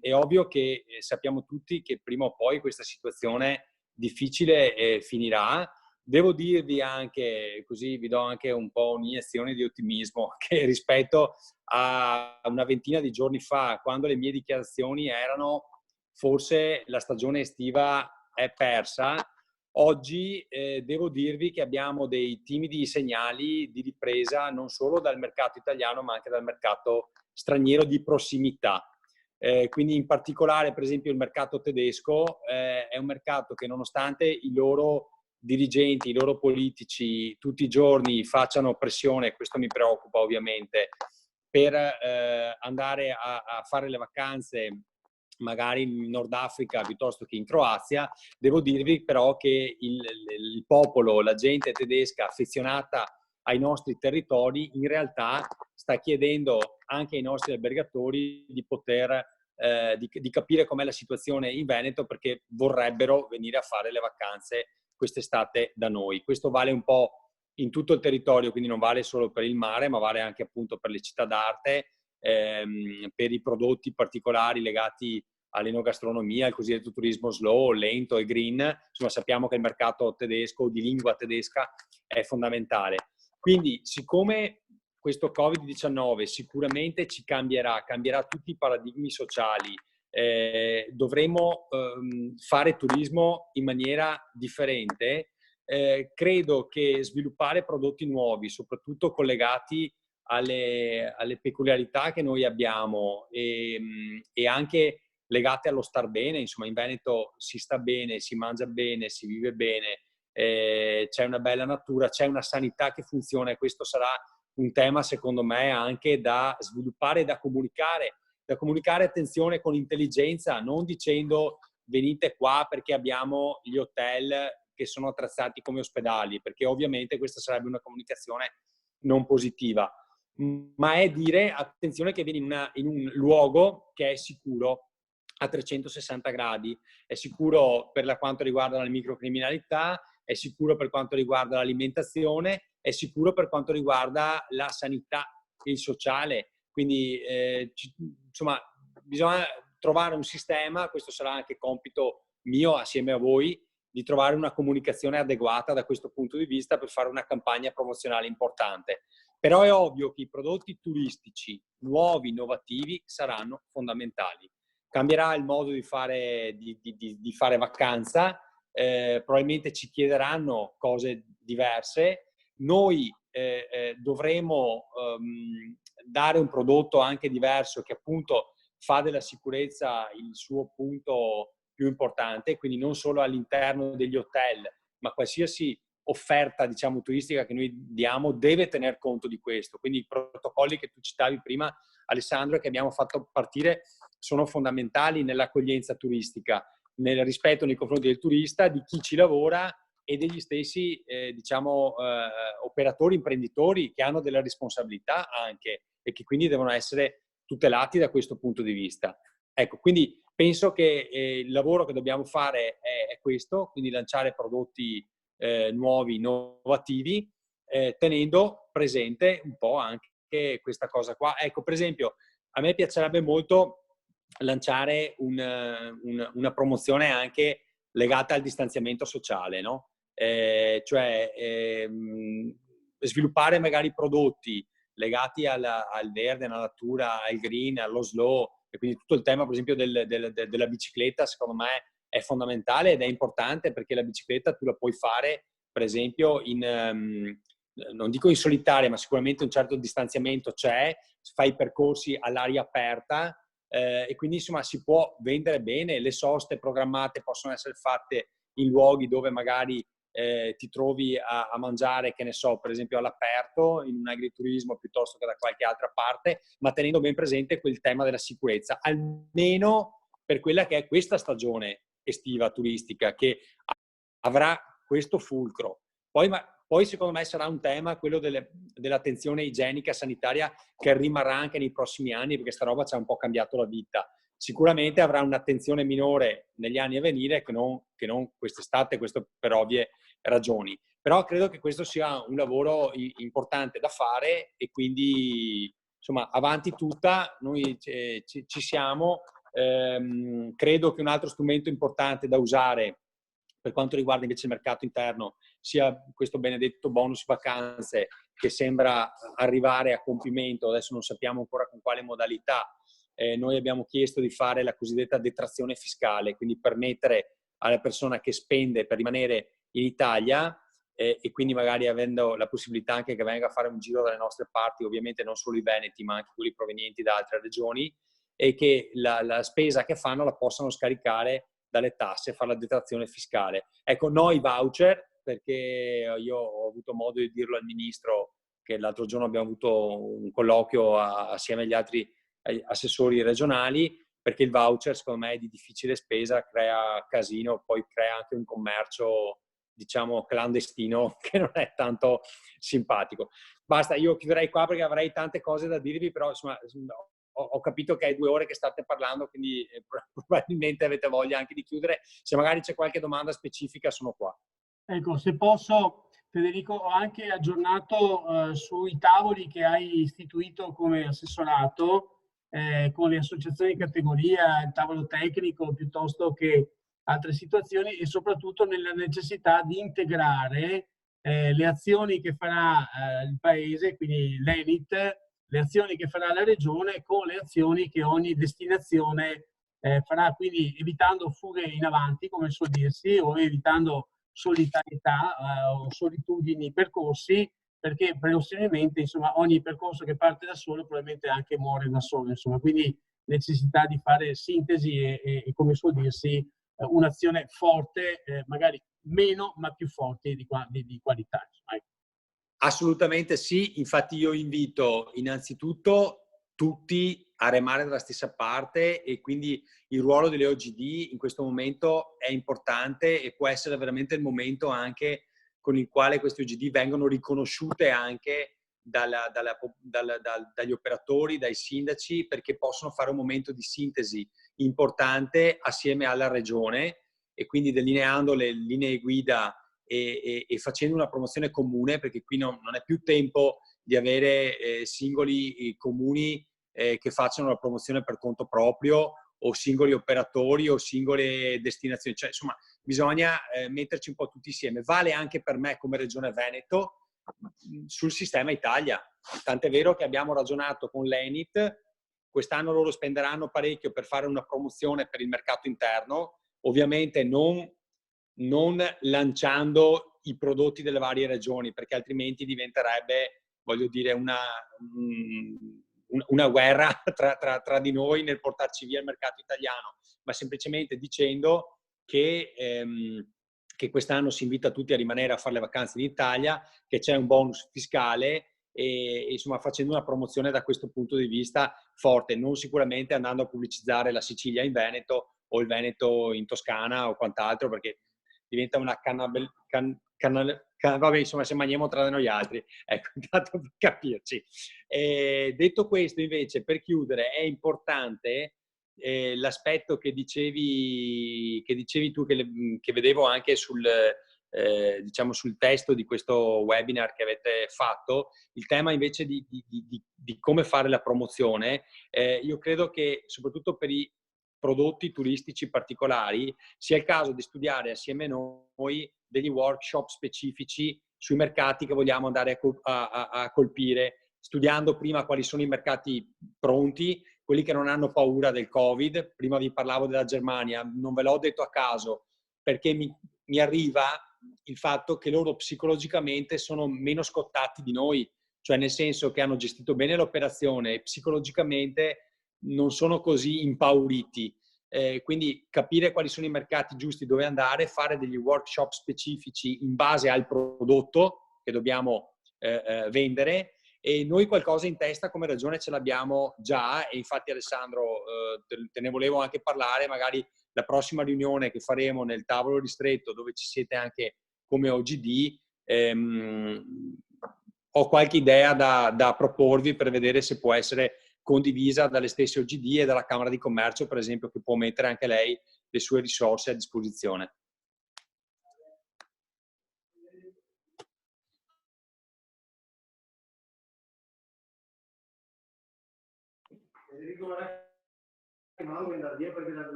è ovvio che sappiamo tutti che prima o poi questa situazione difficile finirà. Devo dirvi anche, così vi do anche un po' un'iniezione di ottimismo, che rispetto a una ventina di giorni fa, quando le mie dichiarazioni erano forse la stagione estiva è persa, Oggi devo dirvi che abbiamo dei timidi segnali di ripresa non solo dal mercato italiano ma anche dal mercato straniero di prossimità. Quindi in particolare per esempio il mercato tedesco è un mercato che nonostante i loro dirigenti, i loro politici tutti i giorni facciano pressione, questo mi preoccupa ovviamente, per andare a fare le vacanze magari in Nord Africa piuttosto che in Croazia, devo dirvi però che il popolo, la gente tedesca affezionata ai nostri territori in realtà sta chiedendo anche ai nostri albergatori di poter di capire com'è la situazione in Veneto, perché vorrebbero venire a fare le vacanze quest'estate da noi. Questo vale un po' in tutto il territorio, quindi non vale solo per il mare, ma vale anche appunto per le città d'arte, per i prodotti particolari legati all'enogastronomia, al cosiddetto turismo slow, lento e green. Insomma, sappiamo che il mercato tedesco, di lingua tedesca, è fondamentale. Quindi, siccome questo Covid-19 sicuramente ci cambierà tutti i paradigmi sociali, dovremo fare turismo in maniera differente, credo che sviluppare prodotti nuovi, soprattutto collegati alle peculiarità che noi abbiamo e anche legate allo star bene, insomma in Veneto si sta bene, si mangia bene, si vive bene, c'è una bella natura, c'è una sanità che funziona e questo sarà un tema secondo me anche da sviluppare e da comunicare attenzione con intelligenza, non dicendo venite qua perché abbiamo gli hotel che sono attrezzati come ospedali, perché ovviamente questa sarebbe una comunicazione non positiva, ma è dire attenzione che vieni in un luogo che è sicuro a 360 gradi, è sicuro per quanto riguarda la microcriminalità, è sicuro per quanto riguarda l'alimentazione, è sicuro per quanto riguarda la sanità e il sociale. Quindi insomma bisogna trovare un sistema, questo sarà anche compito mio assieme a voi, di trovare una comunicazione adeguata da questo punto di vista per fare una campagna promozionale importante. Però è ovvio che i prodotti turistici nuovi, innovativi, saranno fondamentali. Cambierà il modo di fare vacanza, probabilmente ci chiederanno cose diverse. Noi dovremo dare un prodotto anche diverso che appunto fa della sicurezza il suo punto più importante, quindi non solo all'interno degli hotel, ma qualsiasi offerta, diciamo, turistica che noi diamo deve tener conto di questo. Quindi i protocolli che tu citavi prima, Alessandro, che abbiamo fatto partire, sono fondamentali nell'accoglienza turistica, nel rispetto nei confronti del turista, di chi ci lavora e degli stessi, operatori, imprenditori che hanno delle responsabilità anche e che quindi devono essere tutelati da questo punto di vista. Ecco, quindi penso che il lavoro che dobbiamo fare è questo, quindi lanciare prodotti nuovi, innovativi, tenendo presente un po' anche questa cosa qua. Ecco, per esempio, a me piacerebbe molto lanciare una promozione anche legata al distanziamento sociale, no? Sviluppare magari prodotti legati al verde, alla natura, al green, allo slow, e quindi tutto il tema per esempio della bicicletta secondo me è fondamentale ed è importante, perché la bicicletta tu la puoi fare per esempio non dico in solitaria, ma sicuramente un certo distanziamento c'è, fai percorsi all'aria aperta e quindi insomma si può vendere bene, le soste programmate possono essere fatte in luoghi dove magari ti trovi a mangiare, che ne so, per esempio all'aperto, in un agriturismo piuttosto che da qualche altra parte, ma tenendo ben presente quel tema della sicurezza, almeno per quella che è questa stagione estiva turistica, che avrà questo fulcro. Poi secondo me sarà un tema, quello dell'attenzione igienica sanitaria, che rimarrà anche nei prossimi anni, perché sta roba ci ha un po' cambiato la vita. Sicuramente avrà un'attenzione minore negli anni a venire che non quest'estate, questo per ovvie ragioni. Però credo che questo sia un lavoro importante da fare e quindi insomma avanti tutta, noi ci siamo. Credo che un altro strumento importante da usare per quanto riguarda invece il mercato interno sia questo benedetto bonus vacanze, che sembra arrivare a compimento, adesso non sappiamo ancora con quale modalità. Noi abbiamo chiesto di fare la cosiddetta detrazione fiscale, quindi permettere alla persona che spende per rimanere in Italia, e quindi magari avendo la possibilità anche che venga a fare un giro dalle nostre parti, ovviamente non solo i veneti ma anche quelli provenienti da altre regioni, e che la spesa che fanno la possano scaricare dalle tasse e fare la detrazione fiscale. Ecco, no i voucher, perché io ho avuto modo di dirlo al Ministro, che l'altro giorno abbiamo avuto un colloquio assieme agli altri assessori regionali, perché il voucher secondo me è di difficile spesa, crea casino, poi crea anche un commercio, diciamo, clandestino che non è tanto simpatico. Basta, io chiuderei qua perché avrei tante cose da dirvi, però insomma ho capito che è 2 ore che state parlando, quindi probabilmente avete voglia anche di chiudere. Se magari c'è qualche domanda specifica sono qua. Ecco, se posso, Federico, ho anche aggiornato sui tavoli che hai istituito come assessorato, con le associazioni di categoria, il tavolo tecnico piuttosto che altre situazioni, e soprattutto nella necessità di integrare le azioni che farà il Paese, quindi l'ENIT, le azioni che farà la Regione con le azioni che ogni destinazione farà, quindi evitando fughe in avanti, come suol dirsi, o evitando solitarietà o solitudini percorsi, perché verosimilmente insomma ogni percorso che parte da solo probabilmente anche muore da solo, insomma, quindi necessità di fare sintesi e come suol dirsi un'azione forte, magari meno ma più forte di qualità. Insomma. Assolutamente sì, infatti io invito innanzitutto tutti a remare dalla stessa parte, e quindi il ruolo delle OGD in questo momento è importante e può essere veramente il momento anche con il quale queste OGD vengono riconosciute anche dagli operatori, dai sindaci, perché possono fare un momento di sintesi importante assieme alla Regione, e quindi delineando le linee guida e facendo una promozione comune, perché qui non è più tempo di avere singoli comuni che facciano la promozione per conto proprio, o singoli operatori o singole destinazioni. Cioè, insomma, bisogna metterci un po' tutti insieme. Vale anche per me come Regione Veneto sul sistema Italia. Tant'è vero che abbiamo ragionato con l'ENIT, quest'anno loro spenderanno parecchio per fare una promozione per il mercato interno, ovviamente non lanciando i prodotti delle varie regioni, perché altrimenti diventerebbe, voglio dire, una guerra tra di noi nel portarci via il mercato italiano, ma semplicemente dicendo che quest'anno si invita tutti a rimanere a fare le vacanze in Italia, che c'è un bonus fiscale e insomma facendo una promozione da questo punto di vista forte, non sicuramente andando a pubblicizzare la Sicilia in Veneto o il Veneto in Toscana o quant'altro, perché diventa una vabbè, insomma, se mangiamo tra noi altri, ecco, intanto per capirci. Detto questo, invece, per chiudere, è importante l'aspetto che dicevi tu, che vedevo anche diciamo sul testo di questo webinar che avete fatto, il tema invece di come fare la promozione. Io credo che soprattutto per i prodotti turistici particolari sia il caso di studiare assieme a noi degli workshop specifici sui mercati che vogliamo andare a colpire, studiando prima quali sono i mercati pronti, quelli che non hanno paura del Covid. Prima vi parlavo della Germania, non ve l'ho detto a caso, perché mi arriva il fatto che loro psicologicamente sono meno scottati di noi, cioè nel senso che hanno gestito bene l'operazione e psicologicamente non sono così impauriti. Quindi capire quali sono i mercati giusti dove andare, fare degli workshop specifici in base al prodotto che dobbiamo vendere, e noi qualcosa in testa come Regione ce l'abbiamo già, e infatti Alessandro te ne volevo anche parlare, magari la prossima riunione che faremo nel tavolo ristretto dove ci siete anche come OGD, ho qualche idea da proporvi per vedere se può essere condivisa dalle stesse OGD e dalla Camera di Commercio, per esempio, che può mettere anche lei le sue risorse a disposizione.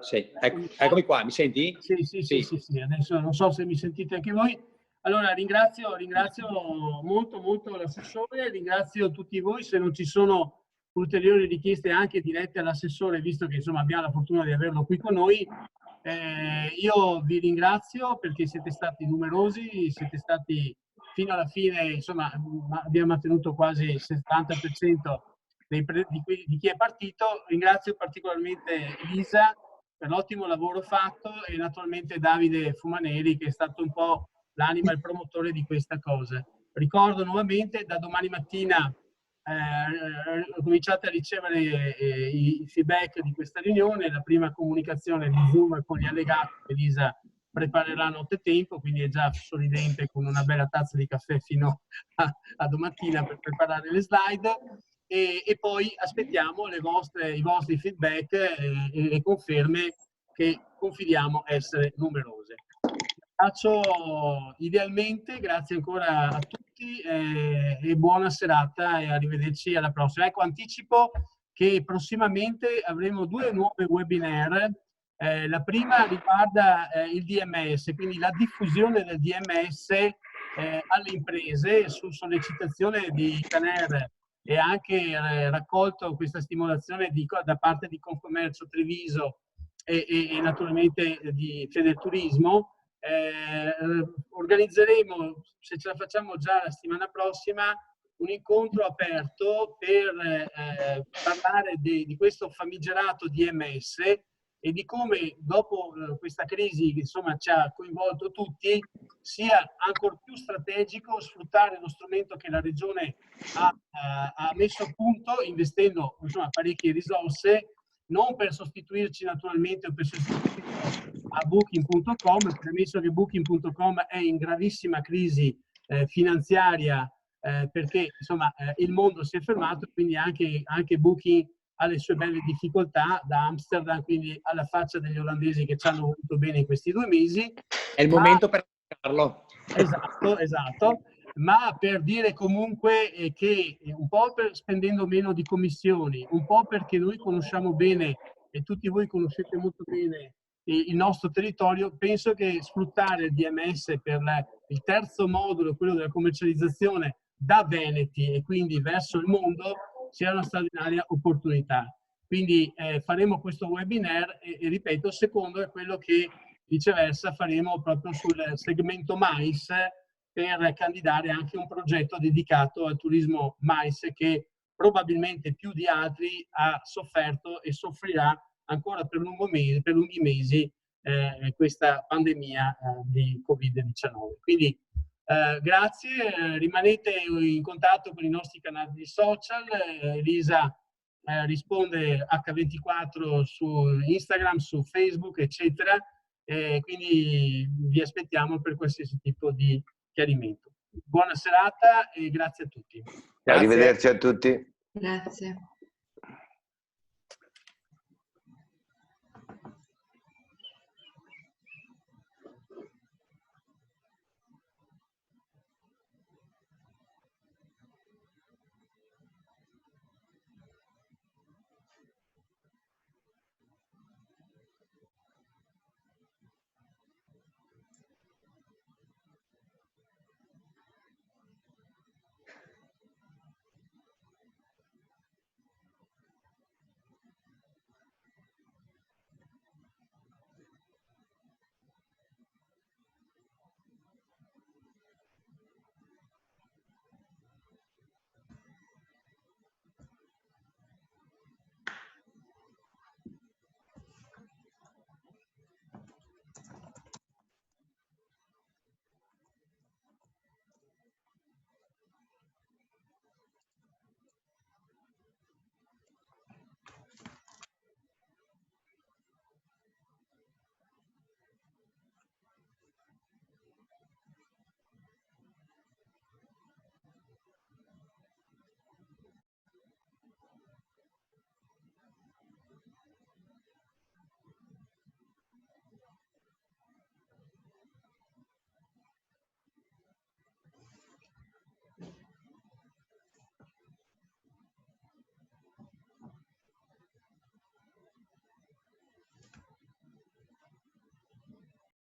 Sì, eccomi qua, mi senti? Sì. Adesso non so se mi sentite anche voi. Allora ringrazio molto l'assessore, ringrazio tutti voi. Se non ci sono ulteriori richieste anche dirette all'assessore, visto che insomma abbiamo la fortuna di averlo qui con noi, Io vi ringrazio perché siete stati numerosi, siete stati fino alla fine, insomma, abbiamo mantenuto quasi il 70% di chi è partito. Ringrazio particolarmente Elisa per l'ottimo lavoro fatto e naturalmente Davide Fumaneri, che è stato un po' l'anima e il promotore di questa cosa. Ricordo nuovamente, da domani mattina cominciate a ricevere i feedback di questa riunione, la prima comunicazione di Zoom con gli allegati che Elisa preparerà nottetempo, quindi è già sorridente con una bella tazza di caffè fino a domattina per preparare le slide, e poi aspettiamo i vostri feedback e le conferme che confidiamo essere numerose. Faccio idealmente, grazie ancora a tutti e buona serata e arrivederci alla prossima. Ecco, anticipo che prossimamente avremo 2 nuove webinar. La prima riguarda il DMS, quindi la diffusione del DMS alle imprese su sollecitazione di Caner e anche raccolto questa stimolazione da parte di Confcommercio Treviso e naturalmente di Federturismo. Organizzeremo, se ce la facciamo già la settimana prossima, un incontro aperto per parlare di questo famigerato DMS e di come dopo questa crisi che insomma ci ha coinvolto tutti sia ancora più strategico sfruttare lo strumento che la Regione ha messo a punto investendo insomma parecchie risorse, non per sostituirci naturalmente o per sostituirci a Booking.com, premesso che Booking.com è in gravissima crisi finanziaria perché insomma il mondo si è fermato, quindi anche Booking ha le sue belle difficoltà da Amsterdam, quindi alla faccia degli olandesi che ci hanno voluto bene in questi 2 mesi. È il momento per Carlo. Esatto. Ma per dire comunque che un po' spendendo meno di commissioni, un po' perché noi conosciamo bene e tutti voi conoscete molto bene il nostro territorio, penso che sfruttare il DMS per il terzo modulo, quello della commercializzazione da Veneti e quindi verso il mondo, sia una straordinaria opportunità. Quindi faremo questo webinar e ripeto, secondo è quello che viceversa faremo proprio sul segmento mais per candidare anche un progetto dedicato al turismo mais che probabilmente più di altri ha sofferto e soffrirà ancora per lunghi mesi questa pandemia di Covid-19. Quindi grazie, rimanete in contatto con i nostri canali social. Elisa risponde H24 su Instagram, su Facebook, eccetera. Quindi vi aspettiamo per qualsiasi tipo di chiarimento. Buona serata e grazie a tutti. Arrivederci a tutti. Grazie.